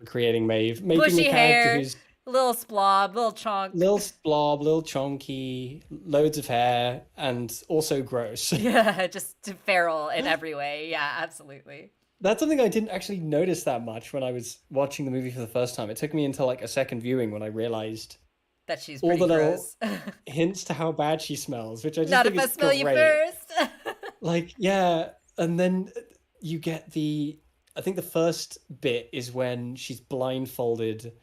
Creating Maeve, making bushy a character hair, who's little splob, little chonk, little chonky, loads of hair, and also gross. Yeah, just feral in every way. Yeah, absolutely. That's something I didn't actually notice that much when I was watching the movie for the first time. It took me until like a second viewing when I realized that she's all the gross. little hints to how bad she smells, which I just not think if I is smell great. You first. Like, yeah, and then you get I think the first bit is when she's blindfolded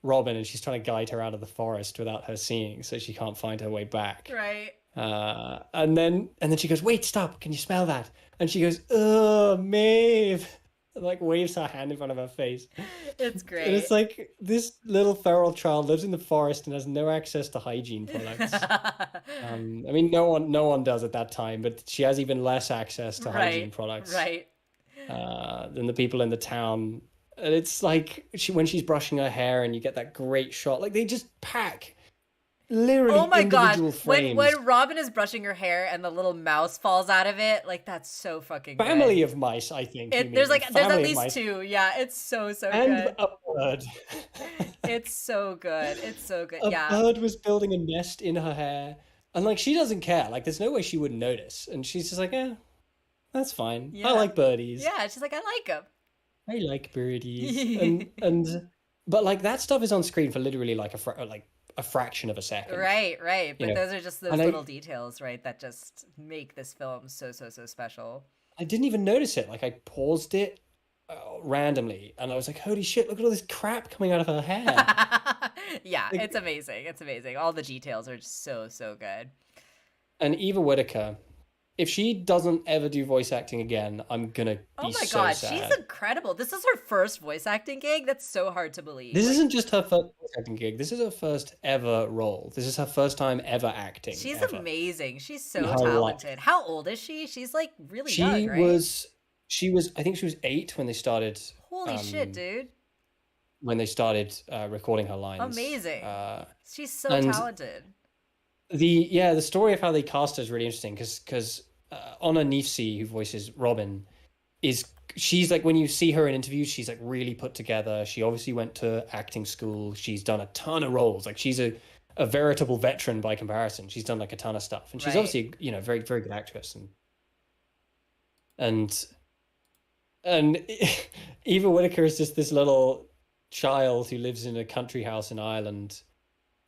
Robin and she's trying to guide her out of the forest without her seeing, so she can't find her way back. Right. And then she goes, "Wait, stop! Can you smell that?" And she goes, "Oh, Maeve!" And like waves her hand in front of her face. It's great. And it's like this little feral child lives in the forest and has no access to hygiene products. I mean, no one does at that time, but she has even less access to hygiene products, right? Than the people in the town. And it's like when she's brushing her hair, and you get that great shot. Like they just pack. Literally, oh my god! Frames. When Robin is brushing her hair and the little mouse falls out of it, like that's so fucking family good. Of mice, I think. There's at least two. Yeah, it's so and good. And a bird. It's so good. It's so good. A bird was building a nest in her hair, and like she doesn't care. Like there's no way she wouldn't notice, and she's just like, "Yeah, that's fine. Yeah. I like birdies." Yeah, she's like, "I like them. I like birdies." But like that stuff is on screen for literally like a fraction of a second. Right. But those are just those little details, right, that just make this film so special. I didn't even notice it. Like I paused it randomly and I was like, holy shit, look at all this crap coming out of her hair. Yeah, like, it's amazing. It's amazing. All the details are just so good. And Eva Whittaker, if she doesn't ever do voice acting again, I'm gonna be so sad. Oh my god, she's incredible. This is her first voice acting gig. That's so hard to believe. This isn't just her first voice acting gig. This is her first ever role. This is her first time ever acting. She's amazing. She's so talented. How old is she? She's like really young, right? She was, I think she was 8 when they started. Holy shit, dude. When they started recording her lines. Amazing. She's so talented. The story of how they cast her is really interesting because Anna Nifsi, who voices Robin, she's like, when you see her in interviews, she's like really put together. She obviously went to acting school. She's done a ton of roles. Like she's a veritable veteran by comparison. She's done like a ton of stuff, and she's obviously very very good actress. And and Eva Whittaker is just this little child who lives in a country house in Ireland,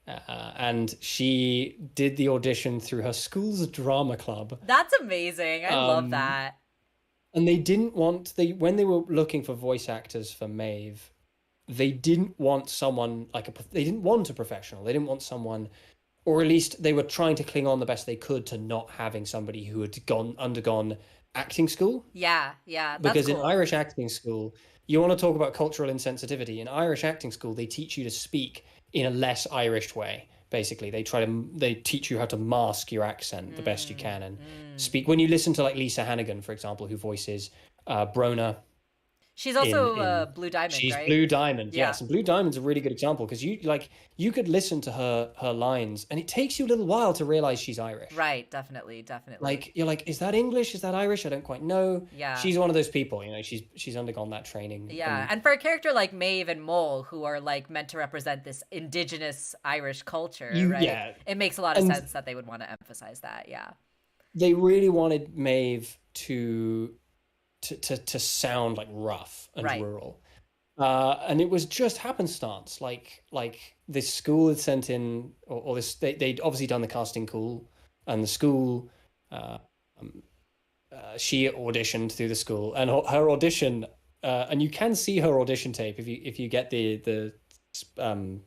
and she did the audition through her school's drama club. That's amazing. I love Um, that. and they didn't want they when they were looking for voice actors for Maeve, they didn't want someone like they didn't want a professional. They didn't want someone, or at least they were trying to cling on the best they could to not having somebody who had gone undergone acting school. Yeah, yeah, that's Because in cool. Irish acting school, you want to talk about cultural insensitivity. In Irish acting school, they teach you to speak in a less Irish way. Basically, they teach you how to mask your accent the best you Mm, can and mm. speak. When you listen to like Lisa Hannigan, for example, who voices Brona She's in also Blue Diamond, she's right? Blue Diamond, Yeah. yes, and Blue Diamond's a really good example because you could listen to her lines and it takes you a little while to realize she's Irish. Right, definitely, definitely. Like you're like, is that English? Is that Irish? I don't quite know. Yeah. She's one of those people, she's undergone that training Yeah, and and for a character like Maeve and Mole, who are like meant to represent this indigenous Irish culture, you right? yeah. It makes a lot of And sense that they would want to emphasize that. Yeah. they really wanted Maeve to sound like rough and Right. rural. And it was just happenstance. Like this school had sent in, or this they'd obviously done the casting call, and the school, uh, she auditioned through the school, and her audition, and you can see her audition tape if you get um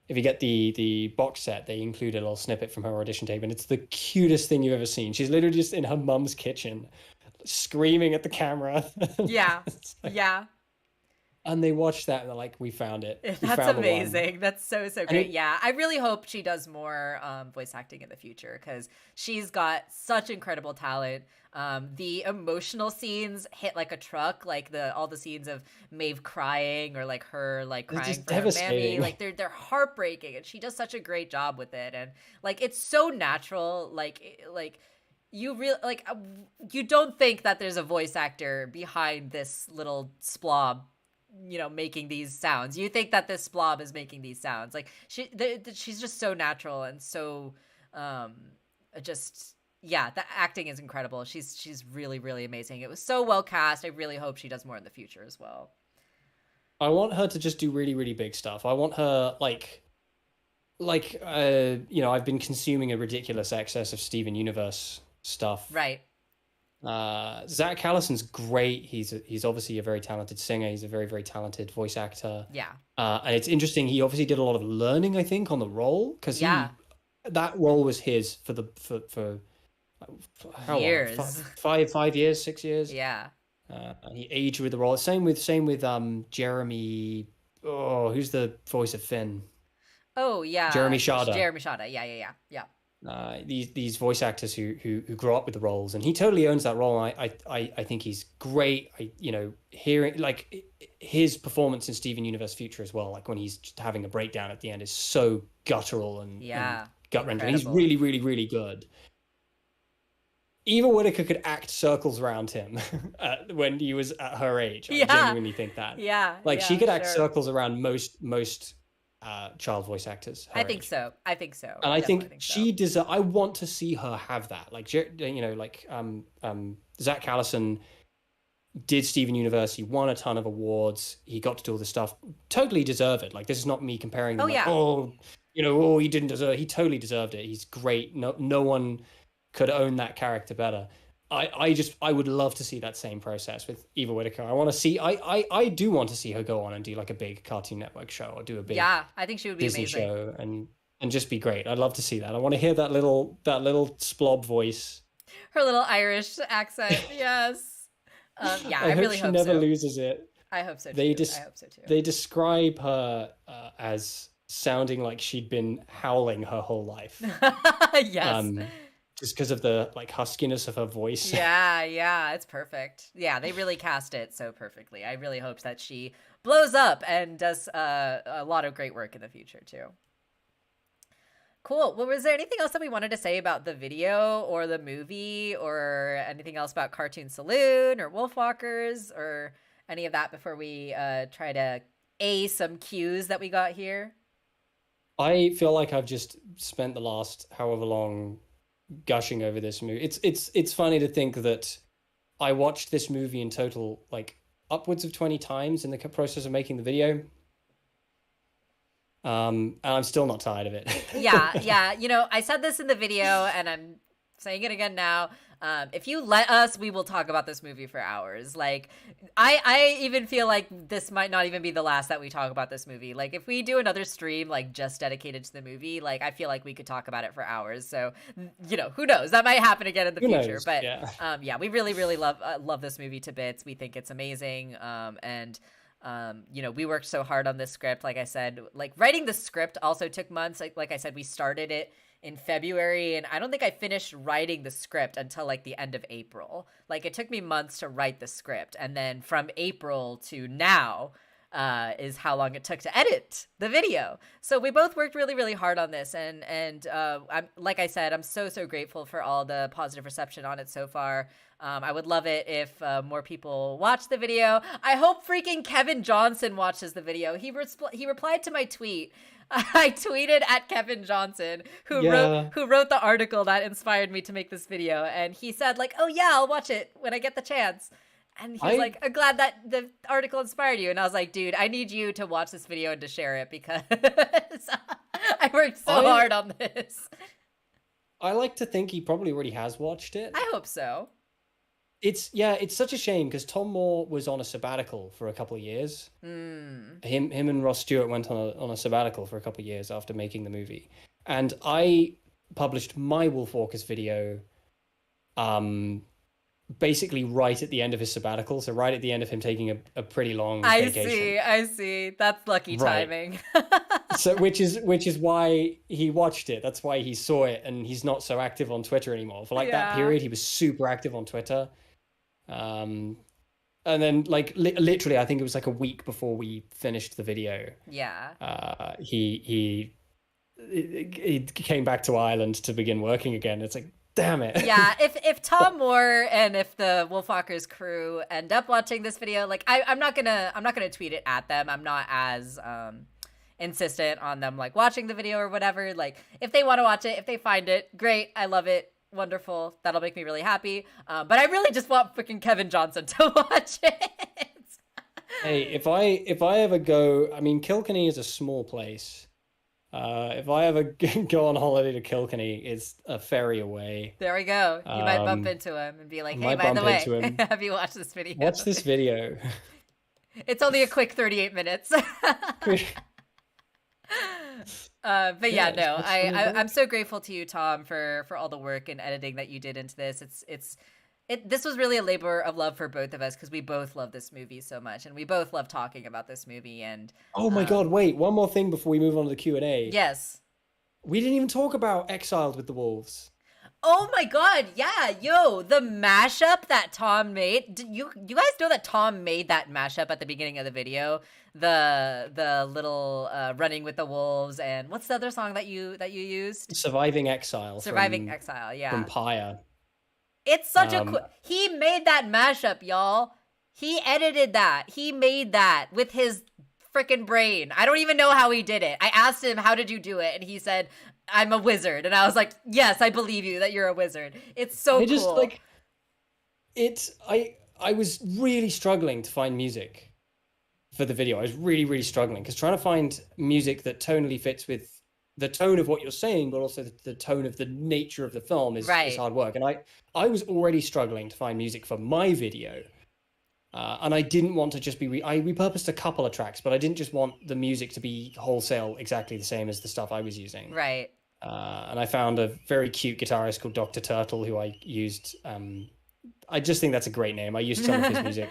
if you get the box set, they include a little snippet from her audition tape, and it's the cutest thing you've ever seen. She's literally just in her mum's kitchen, screaming at the camera. Yeah. It's like, Yeah. and they watched that and they're like, "We found it. We That's found the one." amazing. That's so, so And great. it Yeah. I really hope she does more voice acting in the future because she's got such incredible talent. The emotional scenes hit like a truck, like the all the scenes of Maeve crying or like her like it's crying just for her mammy, devastating. like they're heartbreaking, and she does such a great job with it, and like it's so natural, like you really like you don't think that there's a voice actor behind this little splob, making these sounds. You think that this blob is making these sounds. Like she's just so natural and so um just yeah, the acting is incredible. She's really, really amazing. It was so well cast. I really hope she does more in the future as well. I want her to just do really, really big stuff. I want her I've been consuming a ridiculous excess of Steven Universe stuff. Right. Zach Callison's great. He's obviously a very talented singer. He's a very, very talented voice actor. Yeah. And it's interesting. He obviously did a lot of learning, I think, on the role because Yeah. that role was his for how long? Years. 5 years, 6 years. Yeah. And he aged with the role. Same with Jeremy. Oh, who's the voice of Finn? Oh yeah. Jeremy Shada. Jeremy Shada. Yeah, yeah, yeah. Yeah. These voice actors who grow up with the roles, and he totally owns that role. I think he's great. Hearing like his performance in Steven Universe Future as well, like when he's just having a breakdown at the end, is so guttural and Yeah. gut wrenching. He's Incredible. really, really, really good. Eva Whittaker could act circles around him when he was at her age. I Yeah. genuinely think that. Yeah. Like she Yeah, could act sure. circles around most child voice actors I her think age. so. I think so. And I I definitely think think so. she deserves. I want to see her have that. Like Zach Callison did Steven Universe. He won a ton of awards. He got to do all this stuff. Totally deserve it. Like this is not me comparing Oh them. Like yeah. he didn't deserve. He totally deserved it. He's great. No one could own that character better. I would love to see that same process with Eva Whittaker. I want to see. I do want to see her go on and do like a big Cartoon Network show or do a big Yeah. I think she would be Disney amazing. show and just be great. I'd love to see that. I want to hear that little splob voice. Her little Irish accent. Yes. Yeah, I I hope really she hope never so. loses it. I hope so They too. just I hope so too. they describe her as sounding like she'd been howling her whole life. Yes. Just because of the like huskiness of her voice. Yeah, yeah, it's perfect. Yeah, they really cast it so perfectly. I really hope that she blows up and does a lot of great work in the future too. Cool. Well, was there anything else that we wanted to say about the video or the movie or anything else about Cartoon Saloon or Wolfwalkers or any of that before we try to some cues that we got here? I feel like I've just spent the last however long gushing over this movie. It's funny to think that I watched this movie in total like upwards of 20 times in the process of making the video. And I'm still not tired of it. Yeah. You know, I said this in the video and I'm saying it again now. If you let us, we will talk about this movie for hours. Like, I even feel like this might not even be the last that we talk about this movie. Like, if we do another stream, like, just dedicated to the movie, like, I feel like we could talk about it for hours. So, you know, who knows? That might happen again in the future. Knows? But, yeah, we really, really love this movie to bits. We think it's amazing. You know, we worked so hard on this script. Like I said, like, writing the script also took months. Like I said, we started it in February, and I don't think I finished writing the script until like the end of April. Like, it took me months to write the script, and then from April to now is how long it took to edit the video. So we both worked really, really hard on this, and I'm, like I said, I'm so grateful for all the positive reception on it so far. I would love it if more people watch the video. I hope freaking Kevin Johnson watches the video. He replied to my tweet. I tweeted at Kevin Johnson, who wrote the article that inspired me to make this video, and he said, like, "Oh yeah, I'll watch it when I get the chance." And he's like, "I'm glad that the article inspired you." And I was like, "Dude, I need you to watch this video and to share it because I worked so hard on this." I like to think he probably already has watched it. I hope so. It's such a shame because Tom Moore was on a sabbatical for a couple of years. Him and Ross Stewart went on a sabbatical for a couple of years after making the movie, and I published my Wolfwalkers video, basically right at the end of his sabbatical, so right at the end of him taking a pretty long vacation. I see. That's lucky timing. So which is why he watched it. That's why he saw it, and he's not so active on Twitter anymore. For like that period, he was super active on Twitter. And then like literally, I think it was like a week before we finished the video. Yeah. He came back to Ireland to begin working again. It's like, damn it. Yeah. If Tom Moore and if the Wolfwalkers crew end up watching this video, like I'm not gonna tweet it at them. I'm not as insistent on them like watching the video or whatever. Like, if they want to watch it, if they find it, great. I love it. Wonderful. That'll make me really happy. But I really just want freaking Kevin Johnson to watch it. Hey, if I ever go, I mean, Kilkenny is a small place. If I ever go on holiday to Kilkenny, it's a ferry away. There we go. You might bump into him and be like, "Hey, by the way, have you watched this video? Watch this video." It's only a quick 38 minutes. But yeah, no, I'm so grateful to you, Tom, for all the work and editing that you did into this. This was really a labor of love for both of us because we both love this movie so much, and we both love talking about this movie. And oh my God, wait, one more thing before we move on to the Q&A. Yes, we didn't even talk about Exiled with the Wolves. Oh my God, yeah, yo, the mashup that Tom made. Did you guys know that Tom made that mashup at the beginning of the video? The little Running with the Wolves, and what's the other song that you used? Surviving Exile, yeah. From Pyre. It's such he made that mashup, y'all. He edited that. He made that with his freaking brain. I don't even know how he did it. I asked him, "How did you do it?" And he said, "I'm a wizard." And I was like, "Yes, I believe you that you're a wizard." It's so cool. Just like I was really struggling to find music for the video. I was really, really struggling because trying to find music that tonally fits with the tone of what you're saying, but also the tone of the nature of the film is hard work. And I was already struggling to find music for my video. And I didn't want to just be... I repurposed a couple of tracks, but I didn't just want the music to be wholesale exactly the same as the stuff I was using. Right. And I found a very cute guitarist called Dr. Turtle who I used... I just think that's a great name. I used some of his music.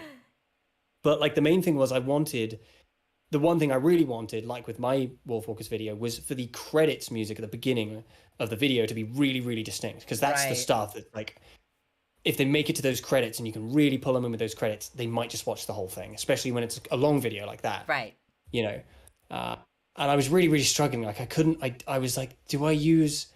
But like the main thing was the one thing I really wanted, like with my Wolfwalkers video, was for the credits music at the beginning of the video to be really, really distinct. Because that's the stuff that, like, if they make it to those credits and you can really pull them in with those credits, they might just watch the whole thing, especially when it's a long video like that. Right. You know? And I was really, really struggling. Like, I was like, do I use,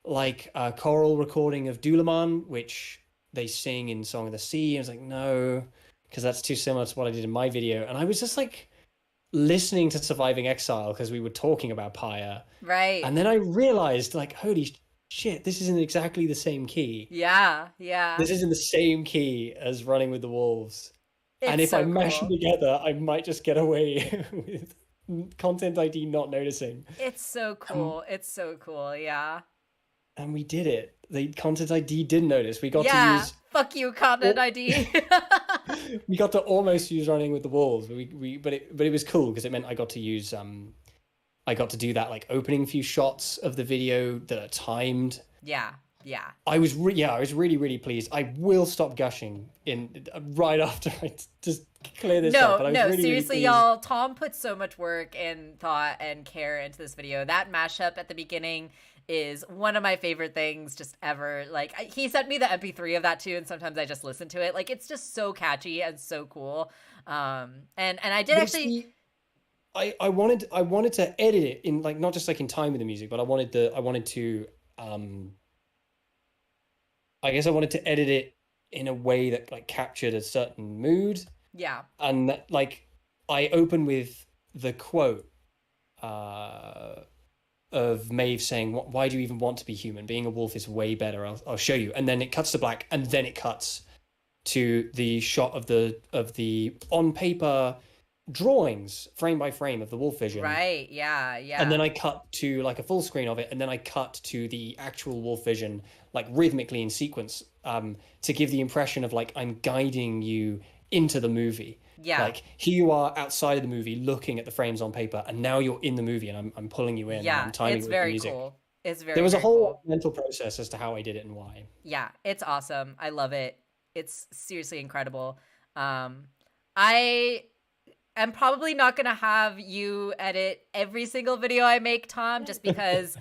like, a choral recording of Dulaman, which they sing in Song of the Sea? I was like, no, because that's too similar to what I did in my video. And I was just, like, listening to Surviving Exile because we were talking about Pyre. Right. And then I realized, like, holy shit, this isn't exactly the same key. Yeah, yeah. This isn't the same key as Running with the Wolves. And It's if I so mash them cool. together, I might just get away with Content ID not noticing. It's so Um, cool. It's so cool. Yeah. and we did it. The Content ID did notice. We got to Yeah. use Fuck you, content ID. we got to almost use Running with the Wolves, but it was cool because it meant I got to use I got to do that like opening few shots of the video that are timed. Yeah. Yeah. I was really really pleased. I will stop gushing in right after I just clear this up. No, But I was no, really really seriously, pleased. y'all. Tom put so much work and thought and care into this video. That mashup at the beginning is one of my favorite things just ever. Like, he sent me the MP3 of that too, and sometimes I just listen to it. Like, it's just so catchy and so cool. And I did But actually. I wanted to edit it in like not just like in time with the music, but I wanted to I guess I wanted to edit it in a way that like captured a certain mood. Yeah. And that, like I open with the quote uh of Maeve saying, "Why do you even want to be human? Being a wolf is way better. I'll show you." And then it cuts to black, and then it cuts to the shot of the on paper drawings, frame by frame, of the wolf vision. Right. Yeah. Yeah. And then I cut to like a full screen of it, and then I cut to the actual wolf vision, like rhythmically in sequence, to give the impression of like I'm guiding you into the movie. Yeah. Like here you are outside of the movie looking at the frames on paper, and now you're in the movie, and I'm pulling you in, and Yeah. I'm timing It's it with the very music. cool. It's very, There was a very whole cool. mental process as to how I did it and why. Yeah. It's awesome. I love it. It's seriously incredible. I am probably not going to have you edit every single video I make, Tom, just because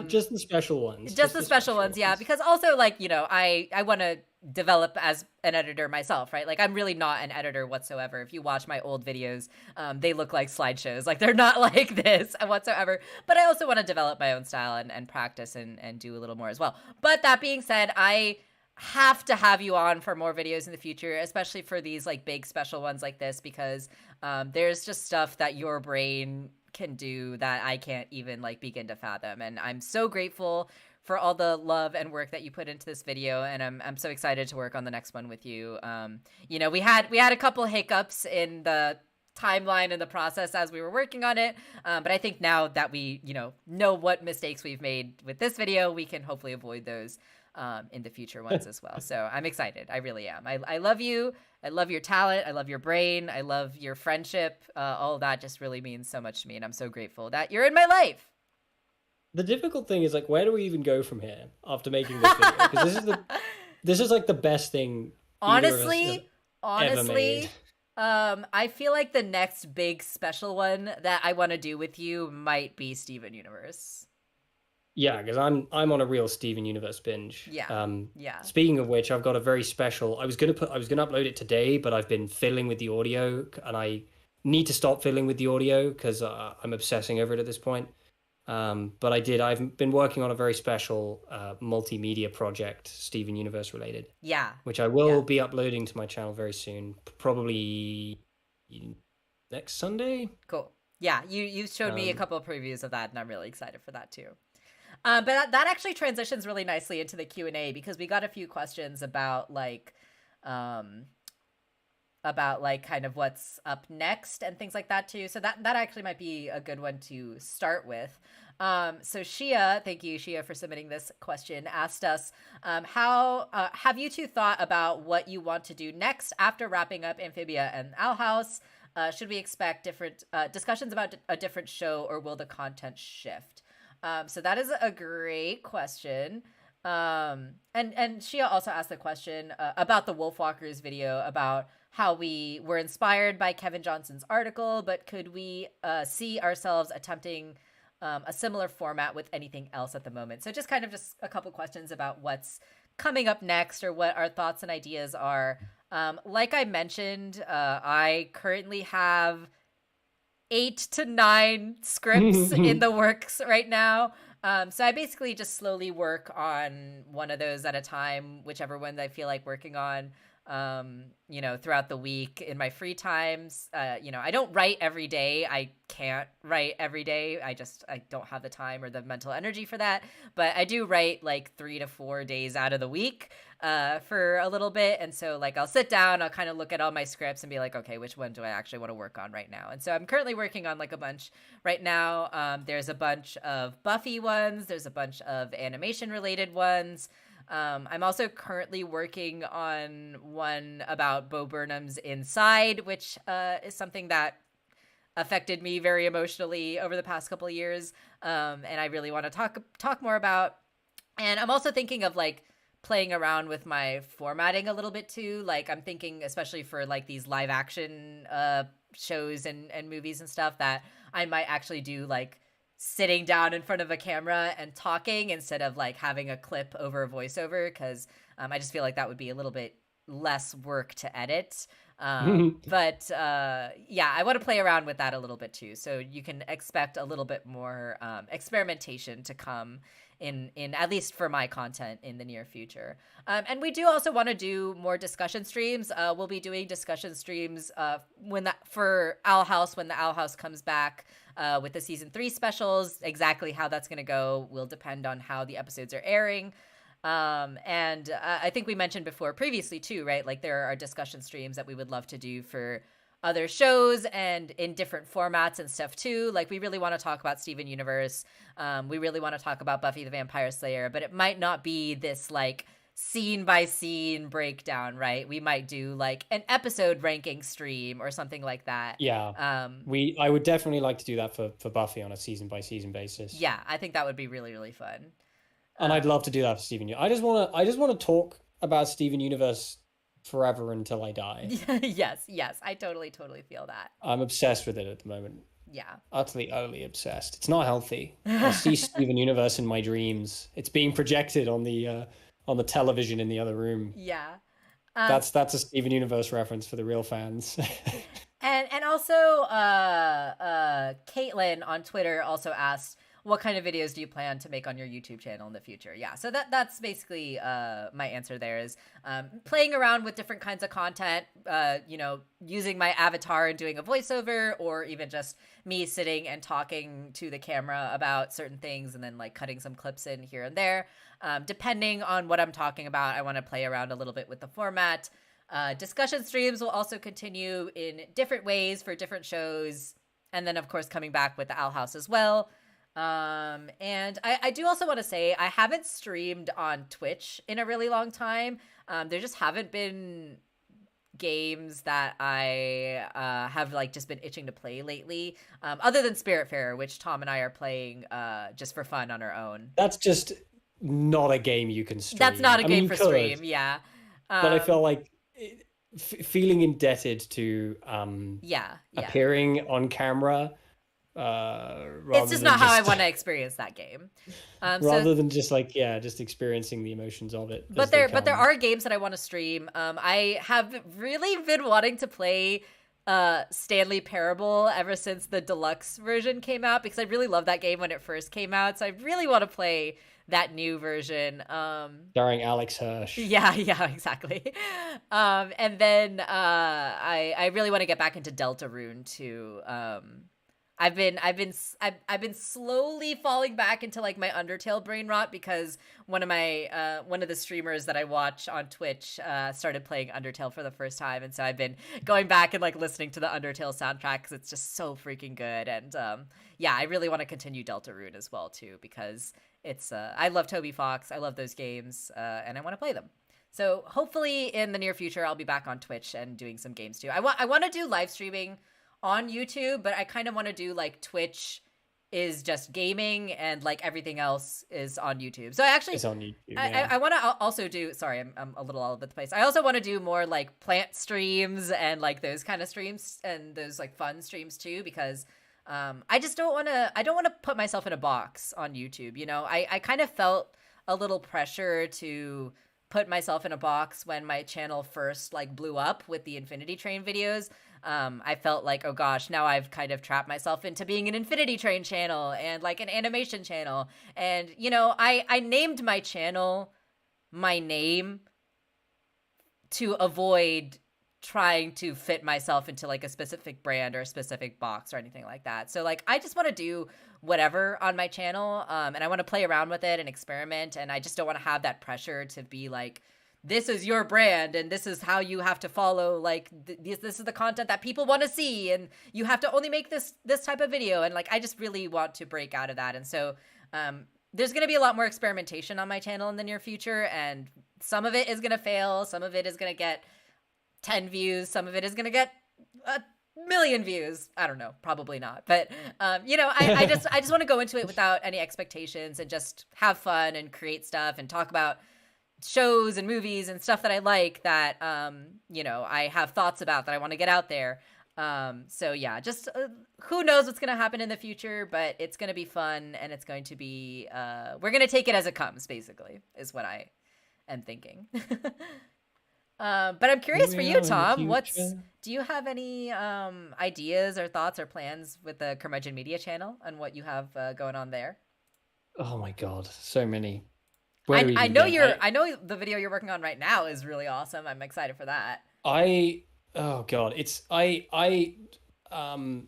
Just the special ones. just the special ones, yeah, because also like, you know, I want to develop as an editor myself, right? Like I'm really not an editor whatsoever. If you watch my old videos, they look like slideshows. Like they're not like this whatsoever. But I also want to develop my own style and practice and do a little more as well. But that being said, I have to have you on for more videos in the future, especially for these like big special ones like this, because there's just stuff that your brain can do that I can't even like begin to fathom. And I'm so grateful for all the love and work that you put into this video, and I'm so excited to work on the next one with you. You know, we had a couple hiccups in the timeline and the process as we were working on it, but I think now that we know what mistakes we've made with this video, we can hopefully avoid those in the future ones as well. So I'm excited. I really am. I love you. I love your talent. I love your brain. I love your friendship. All of that just really means so much to me, and I'm so grateful that you're in my life. The difficult thing is like, where do we even go from here after making this video? Because this is like the best thing either of us have ever made. I feel like the next big special one that I want to do with you might be Steven Universe. Yeah, because I'm on a real Steven Universe binge. Yeah. Yeah. Speaking of which, I've got a very special. I was gonna upload it today, but I've been fiddling with the audio, and I need to stop fiddling with the audio because I'm obsessing over it at this point. But I've been working on a very special multimedia project, Steven Universe related. Yeah. Which I will be uploading to my channel very soon, probably next Sunday. Cool. Yeah, you showed me a couple of previews of that, and I'm really excited for that too. But that actually transitions really nicely into the Q&A, because we got a few questions about like kind of what's up next and things like that too. So that actually might be a good one to start with. So Shia, thank you, Shia, for submitting this question, asked us, how have you two thought about what you want to do next after wrapping up Amphibia and Owl House? Should we expect different discussions about a different show, or will the content shift? So that is a great question. And Shia also asked the question about the Wolfwalkers video, about how we were inspired by Kevin Johnson's article, but could we see ourselves attempting a similar format with anything else at the moment? So just a couple questions about what's coming up next, or what our thoughts and ideas are. Like I mentioned, I currently have 8 to 9 scripts in the works right now. So I basically just slowly work on one of those at a time, whichever ones I feel like working on. throughout the week in my free times. I don't write every day. I can't write every day. I don't have the time or the mental energy for that. But I do write like 3 to 4 days out of the week for a little bit. And so like I'll sit down, I'll kind of look at all my scripts and be like, okay, which one do I actually want to work on right now? And so I'm currently working on like a bunch right now. There's a bunch of Buffy ones. There's a bunch of animation related ones. I'm also currently working on one about Bo Burnham's Inside, which is something that affected me very emotionally over the past couple of years, and I really want to talk more about. And I'm also thinking of like playing around with my formatting a little bit too. Like I'm thinking, especially for like these live action shows and movies and stuff, that I might actually do like sitting down in front of a camera and talking instead of like having a clip over a voiceover, because I just feel like that would be a little bit less work to edit. But I want to play around with that a little bit too, so you can expect a little bit more experimentation to come in at least for my content in the near future. And we do also want to do more discussion streams. We'll be doing discussion streams for Owl House when the Owl House comes back with the season 3 specials. Exactly how that's going to go will depend on how the episodes are airing. And I think we mentioned before previously too, right? Like there are discussion streams that we would love to do for other shows and in different formats and stuff too. Like we really want to talk about Steven Universe. We really want to talk about Buffy the Vampire Slayer, but it might not be this like scene by scene breakdown, right? We might do like an episode ranking stream or something like that. Yeah. I would definitely like to do that for Buffy on a season by season basis. Yeah, I think that would be really, really fun. And I'd love to do that for Steven. I just want to talk about Steven Universe forever until I die. Yes, I totally feel that. I'm obsessed with it at the moment. Yeah. Utterly obsessed. It's not healthy. I see Steven Universe in my dreams. It's being projected on the television in the other room. Yeah. That's a Steven Universe reference for the real fans. and also Caitlin on Twitter also asked, what kind of videos do you plan to make on your YouTube channel in the future? Yeah, so that's basically my answer there is playing around with different kinds of content, using my avatar and doing a voiceover, or even just me sitting and talking to the camera about certain things and then like cutting some clips in here and there. Depending on what I'm talking about, I want to play around a little bit with the format. Discussion streams will also continue in different ways for different shows. And then, of course, coming back with the Owl House as well. And I do also want to say I haven't streamed on Twitch in a really long time. There just haven't been games that I have like just been itching to play lately, other than Spiritfarer, which Tom and I are playing just for fun on our own. That's just not a game you can stream. That's not a game for stream, yeah. But I feel like feeling indebted to appearing on camera. It's just not how I want to experience that game. Rather than just experiencing the emotions of it. But there are games that I want to stream. I have really been wanting to play Stanley Parable ever since the deluxe version came out, because I really loved that game when it first came out. So I really want to play that new version. Starring Alex Hirsch. Yeah, exactly. And then I really want to get back into Deltarune too. I've been slowly falling back into like my Undertale brain rot, because one of the streamers that I watch on Twitch started playing Undertale for the first time, and so I've been going back and like listening to the Undertale soundtrack because it's just so freaking good. And I really want to continue Deltarune as well too, because it's I love Toby Fox, I love those games, and I want to play them. So hopefully in the near future I'll be back on Twitch and doing some games too. I want to do live streaming on YouTube, but I kind of want to do like Twitch is just gaming and like everything else is on YouTube. So it's on YouTube. I want to also do, sorry, I'm a little all over the place. I also want to do more like plant streams and like those kind of streams and those like fun streams too, because I don't want to put myself in a box on YouTube. You know, I kind of felt a little pressure to put myself in a box when my channel first like blew up with the Infinity Train videos. I felt like, oh gosh, now I've kind of trapped myself into being an Infinity Train channel and like an animation channel. And, you know, I named my channel my name to avoid trying to fit myself into like a specific brand or a specific box or anything like that. So like I just want to do whatever on my channel, and I want to play around with it and experiment, and I just don't want to have that pressure to be like, this is your brand and this is how you have to follow, like this is the content that people want to see and you have to only make this type of video. And like I just really want to break out of that. And so there's going to be a lot more experimentation on my channel in the near future, and some of it is going to fail, some of it is going to get 10 views, some of it is going to get a million views. I don't know, probably not. But, you know, I just want to go into it without any expectations and just have fun and create stuff and talk about shows and movies and stuff that I like that, you know, I have thoughts about that I want to get out there. So yeah, just who knows what's going to happen in the future, but it's going to be fun, and it's going to be, we're going to take it as it comes, basically, is what I am thinking. But I'm curious for you, Tom. Do you have any ideas or thoughts or plans with the Curmudgeon Media channel and what you have going on there? Oh my God, so many. I know the video you're working on right now is really awesome. I'm excited for that. Oh God, I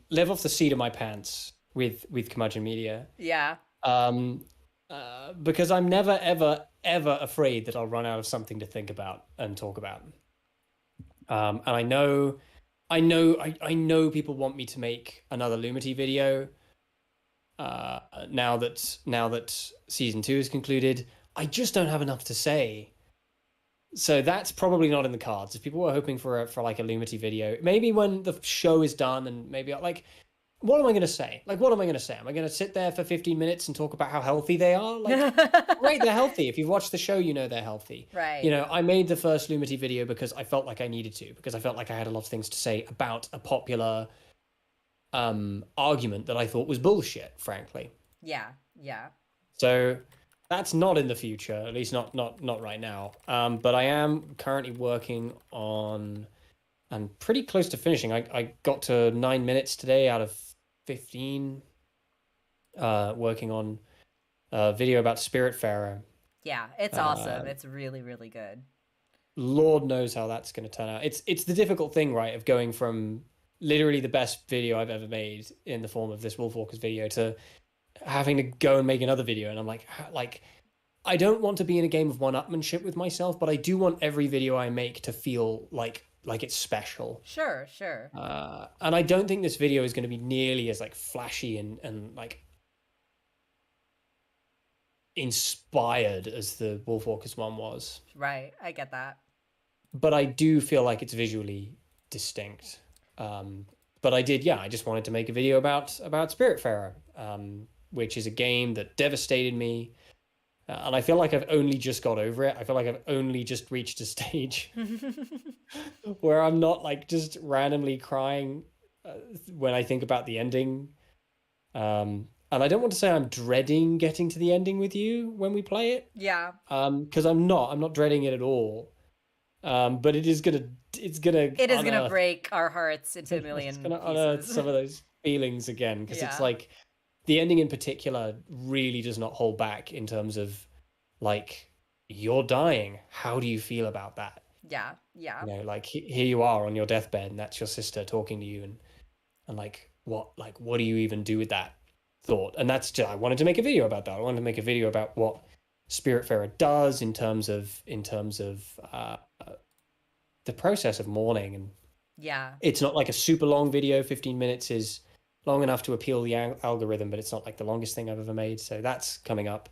live off the seat of my pants with Curmudgeon Media. Yeah. Because I'm never ever afraid that I'll run out of something to think about and talk about. And I know people want me to make another Lumity video. Now that season 2 is concluded, I just don't have enough to say. So that's probably not in the cards. If people were hoping for like a Lumity video, maybe when the show is done, and maybe like, what am I going to say? Like, what am I going to say? Am I going to sit there for 15 minutes and talk about how healthy they are? Like, right, they're healthy. If you've watched the show, you know they're healthy. Right. You know, I made the first Lumity video because I felt like I needed to, because I felt like I had a lot of things to say about a popular argument that I thought was bullshit, frankly. Yeah, yeah. So that's not in the future, at least not right now. But I am currently working on, I'm pretty close to finishing. I got to 9 minutes today out of 15, working on a video about Spiritfarer. Yeah, it's awesome. It's really, really good. Lord knows how that's going to turn out. It's the difficult thing, right, of going from literally the best video I've ever made in the form of this Wolfwalkers video to having to go and make another video. And I'm like, I don't want to be in a game of one-upmanship with myself, but I do want every video I make to feel like it's special. Sure. And I don't think this video is going to be nearly as like flashy and like inspired as the Wolfwalkers one was. Right, I get that. But I do feel like it's visually distinct. But I just wanted to make a video about Spiritfarer, which is a game that devastated me. And I feel like I've only just got over it. I feel like I've only just reached a stage where I'm not like just randomly crying when I think about the ending. And I don't want to say I'm dreading getting to the ending with you when we play it. Yeah. Because I'm not dreading it at all. But it is gonna break our hearts into a million pieces. It's gonna pieces. unearth some of those feelings again, because it's like the ending in particular really does not hold back in terms of like, you're dying. How do you feel about that? Yeah. You know, like here you are on your deathbed, and that's your sister talking to you, and like what do you even do with that thought? And that's just, I wanted to make a video about that. I wanted to make a video about what Spiritfarer does in terms of the process of mourning. And it's not like a super long video. 15 minutes is long enough to appeal the algorithm, but it's not like the longest thing I've ever made. So that's coming up.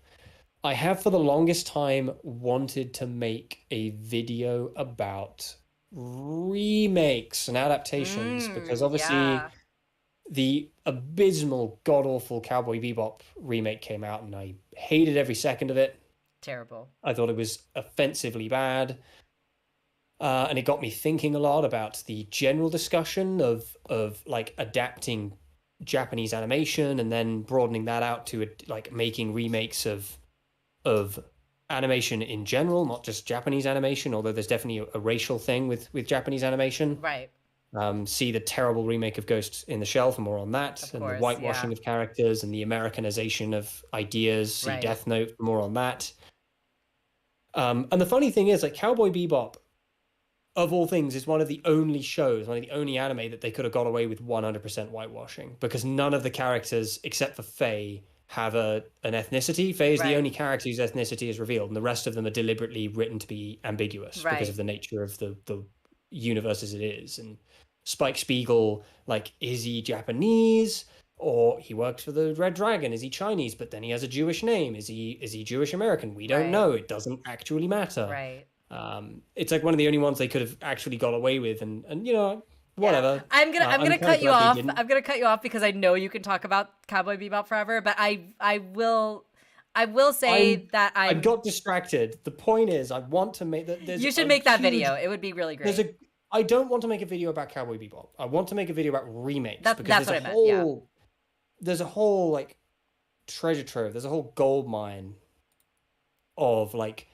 I have for the longest time wanted to make a video about remakes and adaptations, because obviously the abysmal, god-awful Cowboy Bebop remake came out, and I hated every second of it. Terrible. I thought it was offensively bad. And it got me thinking a lot about the general discussion of like adapting Japanese animation and then broadening that out to like making remakes of animation in general, not just Japanese animation, although there's definitely a racial thing with Japanese animation. Right. See the terrible remake of Ghost in the Shell for more on that, of and course, the whitewashing of characters and the Americanization of ideas. See Death Note for more on that. And the funny thing is, like, Cowboy Bebop of all things, is one of the only shows, one of the only anime that they could have got away with 100% whitewashing, because none of the characters except for Faye have an ethnicity. Faye is the Right. only character whose ethnicity is revealed, and the rest of them are deliberately written to be ambiguous because of Right. the nature of the universe as it is. And Spike Spiegel, like, is he Japanese? Or he works for the Red Dragon. Is he Chinese? But then he has a Jewish name. Is he Jewish American? We don't Right. know. It doesn't actually matter. Right. It's like one of the only ones they could have actually got away with, and Yeah, whatever. I'm I'm gonna kind of cut you glad they off. didn't. I'm gonna cut you off because I know you can talk about Cowboy Bebop forever, but I will say that I got distracted. The point is, I want to make that. you should make that video. It would be really There's great. a. I don't want to make a video about Cowboy Bebop. I want to make a video about remakes, because That's what I meant. Yeah. there's a whole like treasure trove. There's a whole gold mine of like,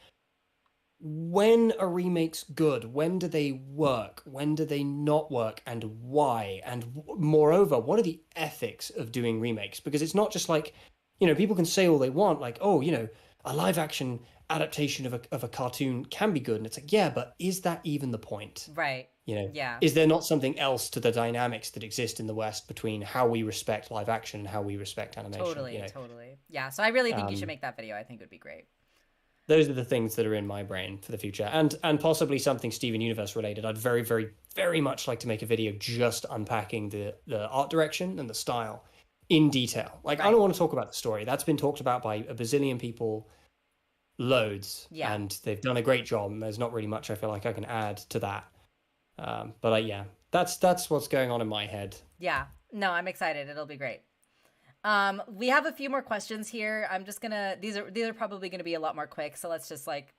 when are remakes good? When do they work? When do they not work? And why? And moreover, what are the ethics of doing remakes? Because it's not just like, people can say all they want, like, oh, a live action adaptation of a cartoon can be good. And it's like, yeah, but is that even the point? Right. Yeah. Is there not something else to the dynamics that exist in the West between how we respect live action and how we respect animation? Totally. Yeah. So I really think you should Um, make that video. I think it would be great. those are the things that are in my brain for the future, and possibly something Steven Universe related. I'd very, very, very much like to make a video just unpacking the art direction and the style in detail. Like, I Right. don't want to talk about the story. That's been talked about by a bazillion people, loads, Yeah. and they've done a great job. And there's not really much I feel like I can add to that. But yeah, that's what's going on in my head. Yeah. No, I'm excited. It'll be great. We have a few more questions here. I'm just gonna these are probably gonna be a lot more quick, so let's just like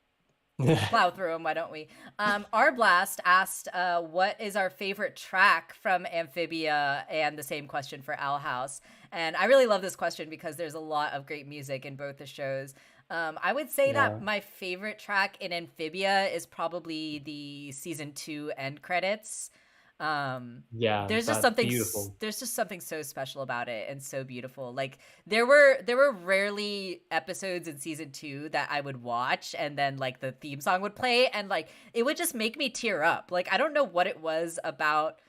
plow through them. Why don't we? Our Blast asked, what is our favorite track from Amphibia, and the same question for Owl House. And I really love this question because there's a lot of great music in both the shows. I would say Yeah. that my favorite track in Amphibia is probably the season 2 end credits. Yeah, There's just that's something beautiful. there's just something so special about it and so beautiful. Like there were rarely episodes in season 2 that I would watch and then like the theme song would play and like it would just make me tear up. Like I don't know what it was about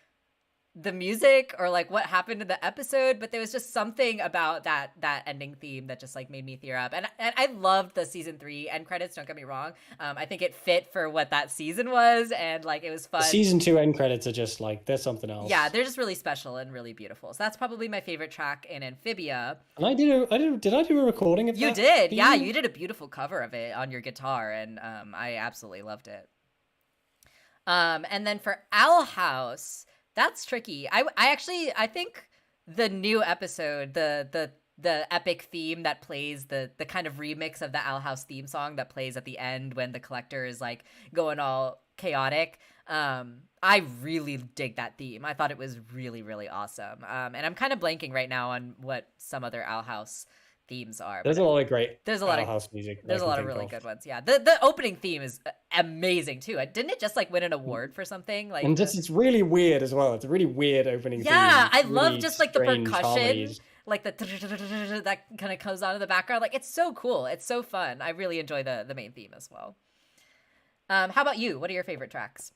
the music or like what happened in the episode, but there was just something about that ending theme that just like made me tear up. And I loved the season 3 end credits, don't get me wrong. I think it fit for what that season was, and like it was fun. The season 2 end credits are just like, there's something else. Yeah, they're just really special and really beautiful. So that's probably my favorite track in Amphibia. And did I do a recording of You that? did. Yeah, you did a beautiful cover of it on your guitar, and I absolutely loved it. And then for Owl House, that's tricky. I think the new episode, the epic theme that plays, the kind of remix of the Owl House theme song that plays at the end when the collector is like going all chaotic. I really dig that theme. I thought it was really, really awesome. And I'm kind of blanking right now on what some other Owl House themes are. There's a lot of great there's a lot of house music. there's a lot of really good ones. Yeah, the opening theme is amazing too. Didn't it just like win an award for something? Like, and just it's really weird as well. It's a really weird opening theme. Yeah, I Really love just like the strange percussion, harmonies. like the that kind of comes on in the background. Like it's so cool. It's so fun. I really enjoy the main theme as well. How about you? What are your favorite tracks?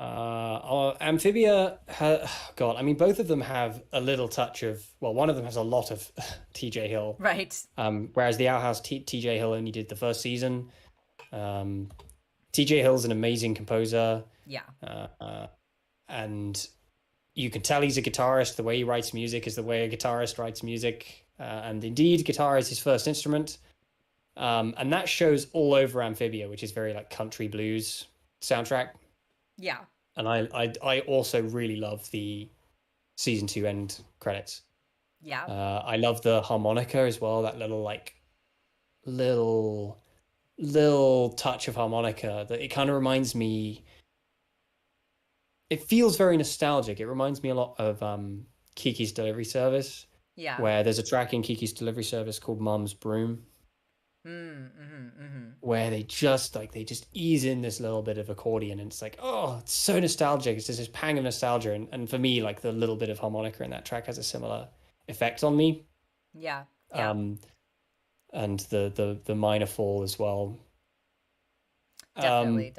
Amphibia, God, I mean, both of them have a little touch of, well, one of them has a lot of TJ Hill. Right. Whereas the Owl House, TJ Hill only did the first season. TJ Hill's an amazing composer. Yeah. And you can tell he's a guitarist. The way he writes music is the way a guitarist writes music. And indeed, guitar is his first instrument. And that shows all over Amphibia, which is very like country blues soundtrack. Yeah. And I also really love the season 2 end credits. Yeah. I love the harmonica as well. That little touch of harmonica that it kind of reminds me. It feels very nostalgic. It reminds me a lot of Kiki's Delivery Service. Yeah. Where there's a track in Kiki's Delivery Service called Mom's Broom. Where they just ease in this little bit of accordion, and it's like, oh, it's so nostalgic. It's just this pang of nostalgia, and for me, like the little bit of harmonica in that track has a similar effect on me. Yeah. And the minor fall as well. Definitely.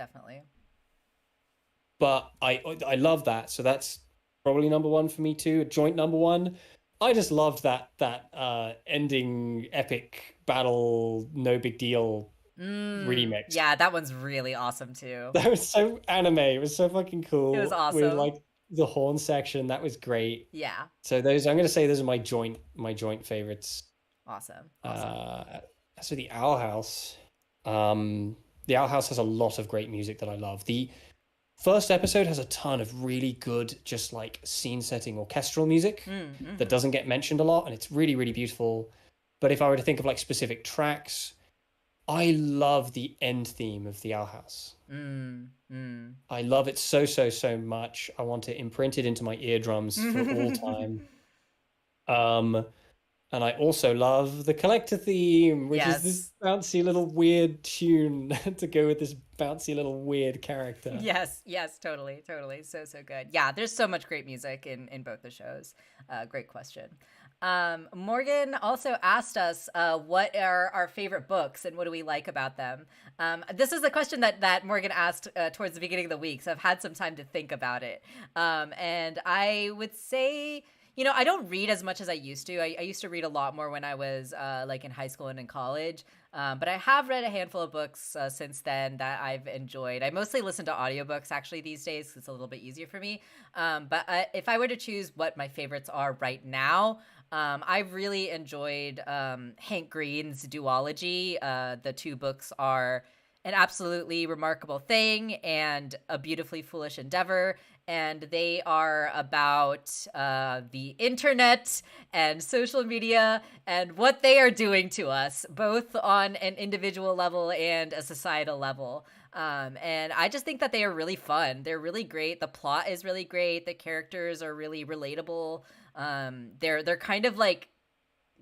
but I love that. So that's probably number one for me too. A joint number one. I just loved that ending epic battle, no big deal remix. Yeah, that one's really awesome too. That was so anime. It was so fucking It was cool with awesome. like the horn section. That was great. Yeah. So those I'm gonna say those are my joint favorites. Awesome. Awesome. Uh, as for the Owl House, the Owl House has a lot of great music that I love. The first episode has a ton of really good, just like scene setting orchestral music that Mm-hmm. doesn't get mentioned a lot, and it's really, really beautiful. But if I were to think of like specific tracks, I love the end theme of the Owl House. Mm. I love it so, so, so much. I want it imprinted into my eardrums for all time. Um, and I also love the collector theme, which is this Yes. bouncy little weird tune to go with this bouncy little weird character. Yes, yes, totally, totally. So, so good. Yeah, there's so much great music in both the shows. Great question. Morgan also asked us what are our favorite books and what do we like about them. This is a question that Morgan asked towards the beginning of the week, so I've had some time to think about it. And I would say, you know, I don't read as much as I used to. I used to read a lot more when I was like in high school and in college. But I have read a handful of books since then that I've enjoyed. I mostly listen to audiobooks actually these days 'cause it's a little bit easier for me. But if I were to choose what my favorites are right now, I've really enjoyed Hank Green's duology. The two books are an absolutely remarkable thing and a beautifully foolish endeavor. And they are about the internet and social media and what they are doing to us, both on an individual level and a societal level. And I just think that they are really fun. They're really great. The plot is really great. The characters are really relatable. They're kind of like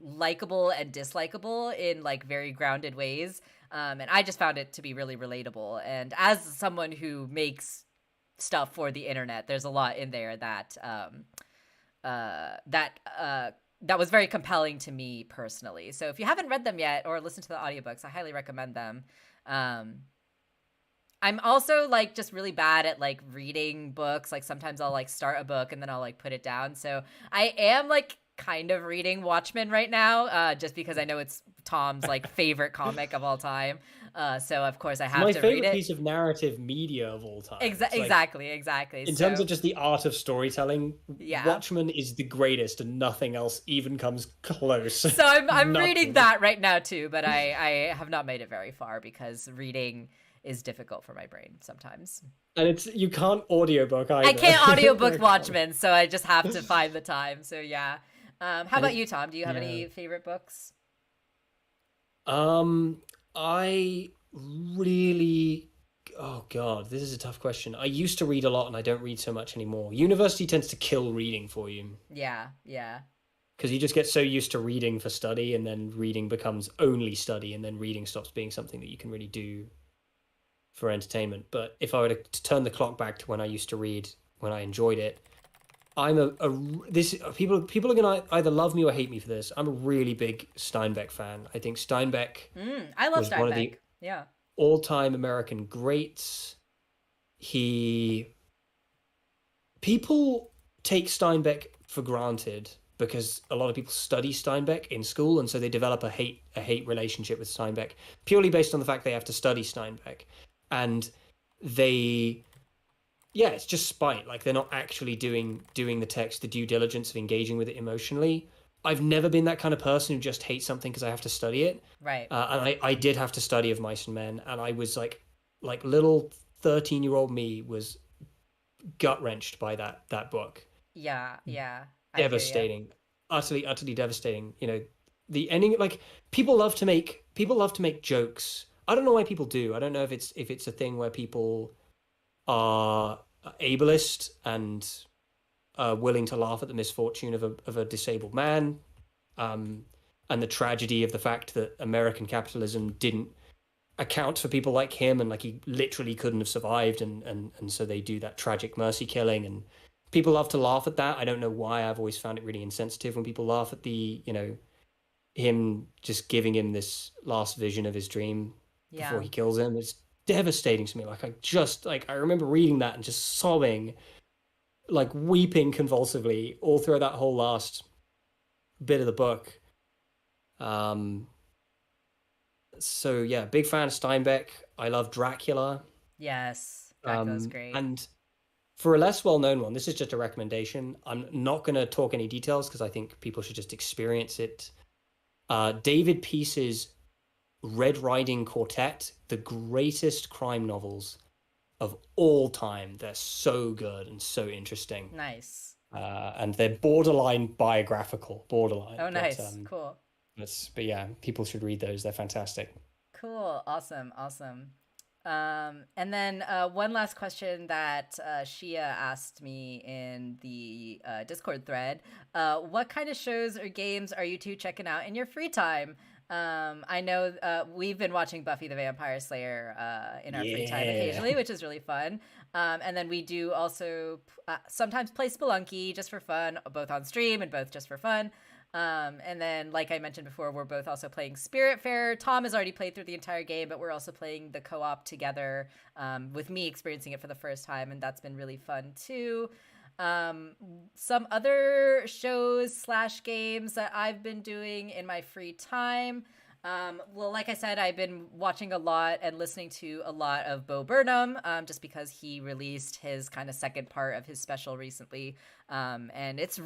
likable and dislikable in like very grounded ways. And I just found it to be really relatable. And as someone who makes stuff for the internet, there's a lot in there that that was very compelling to me personally. So if you haven't read them yet or listened to the audiobooks, I highly recommend them. I'm also like just really bad at like reading books. Like sometimes I'll like start a book and then I'll like put it down. So I am like kind of reading Watchmen right now, just because I know it's Tom's like favorite comic of all time. So of course I It's have my to read favorite it. piece of narrative media of all time. It's like, Exactly. in terms So of just the art of storytelling, yeah. Watchmen is the greatest, and nothing else even comes close. So I'm reading Nothing. that right now too, but I have not made it very far because reading is difficult for my brain sometimes. And it's you can't audiobook I either. can't audiobook Watchmen, so I just have to find the time. So yeah. How And about you, Tom? Do you have yeah. any favorite books? I really, oh God, this is a tough question. I used to read a lot and I don't read so much anymore. University tends to kill reading for you Yeah. because you just get so used to reading for study, and then reading becomes only study, and then reading stops being something that you can really do for entertainment. But if I were to turn the clock back to when I used to read, when I enjoyed it, I'm this people are gonna either love me or hate me for this. I'm a really big Steinbeck fan. I think Steinbeck I love was one of Steinbeck. the Yeah. all-time American greats. He People take Steinbeck for granted because a lot of people study Steinbeck in school, and so they develop a hate relationship with Steinbeck purely based on the fact they have to study Steinbeck, and they yeah, it's just spite. Like they're not actually doing the text, the due diligence of engaging with it emotionally. I've never been that kind of person who just hates something because I have to study it. Right. And I did have to study Of Mice and Men, and I was like little 13-year-old me was gut wrenched by that book. Yeah. I hear you. Devastating, utterly devastating. You know, the ending. Like people love to make jokes. I don't know why people do. I don't know if it's a thing where people are ableist and willing to laugh at the misfortune of a disabled man, um, and the tragedy of the fact that American capitalism didn't account for people like him, and like he literally couldn't have survived, and so they do that tragic mercy killing, and people love to laugh at that. I don't know why. I've always found it really insensitive when people laugh at him just giving him this last vision of his dream before Yeah. he kills him. It's devastating to me. Like I remember reading that and just sobbing, like weeping convulsively all through that whole last bit of the book. Um, so yeah, big fan of Steinbeck. I love Dracula. Yes, Dracula's great. And for a less well-known one, this is just a recommendation. I'm not going to talk any details because I think people should just experience it. David Peace's Red Riding Quartet, the greatest crime novels of all time. They're so good and so interesting. Nice. And they're borderline biographical, borderline. Oh, nice. Cool. But yeah, people should read those. They're fantastic. Cool. Awesome. Awesome. And then one last question that Shia asked me in the Discord thread. What kind of shows or games are you two checking out in your free time? I know we've been watching Buffy the Vampire Slayer in our free time occasionally, which is really fun. And then we do also sometimes play Spelunky just for fun, both on stream and both just for fun. And then, like I mentioned before, we're both also playing Spiritfarer. Tom has already played through the entire game, but we're also playing the co-op together, with me experiencing it for the first time, and that's been really fun too. Some other shows / games that I've been doing in my free time. Well, like I said, I've been watching a lot and listening to a lot of Bo Burnham, just because he released his kind of second part of his special recently. And it's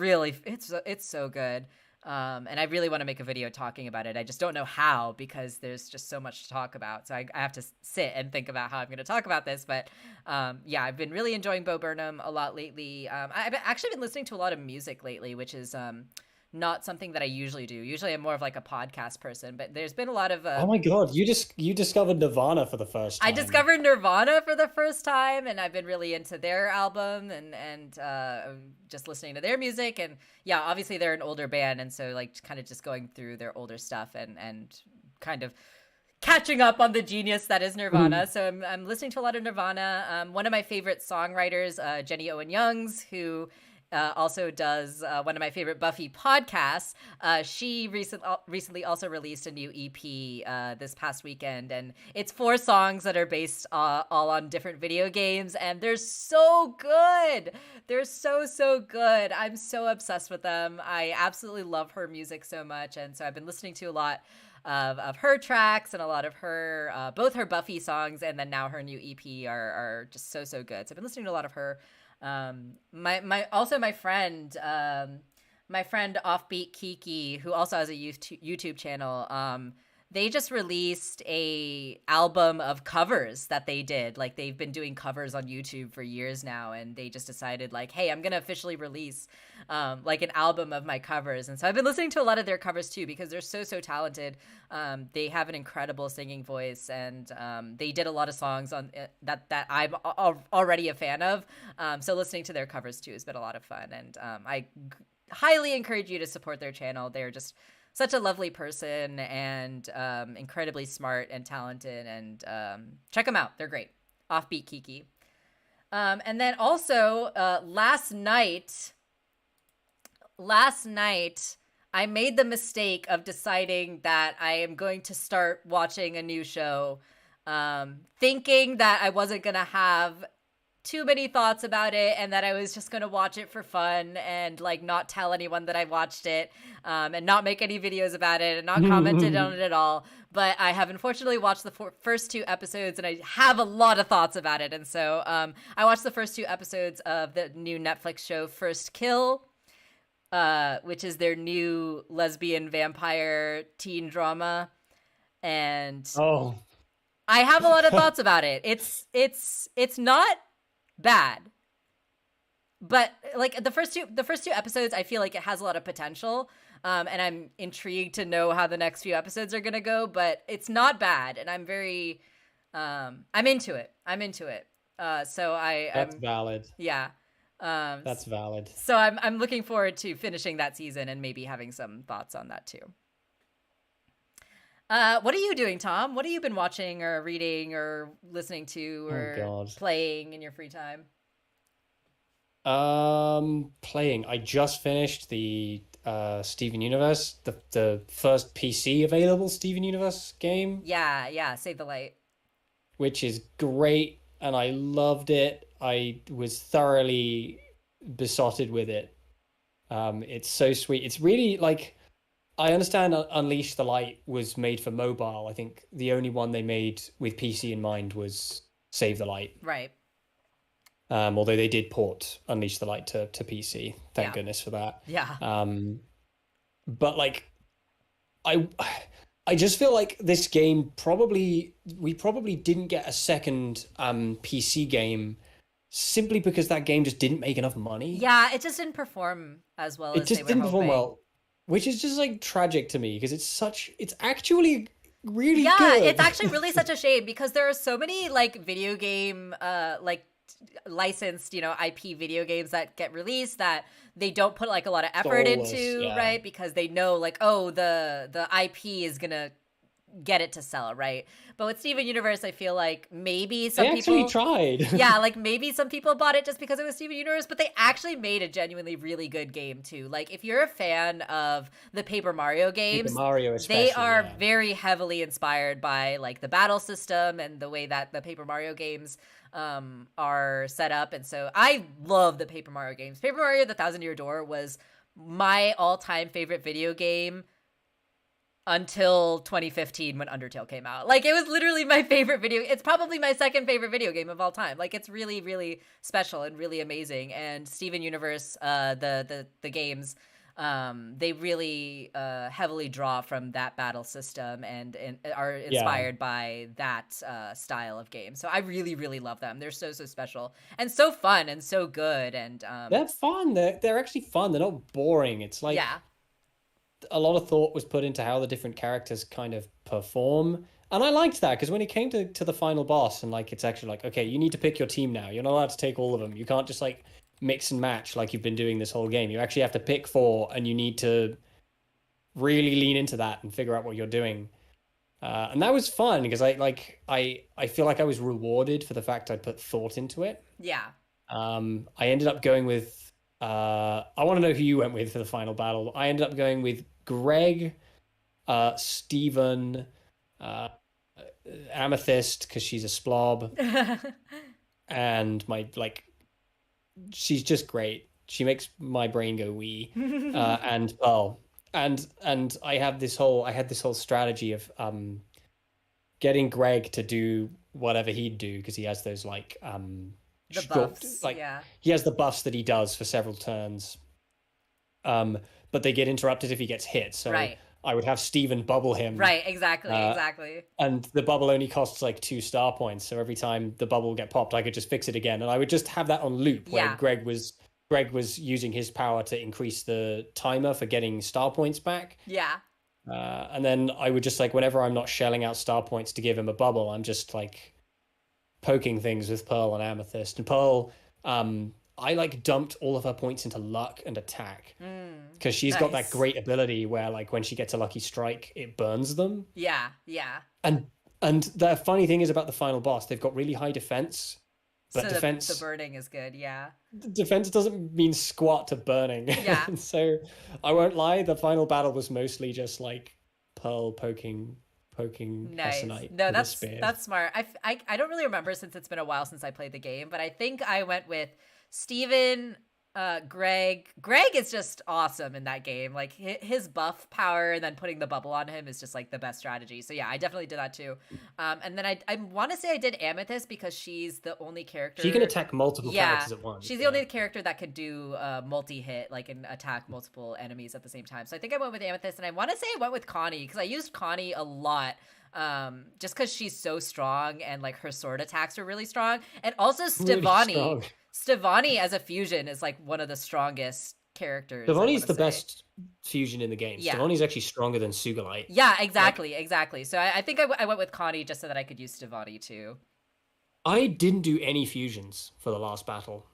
so good. And I really want to make a video talking about it. I just don't know how, because there's just so much to talk about. So I have to sit and think about how I'm going to talk about this. But yeah, I've been really enjoying Bo Burnham a lot lately. I've actually been listening to a lot of music lately, which is not something that I usually do. Usually I'm more of like a podcast person, but there's been a lot of oh my god, you discovered Nirvana for the first time. I discovered Nirvana for the first time, and I've been really into their album and just listening to their music. And yeah, obviously they're an older band, and so like kind of just going through their older stuff and kind of catching up on the genius that is Nirvana. So I'm listening to a lot of Nirvana. One of my favorite songwriters, Jenny Owen Youngs, who also does one of my favorite Buffy podcasts. She recently also released a new EP this past weekend, and it's 4 songs that are based all on different video games, and they're so good. They're so good. I'm so obsessed with them. I absolutely love her music so much, and so I've been listening to a lot of her tracks, and a lot of her both her Buffy songs, and then now her new EP are just so good. So I've been listening to a lot of her. My friend Offbeat Kiki, who also has a YouTube channel, they just released a album of covers that they did. Like, they've been doing covers on YouTube for years now, and they just decided like, hey, I'm gonna officially release like an album of my covers. And so I've been listening to a lot of their covers too, because they're so talented. They have an incredible singing voice, and they did a lot of songs on that I'm already a fan of. So listening to their covers too has been a lot of fun, and I highly encourage you to support their channel. They're just such a lovely person, and incredibly smart and talented, and check them out. They're great. Offbeat Kiki. And then also last night, I made the mistake of deciding that I am going to start watching a new show, thinking that I wasn't going to have too many thoughts about it, and that I was just going to watch it for fun and like not tell anyone that I watched it, and not make any videos about it, and not commented on it at all. But I have unfortunately watched the first 2 episodes, and I have a lot of thoughts about it. And so I watched the first 2 episodes of the new Netflix show First Kill, which is their new lesbian vampire teen drama. And I have a lot of thoughts about it. It's not bad, but like the first two episodes, I feel like it has a lot of potential, and I'm intrigued to know how the next few episodes are gonna go. But it's not bad, and I'm very I'm into it. So That's valid. Yeah. That's valid. So I'm looking forward to finishing that season and maybe having some thoughts on that too. What are you doing, Tom? What have you been watching or reading or listening to or playing in your free time? Playing. I just finished the Steven Universe, the first PC available Steven Universe game. Yeah, Save the Light. which is great, and I loved it. I was thoroughly besotted with it. It's so sweet. It's really like I understand Unleash the Light was made for mobile. I think the only one they made with PC in mind was Save the Light. Right. Although they did port Unleash the Light to PC. Thank Yeah. goodness for that. Yeah. But like I I just feel like this game we probably didn't get a second PC game simply because that game just didn't make enough money. Yeah, it just didn't perform as well It as they just were didn't perform hoping. well, which is just like tragic to me because it's actually really Yeah, good. it's actually really such a shame because there are so many like video game like licensed, IP video games that get released that they don't put like a lot of effort Soulless, into, yeah. right? Because they know like, oh, the IP is gonna get it to sell, right? But with Steven Universe, I feel like maybe some They actually people tried. yeah, like maybe some people bought it just because it was Steven Universe, but they actually made a genuinely really good game too. Like if you're a fan of the Paper Mario Paper games, Mario they especially, are yeah. very heavily inspired by like the battle system and the way that the Paper Mario games are set up. And so I love the Paper Mario games. Paper Mario: The Thousand Year Door was my all-time favorite video game until 2015 when Undertale came out. Like it was literally my favorite video. It's probably my second favorite video game of all time. Like it's really, really special and really amazing. And Steven Universe, the games, they really heavily draw from that battle system and are inspired by that style of game. So I really, really love them. They're so special and so fun and so good. And They're fun. They're actually fun. They're not boring. It's like yeah. a lot of thought was put into how the different characters kind of perform. And I liked that because when it came to the final boss and like it's actually like, okay, you need to pick your team now. You're not allowed to take all of them. You can't just like mix and match like you've been doing this whole game. You actually have to pick four and you need to really lean into that and figure out what you're doing. And that was fun because I feel like I was rewarded for the fact I put thought into it. Yeah. I ended up going with I want to know who you went with for the final battle. I ended up going with Greg, Steven, Amethyst because she's a splob, and my like, she's just great. She makes my brain go wee, and Pearl, and I had this whole strategy of getting Greg to do whatever he'd do because he has those like the buffs. like Yeah. he has the buffs that he does for several turns. But they get interrupted if he gets hit. So Right. I would have Steven bubble him. Right. Exactly. And the bubble only costs like 2 star points. So every time the bubble would get popped, I could just fix it again. And I would just have that on loop where Yeah. Greg was using his power to increase the timer for getting star points back. Yeah. And then I would just like, whenever I'm not shelling out star points to give him a bubble, I'm just like poking things with Pearl and Amethyst. And Pearl, I like dumped all of her points into luck and attack because she's got that Nice. great ability where like when she gets a lucky strike, it burns them. Yeah. Yeah. And the funny thing is about the final boss, they've got really high defense, but So defense the burning is good. Yeah. defense doesn't mean squat to burning. Yeah. And so I won't lie, the final battle was mostly just like Pearl poking Nice. Hessenite No, with a spear. that's smart. I don't really remember since it's been a while since I played the game, but I think I went with Steven, Greg. Greg is just awesome in that game. Like his buff power and then putting the bubble on him is just like the best strategy. So yeah, I definitely did that too. And then I want to say I did Amethyst because she's the only character. She can attack multiple characters at once. She's the only character that could do multi-hit, like and attack multiple enemies at the same time. So I think I went with Amethyst, and I want to say I went with Connie because I used Connie a lot. Just because she's so strong and like her sword attacks are really strong, and also Stevani. Really Stevani as a fusion is like one of the strongest characters. Stevani's the best fusion in the game. Yeah. Stevani's actually stronger than Sugalite. Yeah, exactly. So I think I went with Connie just so that I could use Stevani too. I didn't do any fusions for the last battle.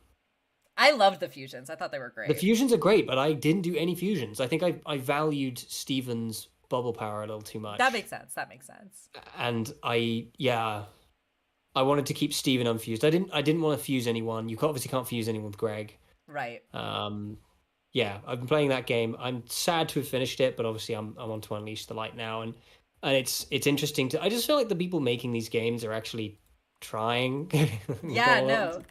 I loved the fusions. I thought they were great. The fusions are great, but I didn't do any fusions. I think I valued Steven's bubble power a little too much. That makes sense. And I wanted to keep Steven unfused. I didn't want to fuse anyone. You obviously can't fuse anyone with Greg. Right. Yeah, I've been playing that game. I'm sad to have finished it, but obviously I'm on to Unleash the Light now, and it's interesting to. I just feel like the people making these games are actually trying. Got Yeah, a no.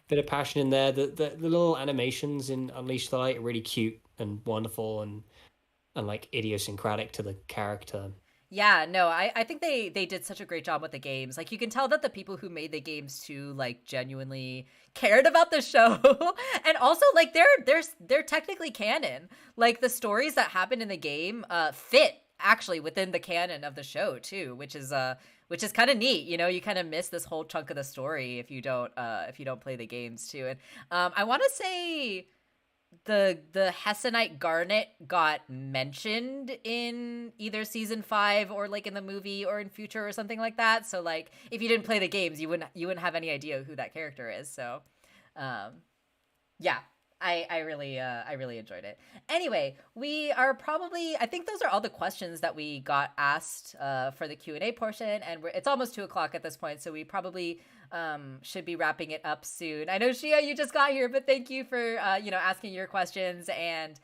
bit of passion in there. The little animations in Unleash the Light are really cute and wonderful and like idiosyncratic to the character. Yeah, no, I think they did such a great job with the games. Like you can tell that the people who made the games too like genuinely cared about the show. And also like they're technically canon. Like the stories that happen in the game fit actually within the canon of the show too, which is kind of neat. You know, you kind of miss this whole chunk of the story if you don't play the games too. And I want to say the Hessonite garnet got mentioned in either season 5 or like in the movie or in future or something like that. So like if you didn't play the games, you wouldn't have any idea who that character is. So um yeah, I really enjoyed it. Anyway, we are probably, I think those are all the questions that we got asked for the Q&A portion, and it's almost 2 o'clock at this point, so we probably should be wrapping it up soon. I know Shia, you just got here, but thank you for asking your questions and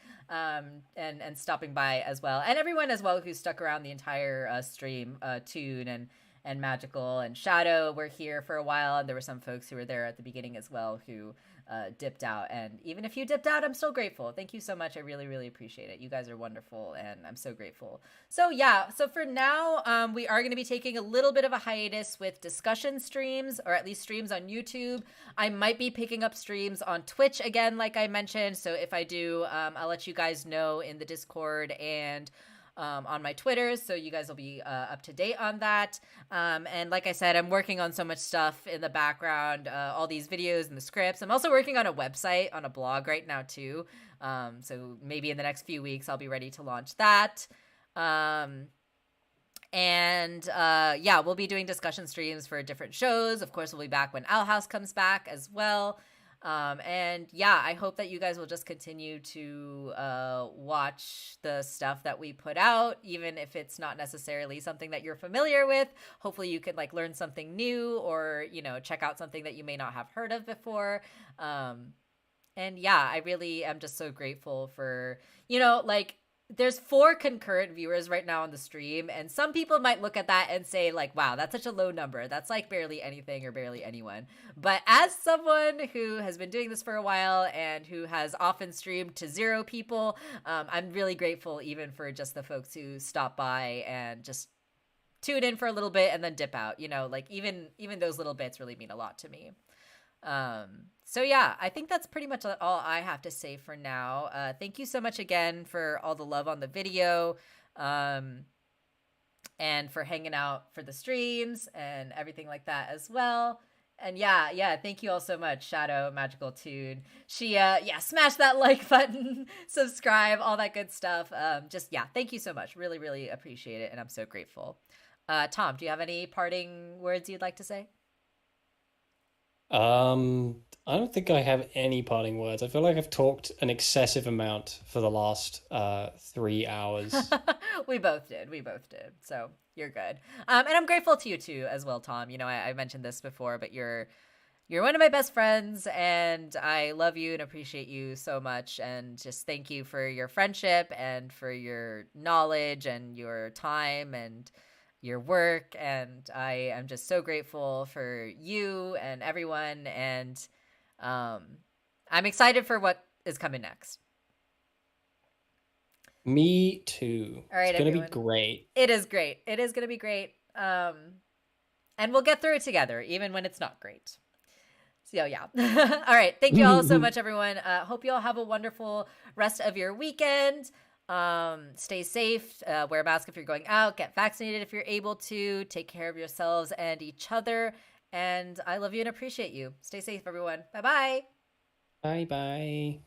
stopping by as well, and everyone as well who stuck around the entire stream. Tune and Magical and Shadow were here for a while, and there were some folks who were there at the beginning as well who dipped out. And even if you dipped out, I'm still grateful. Thank you so much. I really, really appreciate it. You guys are wonderful, and I'm so grateful. So yeah, so for now, we are going to be taking a little bit of a hiatus with discussion streams, or at least streams on YouTube. I might be picking up streams on Twitch again, like I mentioned. So if I do, I'll let you guys know in the Discord and on my Twitter, so you guys will be up to date on that. And like I said, I'm working on so much stuff in the background, all these videos and the scripts. I'm also working on a website, on a blog right now too. So maybe in the next few weeks, I'll be ready to launch that. Yeah, we'll be doing discussion streams for different shows. Of course, we'll be back when Owl House comes back as well. And yeah, I hope that you guys will just continue to watch the stuff that we put out, even if it's not necessarily something that you're familiar with. Hopefully you can like learn something new, or check out something that you may not have heard of before. And yeah, I really am just so grateful for, like, there's 4 concurrent viewers right now on the stream, and some people might look at that and say like, wow, that's such a low number, that's like barely anything or barely anyone. But as someone who has been doing this for a while and who has often streamed to 0 people, I'm really grateful even for just the folks who stop by and just tune in for a little bit and then dip out. Like even those little bits really mean a lot to me. So yeah, I think that's pretty much all I have to say for now. Thank you so much again for all the love on the video, and for hanging out for the streams and everything like that as well. And yeah, thank you all so much, Shadow, Magical Tune, Shia. Yeah, smash that like button, subscribe, all that good stuff. Thank you so much. Really, really appreciate it, and I'm so grateful. Tom, do you have any parting words you'd like to say? I don't think I have any parting words. I feel like I've talked an excessive amount for the last 3 hours. We both did. So you're good. And I'm grateful to you too, as well, Tom. I mentioned this before, but you're one of my best friends, and I love you and appreciate you so much. And just thank you for your friendship and for your knowledge and your time and your work. And I am just so grateful for you and everyone. And I'm excited for what is coming next. Me too. All right, it's gonna everyone. be great. It is great. It is gonna be great. And we'll get through it together, even when it's not great. So yeah. All right. Thank you all so much, everyone. Hope you all have a wonderful rest of your weekend. Stay safe, wear a mask if you're going out, get vaccinated if you're able to, take care of yourselves and each other. And I love you and appreciate you. Stay safe, everyone. Bye-bye. Bye bye.